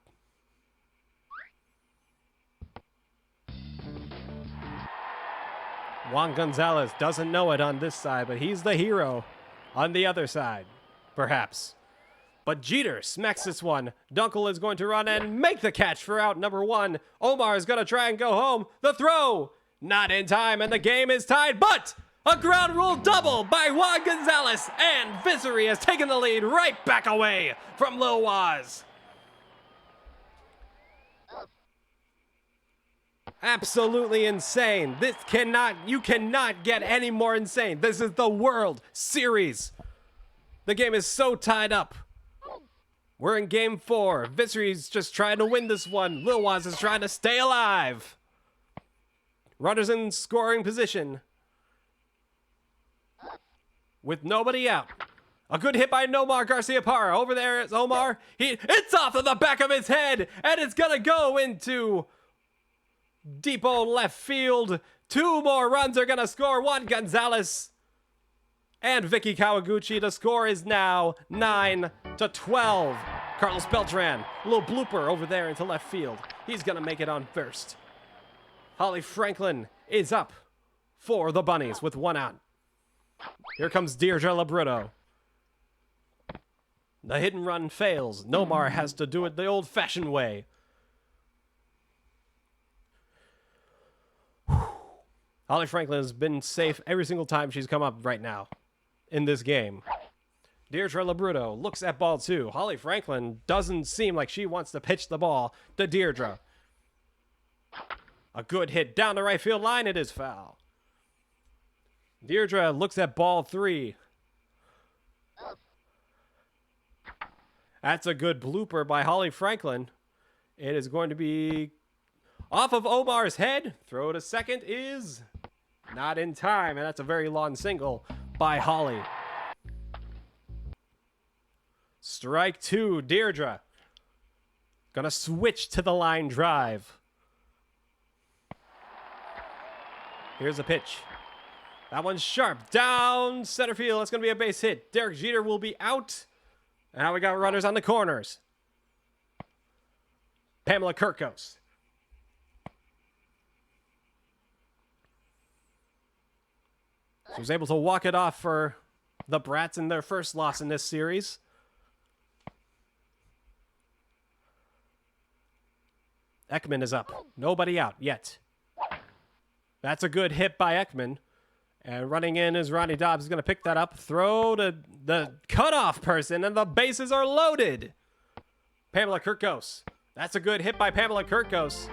Juan Gonzalez doesn't know it on this side, but he's the hero on the other side, perhaps. But Jeter smacks this one. Dunkel is going to run and make the catch for out number 1. Omar is going to try and go home. The throw, not in time, and the game is tied, but a ground rule double by Juan Gonzalez, and Vissery has taken the lead right back away from Lil Waz. Absolutely insane. You cannot get any more insane. This is the World Series. The game is so tied up. We're in game 4. Vissery's just trying to win this one. Lil Waz is trying to stay alive. Runners in scoring position. With nobody out. A good hit by Nomar Garcia-Parra. Over there is Omar. It's off of the back of his head, and it's gonna go into deep old left field. 2 more runs are gonna score. Juan Gonzalez and Vicky Kawaguchi. The score is now 9-12. Carlos Beltran, a little blooper over there into left field. He's gonna make it on first. Holly Franklin is up for the Bunnies with 1 out. Here comes Deirdre Labruto. The hit and run fails. Nomar has to do it the old-fashioned way. Holly Franklin has been safe every single time she's come up right now in this game. Deirdre Labruto looks at ball 2. Holly Franklin doesn't seem like she wants to pitch the ball to Deirdre. A good hit down the right field line. It is foul. Deirdre looks at ball 3. That's a good blooper by Holly Franklin. It is going to be off of Omar's head. Throw to second is not in time, and that's a very long single by Holly. Strike 2, Deirdre. Gonna switch to the line drive. Here's a pitch. That one's sharp. Down center field. That's gonna be a base hit. Derek Jeter will be out. And now we got runners on the corners. Pamela Kirkos. She was able to walk it off for the Brats in their first loss in this series. Ekman is up. Nobody out yet. That's a good hit by Ekman. And running in is Ronnie Dobbs. Is going to pick that up. Throw to the cutoff person, and the bases are loaded. Pamela Kirkos. That's a good hit by Pamela Kirkos.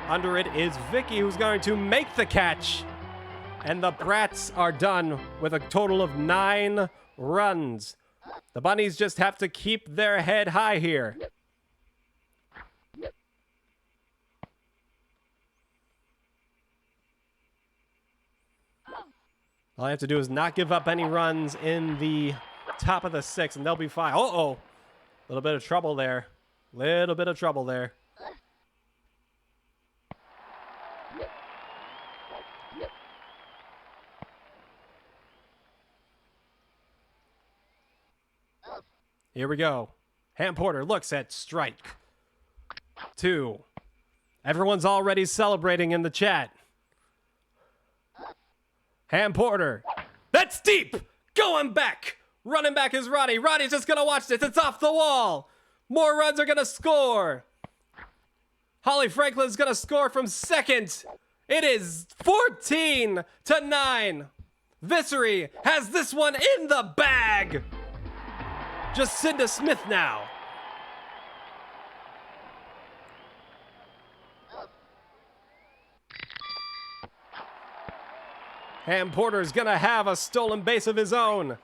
Under it is Vicky, who's going to make the catch. And the Brats are done with a total of 9 runs. The Bunnies just have to keep their head high here. All I have to do is not give up any runs in the top of the 6th, and they'll be fine. Uh-oh. A little bit of trouble there. Little bit of trouble there. Here we go. Ham Porter looks at strike 2. Everyone's already celebrating in the chat. Ham Porter. That's deep. Going back. Running back is Ronnie. Ronnie's just going to watch this. It's off the wall. More runs are going to score. Holly Franklin's going to score from second. It is 14-9. Vissery has this one in the bag. Jacinda Smith now. Ham Porter's gonna have a stolen base of his own.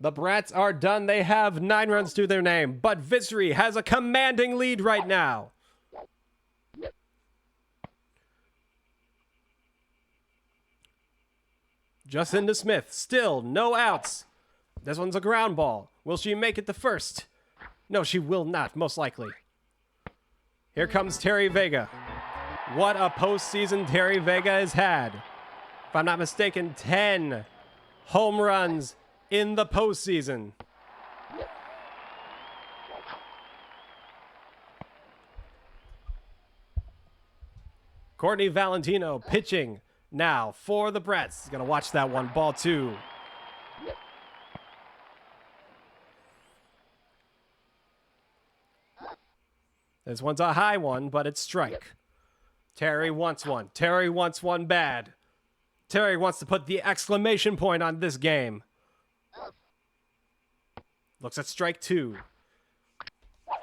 The Brats are done. They have 9 runs to their name, but Vissery has a commanding lead right now. Jacinda Smith, still no outs. This one's a ground ball. Will she make it to first? No, she will not, most likely. Here comes Terry Vega. What a postseason Terry Vega has had. if I'm not mistaken, 10 home runs in the postseason. Courtney Valentino pitching now for the Brats. He's going to watch that one. Ball 2. This one's a high one, but it's strike. Terry wants one. Terry wants one bad. Terry wants to put the exclamation point on this game. Looks at strike 2.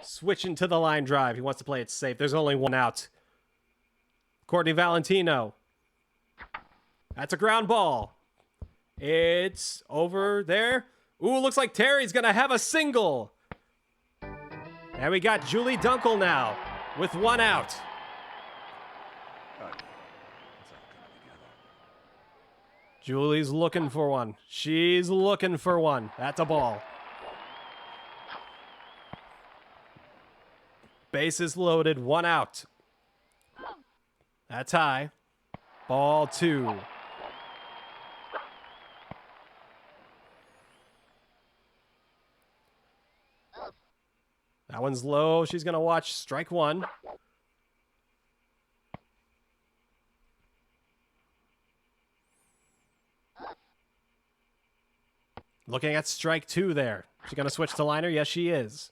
Switching to the line drive. He wants to play it safe. There's only one out. Courtney Valentino. That's a ground ball. It's over there. Ooh, looks like Terry's going to have a single. And we got Julie Dunkel now with one out. Julie's looking for one. She's looking for one. That's a ball. Bases loaded, one out. That's high. Ball 2. That one's low. She's going to watch strike 1. Looking at strike 2 there. She going to switch to liner? Yes, she is.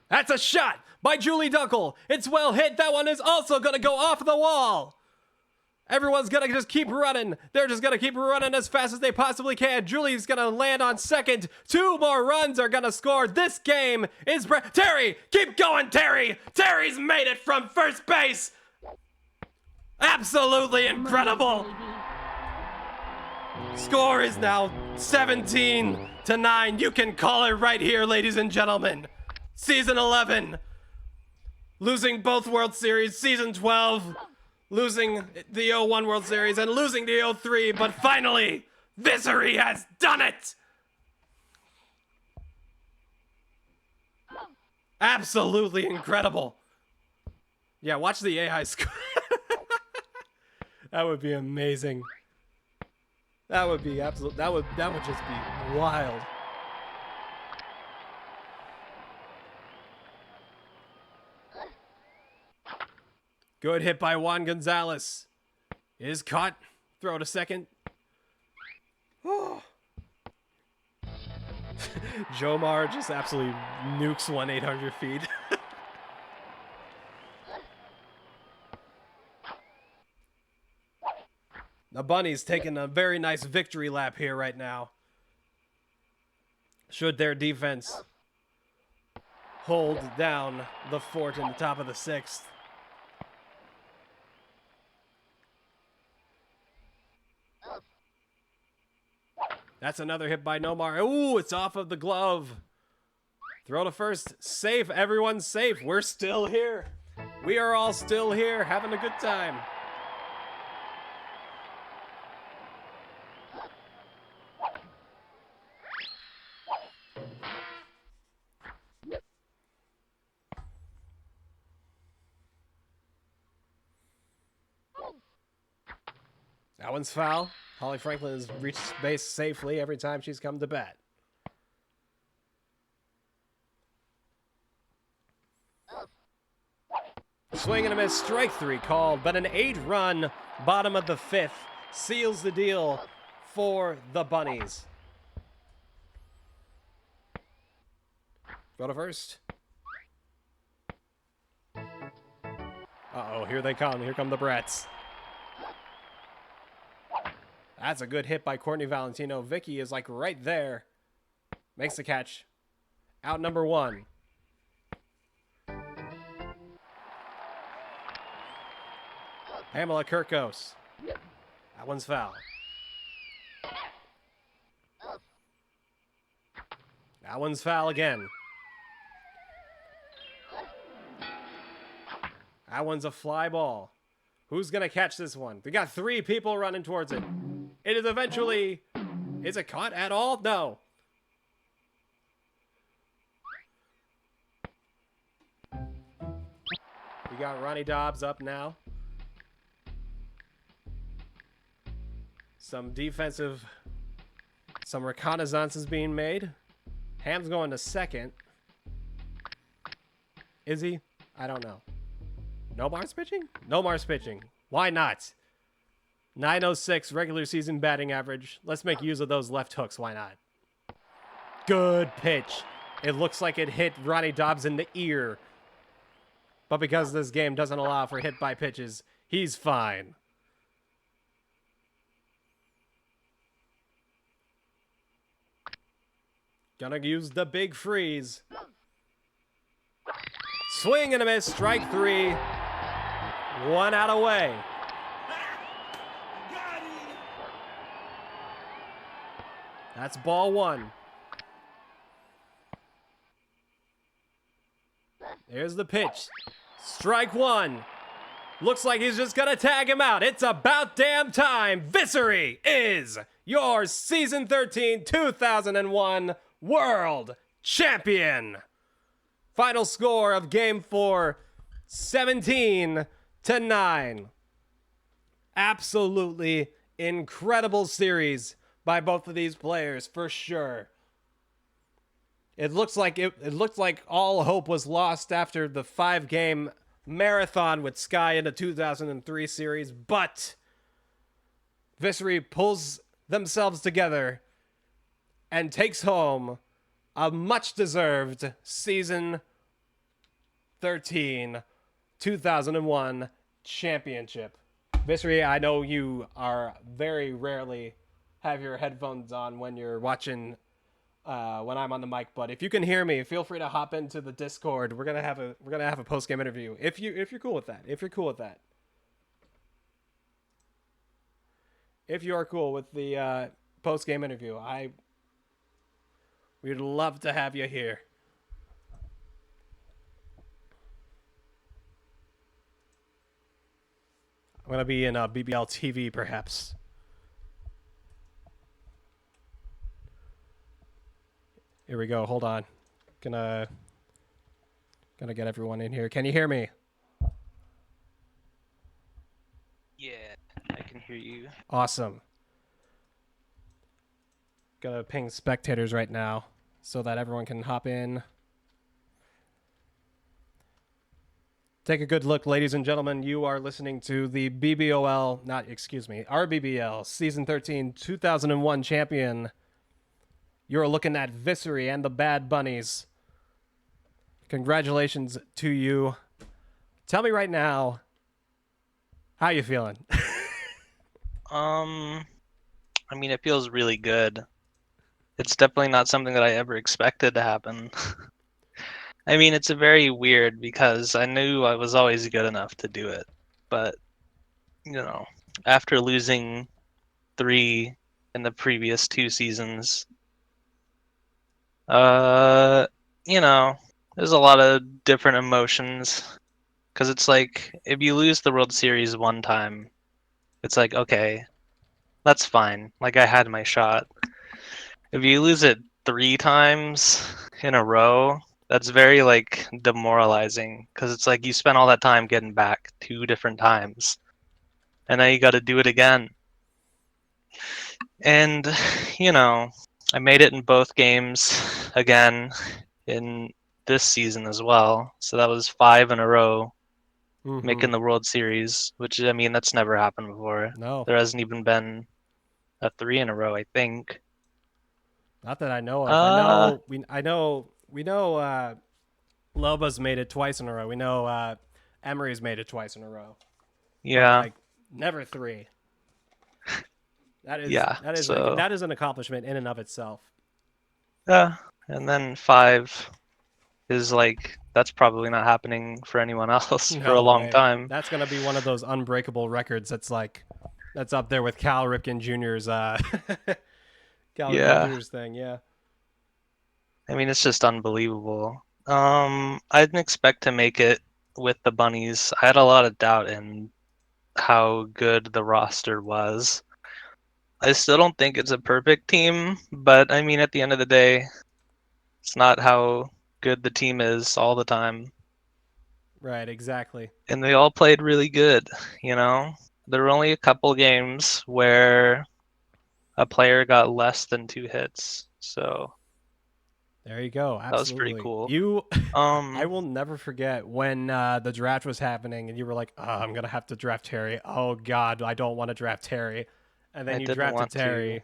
That's a shot by Julie Dunkel. It's well hit. That one is also going to go off the wall. Everyone's going to just keep running. They're just going to keep running as fast as they possibly can. Julie's going to land on second. 2 more runs are going to score. This game is... Terry! Keep going, Terry! Terry's made it from first base! Absolutely incredible! Score is now 17-9. You can call it right here, ladies and gentlemen. Season 11. Losing both World Series. Season 12. Losing the 01 World Series and losing the 03, but finally, Vissery has done it! Absolutely incredible. Yeah, watch the AI score. That would be amazing. That would be absolute. That would just be wild. Good hit by Juan Gonzalez. Is caught. Throw to second. Oh. Jomar just absolutely nukes 1-800 feet. The Bunnies taking a very nice victory lap here right now. Should their defense hold down the fort in the top of the 6th. That's another hit by Nomar. Ooh, it's off of the glove. Throw to first. Safe. Everyone's safe. We're still here. We are all still here, having a good time. That one's foul. Holly Franklin has reached base safely every time she's come to bat. Swing and a miss, strike 3 called, but an 8-run bottom of the 5th seals the deal for the Bunnies. Go to first. Uh-oh, here they come. Here come the Brats. That's a good hit by Courtney Valentino. Vicky is like right there. Makes the catch. Out number 1. Pamela Kirkos. That one's foul. That one's foul again. That one's a fly ball. Who's going to catch this one? We got 3 people running towards it. It is eventually... Is it caught at all? No. We got Ronnie Dobbs up now. Some reconnaissance is being made. Ham's going to second. Is he? I don't know. No Mars pitching? No Mars pitching. Why not? 906 regular season batting average. Let's make use of those left hooks. Why not? Good pitch. It looks like it hit Ronnie Dobbs in the ear. But because this game doesn't allow for hit by pitches, he's fine. Gonna use the big freeze. Swing and a miss. Strike 3. 1 out away. That's ball 1. There's the pitch. Strike 1. Looks like he's just gonna tag him out. It's about damn time. Vissery is your season 13 2001 world champion. Final score of game 4, 17-9. Absolutely incredible series by both of these players for sure. It looks like all hope was lost after the 5-game marathon with Sky in the 2003 series, but Vissery pulls themselves together and takes home a much-deserved season 13 2001 championship. Vissery, I know you are very rarely have your headphones on when you're watching when I'm on the mic, but if you can hear me, feel free to hop into the Discord. We're gonna have a post game interview if you're cool with that. If you're cool with that. If you are cool with the post game interview, we'd love to have you here. I'm gonna be in BBL TV perhaps. Here we go. Hold on. Gonna get everyone in here. Can you hear me? Yeah, I can hear you. Awesome. Gonna ping spectators right now so that everyone can hop in. Take a good look, ladies and gentlemen. You are listening to the rBBL season 13 2001 champion. You're looking at Vissery and the Bad Bunnies. Congratulations to you. Tell me right now, how you feeling? I mean, it feels really good. It's definitely not something that I ever expected to happen. I mean, it's a very weird because I knew I was always good enough to do it. But, after losing 3 in the previous 2 seasons, there's a lot of different emotions. Because it's like, if you lose the World Series one time, it's like, okay, that's fine. Like, I had my shot. If you lose it 3 times in a row, that's very, like, demoralizing. Because it's like you spent all that time getting back 2 different times. And now you got to do it again. And, I made it in both games again in this season as well. So that was 5 in a row. Making the World Series, which, I mean, that's never happened before. No. There hasn't even been a 3 in a row, I think. Not that I know of. We know Loba's made it twice in a row. We know Emery's made it twice in a row. Yeah. But, never 3. That is an accomplishment in and of itself. Yeah. And then 5 is like, that's probably not happening for anyone else for a long time. That's going to be one of those unbreakable records that's up there with Cal Ripken Jr.'s Ripken Jr.'s thing, yeah. I mean, it's just unbelievable. I didn't expect to make it with the Bunnies. I had a lot of doubt in how good the roster was. I still don't think it's a perfect team, but I mean, at the end of the day, it's not how good the team is all the time. Right, exactly. And they all played really good, you know? There were only a couple games where a player got less than 2 hits. So There you go. that was pretty Absolutely. cool. You, I Um, will never forget when the draft was happening and you were like, oh, I'm going to have to draft Terry. Oh, God, I don't want to draft Terry. And then I you didn't drafted want to. Terry.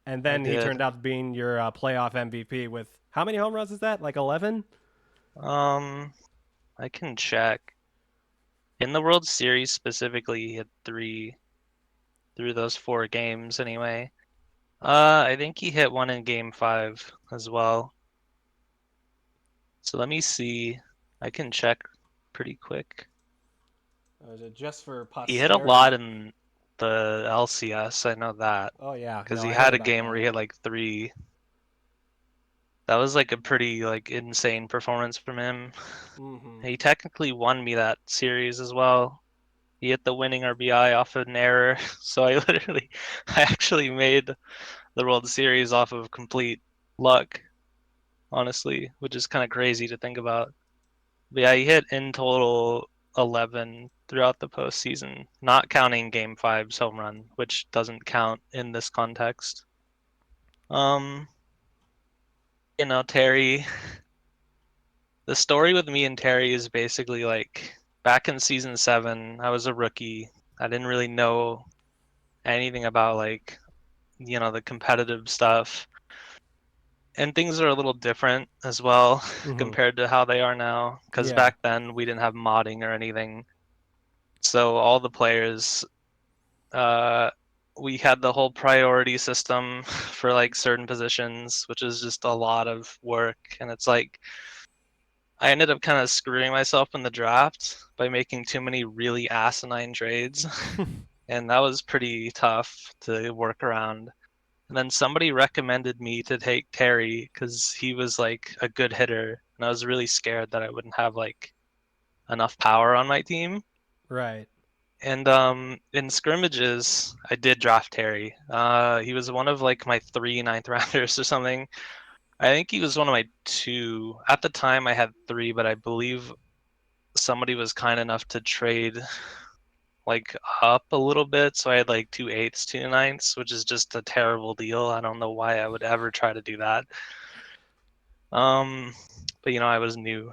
And I then he did. turned out being your playoff MVP with how many home runs is that? Like 11? Um, I can check. In the World Series specifically, he had 3 through those 4 games anyway. I think he hit one in game 5 as well. So let me see. I can check pretty quick. Is it just for He hit a lot posterity? in the LCS, I know that. Oh, yeah. Because No, he I heard had a about game where that. he hit like 3. That was like a pretty like insane performance from him. Mm-hmm. He technically won me that series as well. He hit the winning RBI off of an error. So I actually made the World Series off of complete luck, honestly, which is kind of crazy to think about. But yeah, he hit in total 11 throughout the postseason, not counting Game Five's home run, which doesn't count in this context. Um, Terry, the story with me and Terry is basically like back in season 7, I was a rookie. I didn't really know anything about like, the competitive stuff. And things are a little different as well Mm-hmm. compared to how they are now. Because Yeah. back then we didn't have modding or anything. So all the players, uh, we had the whole priority system for like certain positions, which is just a lot of work. And it's like I ended up kind of screwing myself in the draft by making too many really asinine trades. And that was pretty tough to work around. And then somebody recommended me to take Terry because he was like a good hitter, and I was really scared that I wouldn't have like enough power on my team. Right. And in scrimmages, I did draft Terry. He was one of like my 3 ninth rounders or something. I think he was one of my 2. At the time, I had 3, but I believe somebody was kind enough to trade like up a little bit, so I had like 2/8, 2 ninths, which is just a terrible deal. I don't know why I would ever try to do that. Um, but I was new.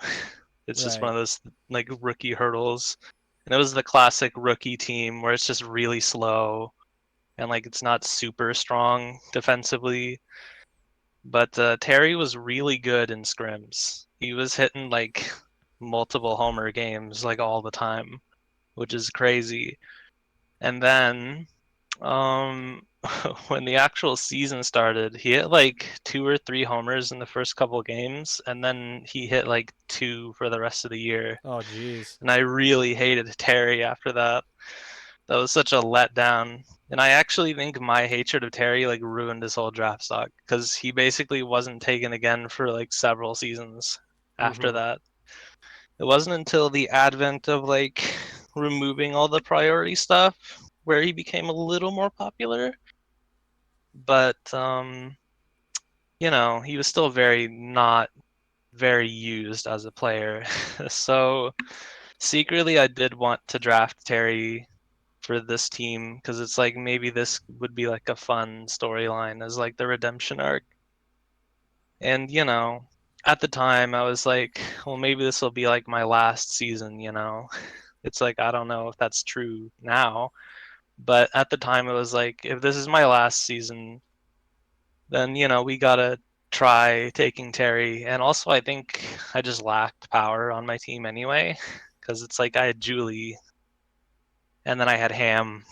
It's just one Right. of those like rookie hurdles. And it was the classic rookie team where it's just really slow and like it's not super strong defensively. But Terry was really good in scrims. He was hitting like multiple homer games like all the time, which is crazy. And then um when the actual season started, he hit like 2 or 3 homers in the first couple games, and then he hit like 2 for the rest of the year. Oh, geez. And I really hated Terry after that. That was such a letdown. And I actually think my hatred of Terry like ruined his whole draft stock because he basically wasn't taken again for like several seasons after Mm-hmm. that. It wasn't until the advent of like removing all the priority stuff where he became a little more popular. But he was still very not very used as a player. So secretly I did want to draft Terry for this team because it's like maybe this would be like a fun storyline as like the redemption arc. And at the time I was like, well, maybe this will be like my last season. It's like I don't know if that's true now, but at the time it was like if this is my last season, then we gotta try taking Terry. And also I think I just lacked power on my team anyway, because it's like I had Julie and then I had Ham,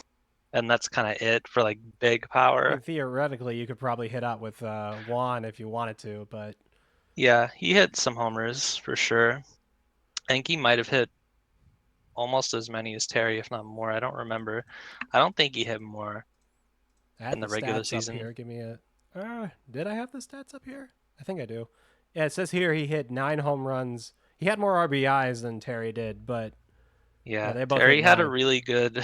and that's kind of it for like big I mean, power. theoretically, you could probably hit out with Juan if you wanted to, but Yeah, he hit some homers for sure. I think he might have hit almost as many as Terry, if not more. I don't remember. I don't think he hit more I had in the the regular stats up season. here. Give me a. Did I have the stats up here? I think I do. Yeah, it says here he hit 9 home runs. He had more RBIs than Terry did, but yeah, Yeah, they both hit Terry had a 9. really good.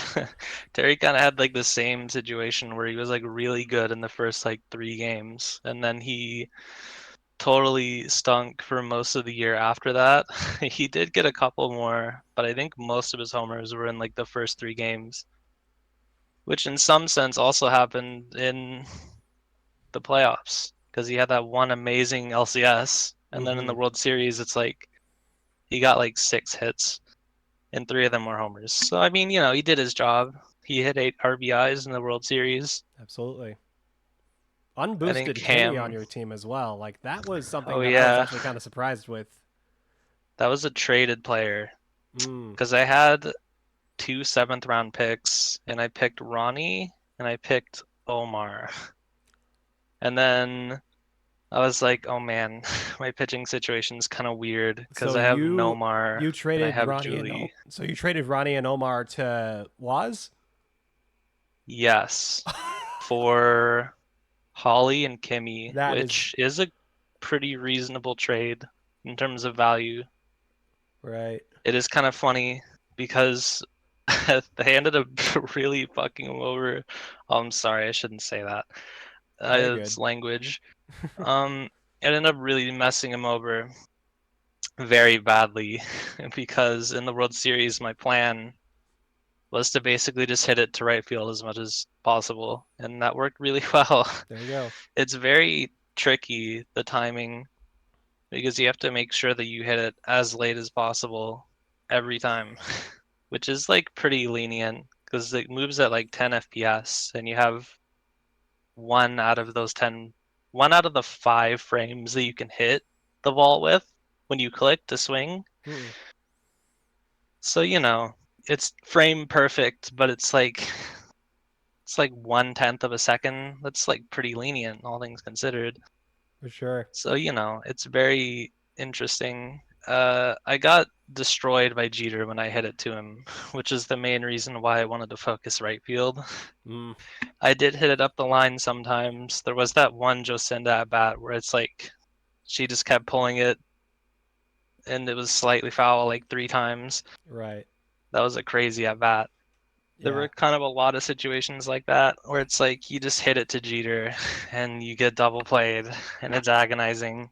Terry kind of had like the same situation where he was like really good in the first like 3 games, and then he totally stunk for most of the year after that. He did get a couple more, but I think most of his homers were in like the first 3 games, which in some sense also happened in the playoffs because he had that one amazing LCS, and then in the Mm-hmm. World Series, it's like he got like 6 hits, and 3 of them were homers. So I mean, he did his job. He hit 8 RBIs in the World Series. Absolutely. I think Unboosted Kimmy on Ham. your team as well. Like that was something Oh that I was yeah, actually kind of surprised with. that was a traded player Mm. because I had 2 7th round picks, and I picked Ronnie and I picked Omar, and then I was like, oh man, my pitching situation's kind of weird because So I have you Nomar you and I traded have Ronnie and Julie. so you traded Ronnie and Omar to Waz? Yes, for Holly and Kimmy, That is which is a pretty reasonable trade in terms of value. right. It is kind of funny because they ended up really fucking him over. Oh, I'm sorry, I shouldn't say that. You're It's good. language. Um, it ended up really messing him over very badly because in the World Series, my plan was to basically just hit it to right field as much as possible, and that worked really well. There you go. It's very tricky, the timing, because you have to make sure that you hit it as late as possible every time, which is like pretty lenient because it moves at like 10 FPS, and you have one out of those 10, one out of the 5 frames that you can hit the ball with when you click to swing. Mm-mm. So, it's frame perfect, but it's like 1/10 of a second. That's like pretty lenient, all things considered. For sure. So, it's very interesting. I got destroyed by Jeter when I hit it to him, which is the main reason why I wanted to focus right field. Mm. I did hit it up the line sometimes. There was that one Jocinda at bat where it's like she just kept pulling it and it was slightly foul like 3 times. Right. That was a crazy at bat. There Yeah. were kind of a lot of situations like that where it's like you just hit it to Jeter and you get double played and it's agonizing.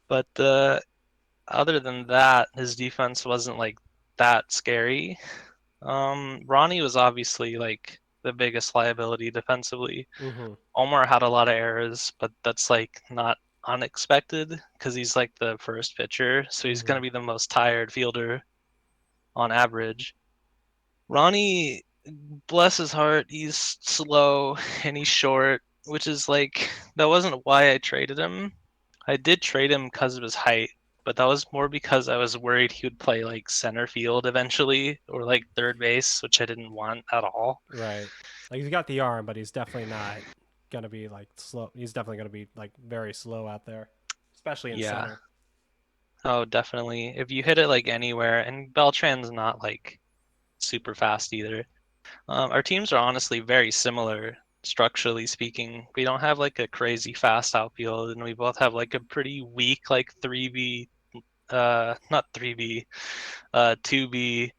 But other than that, his defense wasn't like that scary. Ronnie was obviously like the biggest liability defensively. Mm-hmm. Omar had a lot of errors, but that's like not unexpected because he's like the first pitcher, so he's Mm-hmm. going to be the most tired fielder on average. Ronnie, bless his heart, he's slow and he's short, which is like that wasn't why I traded him. I did trade him because of his height, but that was more because I was worried he would play like center field eventually or like third base, which I didn't want at all. Right. Like he's got the arm, but he's definitely not gonna be like slow. He's definitely gonna be like very slow out there, especially in Yeah. center. Oh, definitely. If you hit it like anywhere, and Beltran's not like super fast either. Our teams are honestly very similar structurally speaking. We don't have like a crazy fast outfield, and we both have like a pretty weak like 3B, not 3B, 2B,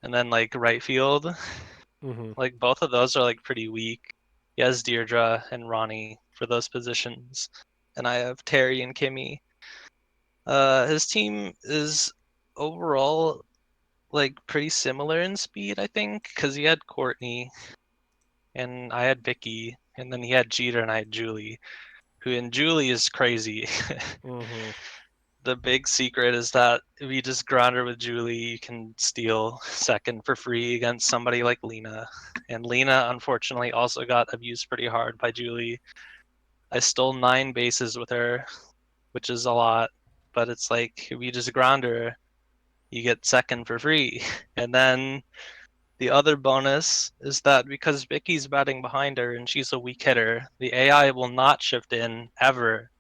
and then like right field. Mm-hmm. Like both of those are like pretty weak. He has Deirdre and Ronnie for those positions, and I have Terry and Kimmy. His team is overall like pretty similar in speed, I think, because he had Courtney and I had Vicky, and then he had Jeter and I had Julie, and Julie is crazy. Mm-hmm. The big secret is that if you just grind her with Julie, you can steal second for free against somebody like Lena. And Lena, unfortunately, also got abused pretty hard by Julie. I stole 9 bases with her, which is a lot, but it's like if you just ground her, you get second for free. And then the other bonus is that because Vicky's batting behind her and she's a weak hitter, the AI will not shift in ever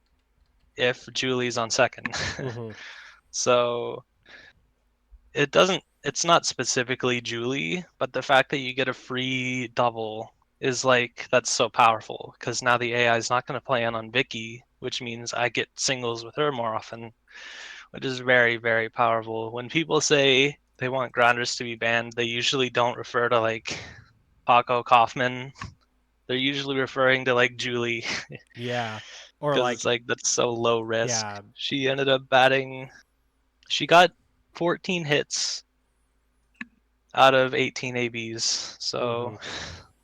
if Julie's on second. Mm-hmm. So it's not specifically Julie, but the fact that you get a free double is like that's so powerful because now the AI is not going to play on Vicky, which means I get singles with her more often, which is very, very powerful. When people say they want grinders to be banned, they usually don't refer to like Paco Kaufman. They're usually referring to like Julie. Yeah. Or because like, it's like that's so low risk. yeah. She ended up batting. She got 14 hits out of 18 ABs, so Hmm.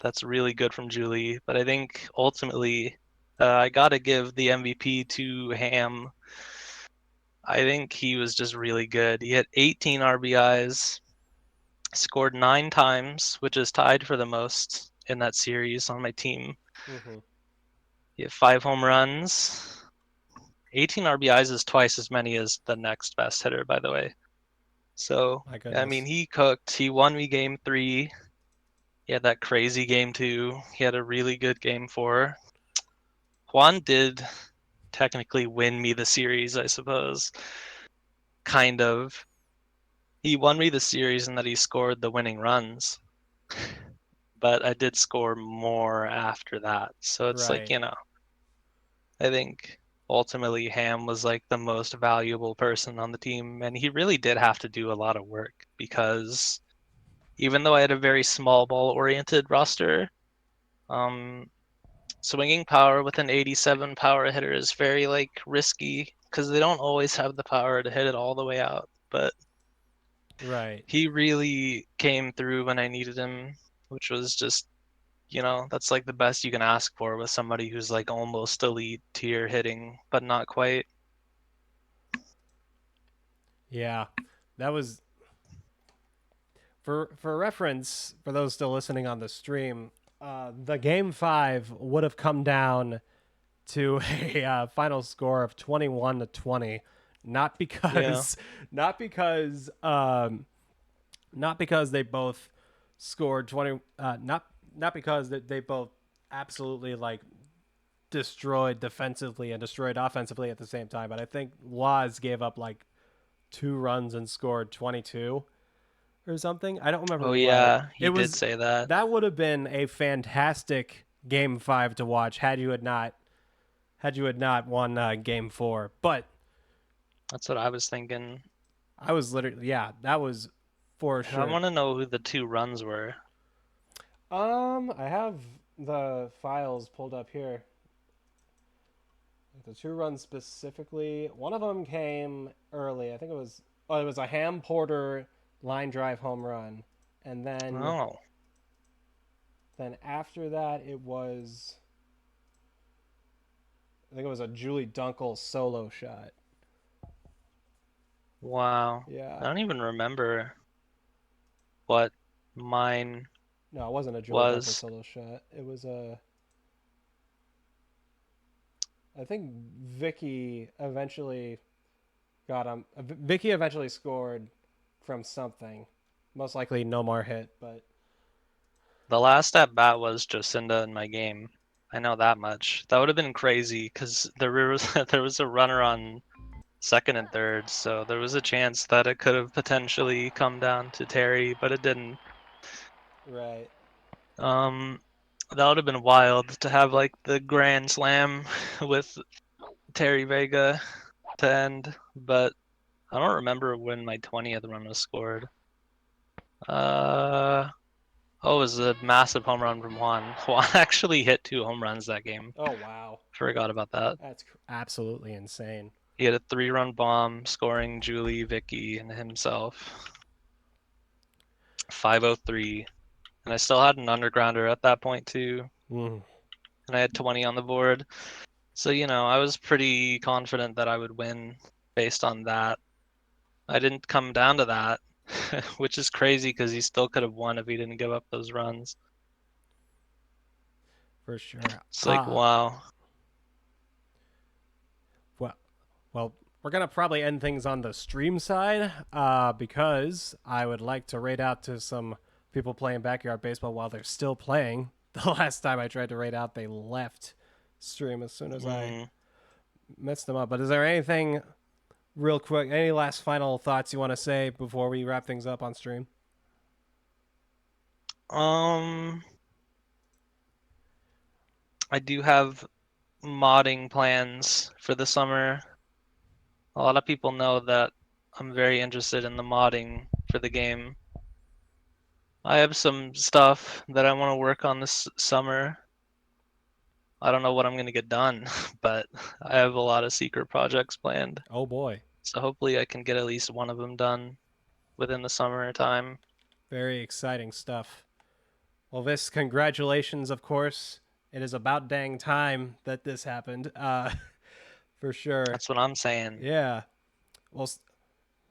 that's really good from Julie. But I think ultimately, I gotta give the MVP to Ham. I think he was just really good. He had 18 RBIs, scored 9 times, which is tied for the most in that series on my team. Hmm. He had 5 home runs. 18 RBIs is twice as many as the next best hitter, by the way. So, My I mean, goodness. he cooked. He won me game 3. He had that crazy game 2. He had a really good game 4. Juan did technically win me the series, I suppose. Kind of. He won me the series in that he scored the winning runs, but I did score more after that. So it's like, Right. I think ultimately Ham was like the most valuable person on the team, and he really did have to do a lot of work because even though I had a very small ball oriented roster, um, swinging power with an 87 power hitter is very like risky because they don't always have the power to hit it all the way out. But Right. he really came through when I needed him, which was just, that's like the best you can ask for with somebody who's like almost elite tier hitting, but not quite. Yeah. That was for reference for those still listening on the stream. The game 5 would have come down to a final score of 21-20, not Yeah. because not because not because they both scored 20, not because they both absolutely like destroyed defensively and destroyed offensively at the same time, but I think Waz gave up like 2 runs and scored 22 or something. I don't remember Oh what. yeah, It he did was say that. that would have been a fantastic game 5 to watch had you had not won game 4. But That's what I was thinking. I was literally, yeah, that was for And I sure. want to know who the 2 runs were. I have the files pulled up here. The 2 runs specifically. One of them came early. I think it was a Ham Porter line drive home run, and Oh, then after that it was, I think it was a Julie Dunkel solo shot. wow. I Yeah. don't even remember what mine No, it wasn't a Julie Dunkel was. solo shot. It was a. I think Vicky eventually got him. Vicky eventually scored from something. Most likely no more hit, but The last at bat was Jocinda in my game. I know that much. That would have been crazy because there was there was a runner on second and third, so there was a chance that it could have potentially come down to Terry, but it didn't. right. Um, that would have been wild to have like the grand slam with Terry Vega to end, but I don't remember when my 20th run was scored. Uh, oh, it was a massive home run from Juan. Juan actually hit 2 home runs that game. Oh wow, Forgot about that. that's absolutely insane. He had a 3-run bomb, scoring Julie, Vicky, and himself. 503, and I still had an undergrounder at that point too, Mm. and I had 20 on the board. So I was pretty confident that I would win based on that. I didn't come down to that, which is crazy because he still could have won if he didn't give up those runs. For sure. It's like, wow. Well, well, we're gonna probably end things on the stream side, because I would like to raid out to some people playing backyard baseball while they're still playing. The last time I tried to raid out, they left stream as soon as I Mm, messed them up. But is there anything real quick? Any last final thoughts you want to say before we wrap things up on stream? um, I do have modding plans for the summer. A lot of people know that I'm very interested in the modding for the game. I have some stuff that I want to work on this summer. I don't know what I'm gonna get done, but I have a lot of secret projects planned. Oh boy. So hopefully I can get at least one of them done within the summertime. Very exciting stuff. Well, Vis, congratulations, of course. It is about dang time that this happened. For sure. That's what I'm saying. Yeah. Well,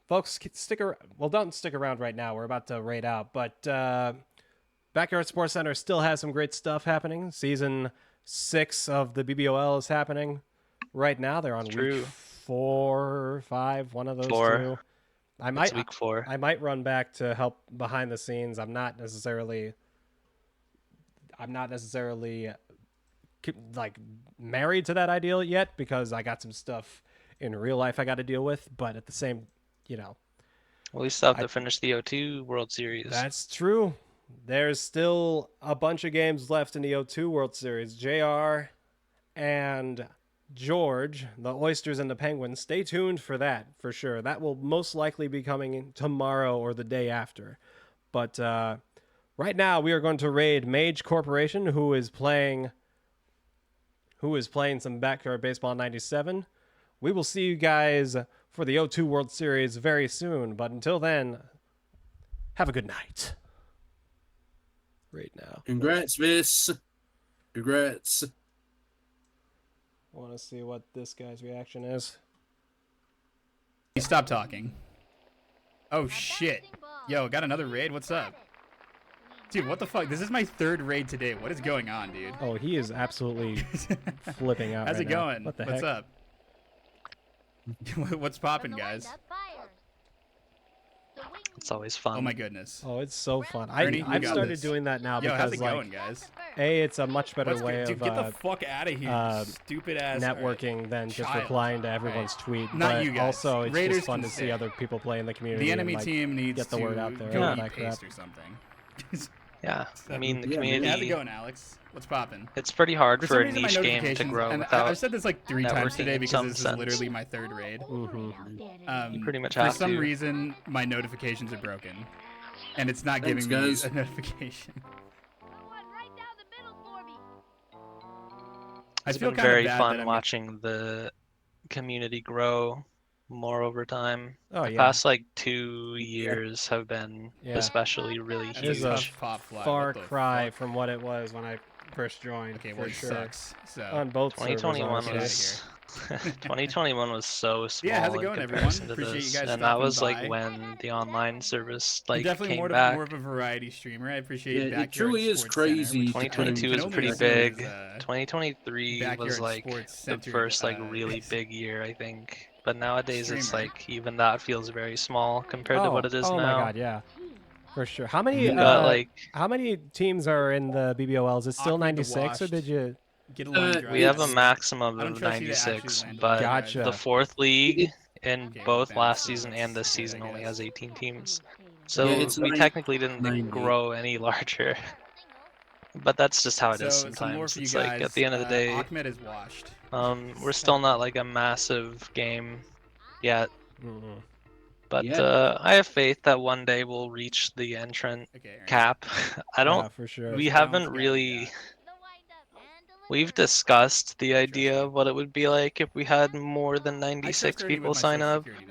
folks, stick around. Well, don't stick around right now. We're about to raid out, but Backyard Sports Center still has some great stuff happening. Season 6 of the BBOL is happening right now. They're on True. week 4 or 5, one of those 4. two. It's week 4. I might run back to help behind the scenes. I'm not necessarily like married to that ideal yet because I got some stuff in real life I got to deal with, but at the same, Well, we still have to finish the O2 World Series. That's true. There's still a bunch of games left in the O2 World Series. JR and George, the Oysters and the Penguins, stay tuned for that for sure. That will most likely be coming in tomorrow or the day after. But right now we are going to raid Mage Corporation, who is playing some Backyard Baseball 97. We will see you guys for the O2 World Series very soon. But until then, have a good night. Right now. Congrats, Vis. Congrats. I want to see what this guy's reaction is. Stop talking. Oh shit. Yo, got another raid? What's up? Dude, what the fuck? This is my 3rd raid today. What is going on, dude? Oh, he is absolutely flipping out. How's right it now. going? What the What's heck? up? What's popping, guys? It's always fun. Oh my goodness. Oh, it's so fun. Ernie, you I've got started this. doing that now Yo, how's because, it like, going, guys? A, it's a much better What's way good? of Dude, get the fuck out of here, stupid ass. networking than just Child. replying to everyone's tweet. Not but you guys. also, it's Raiders just fun can to see stay. other people play in the community. The and, enemy like, team needs get the to word out there. go and all eat that crap. paste or something. Yeah, I mean the Yeah, community. How's it going, Alex? What's popping? It's pretty hard For for some a reason, my niche game to notifications, grow and without. I've said this like 3 times networking today in because some this is sense. literally my 3rd raid. Mm-hmm. You pretty much For have some to. reason, my notifications are broken, and it's not Thanks, giving me guys. a notification. I It's feel been kind of very bad fun that I'm watching the community grow more over time. Oh, the yeah. past like 2 years have been Yeah. especially really That's It is huge. a tough pop fly. far What the cry fuck? from what it was when I first joined. Okay, for word sure. sucks. So On both 2021 servers, was honestly. 2021 was so small Yeah, how's it in going, everyone? comparison to Appreciate you this, guys and that stopping was by. like when the online service I'm like definitely came more back. of a variety streamer. I appreciate Yeah, it Backyard truly is Sports Center, crazy which to I 2022 can was only pretty assume big. is, 2023 was Backyard like Sports the centered, first like really big year, I think. But nowadays it's streamer. like even that feels very small compared to what it is oh now. my god, yeah. For sure. How many You got like how many teams are in the BBOL? Is it still Ahmed the 96 or Washed. did you Get a line drive. we have a It's- maximum I don't of trust you to actually 96, land a but line drive. Gotcha. the 4th league It- in Okay, both well, last so season that's and this good, I season only guess. has 18 teams. So Yeah, it's we 90 technically didn't 90. grow any larger. But that's just how it is So some more sometimes. for you It's guys. like at the end of the day, Ahmed is washed. we're still not like a massive game yet. Mm-mm. But Yeah. I have faith that one day we'll reach the entrant Okay, Aaron. cap. I don't. Yeah, for sure. We Balance haven't guy we really. got. We've discussed the trust idea you. of what it would be like if we had more than I 96 trust Ernie people with my sign social up. security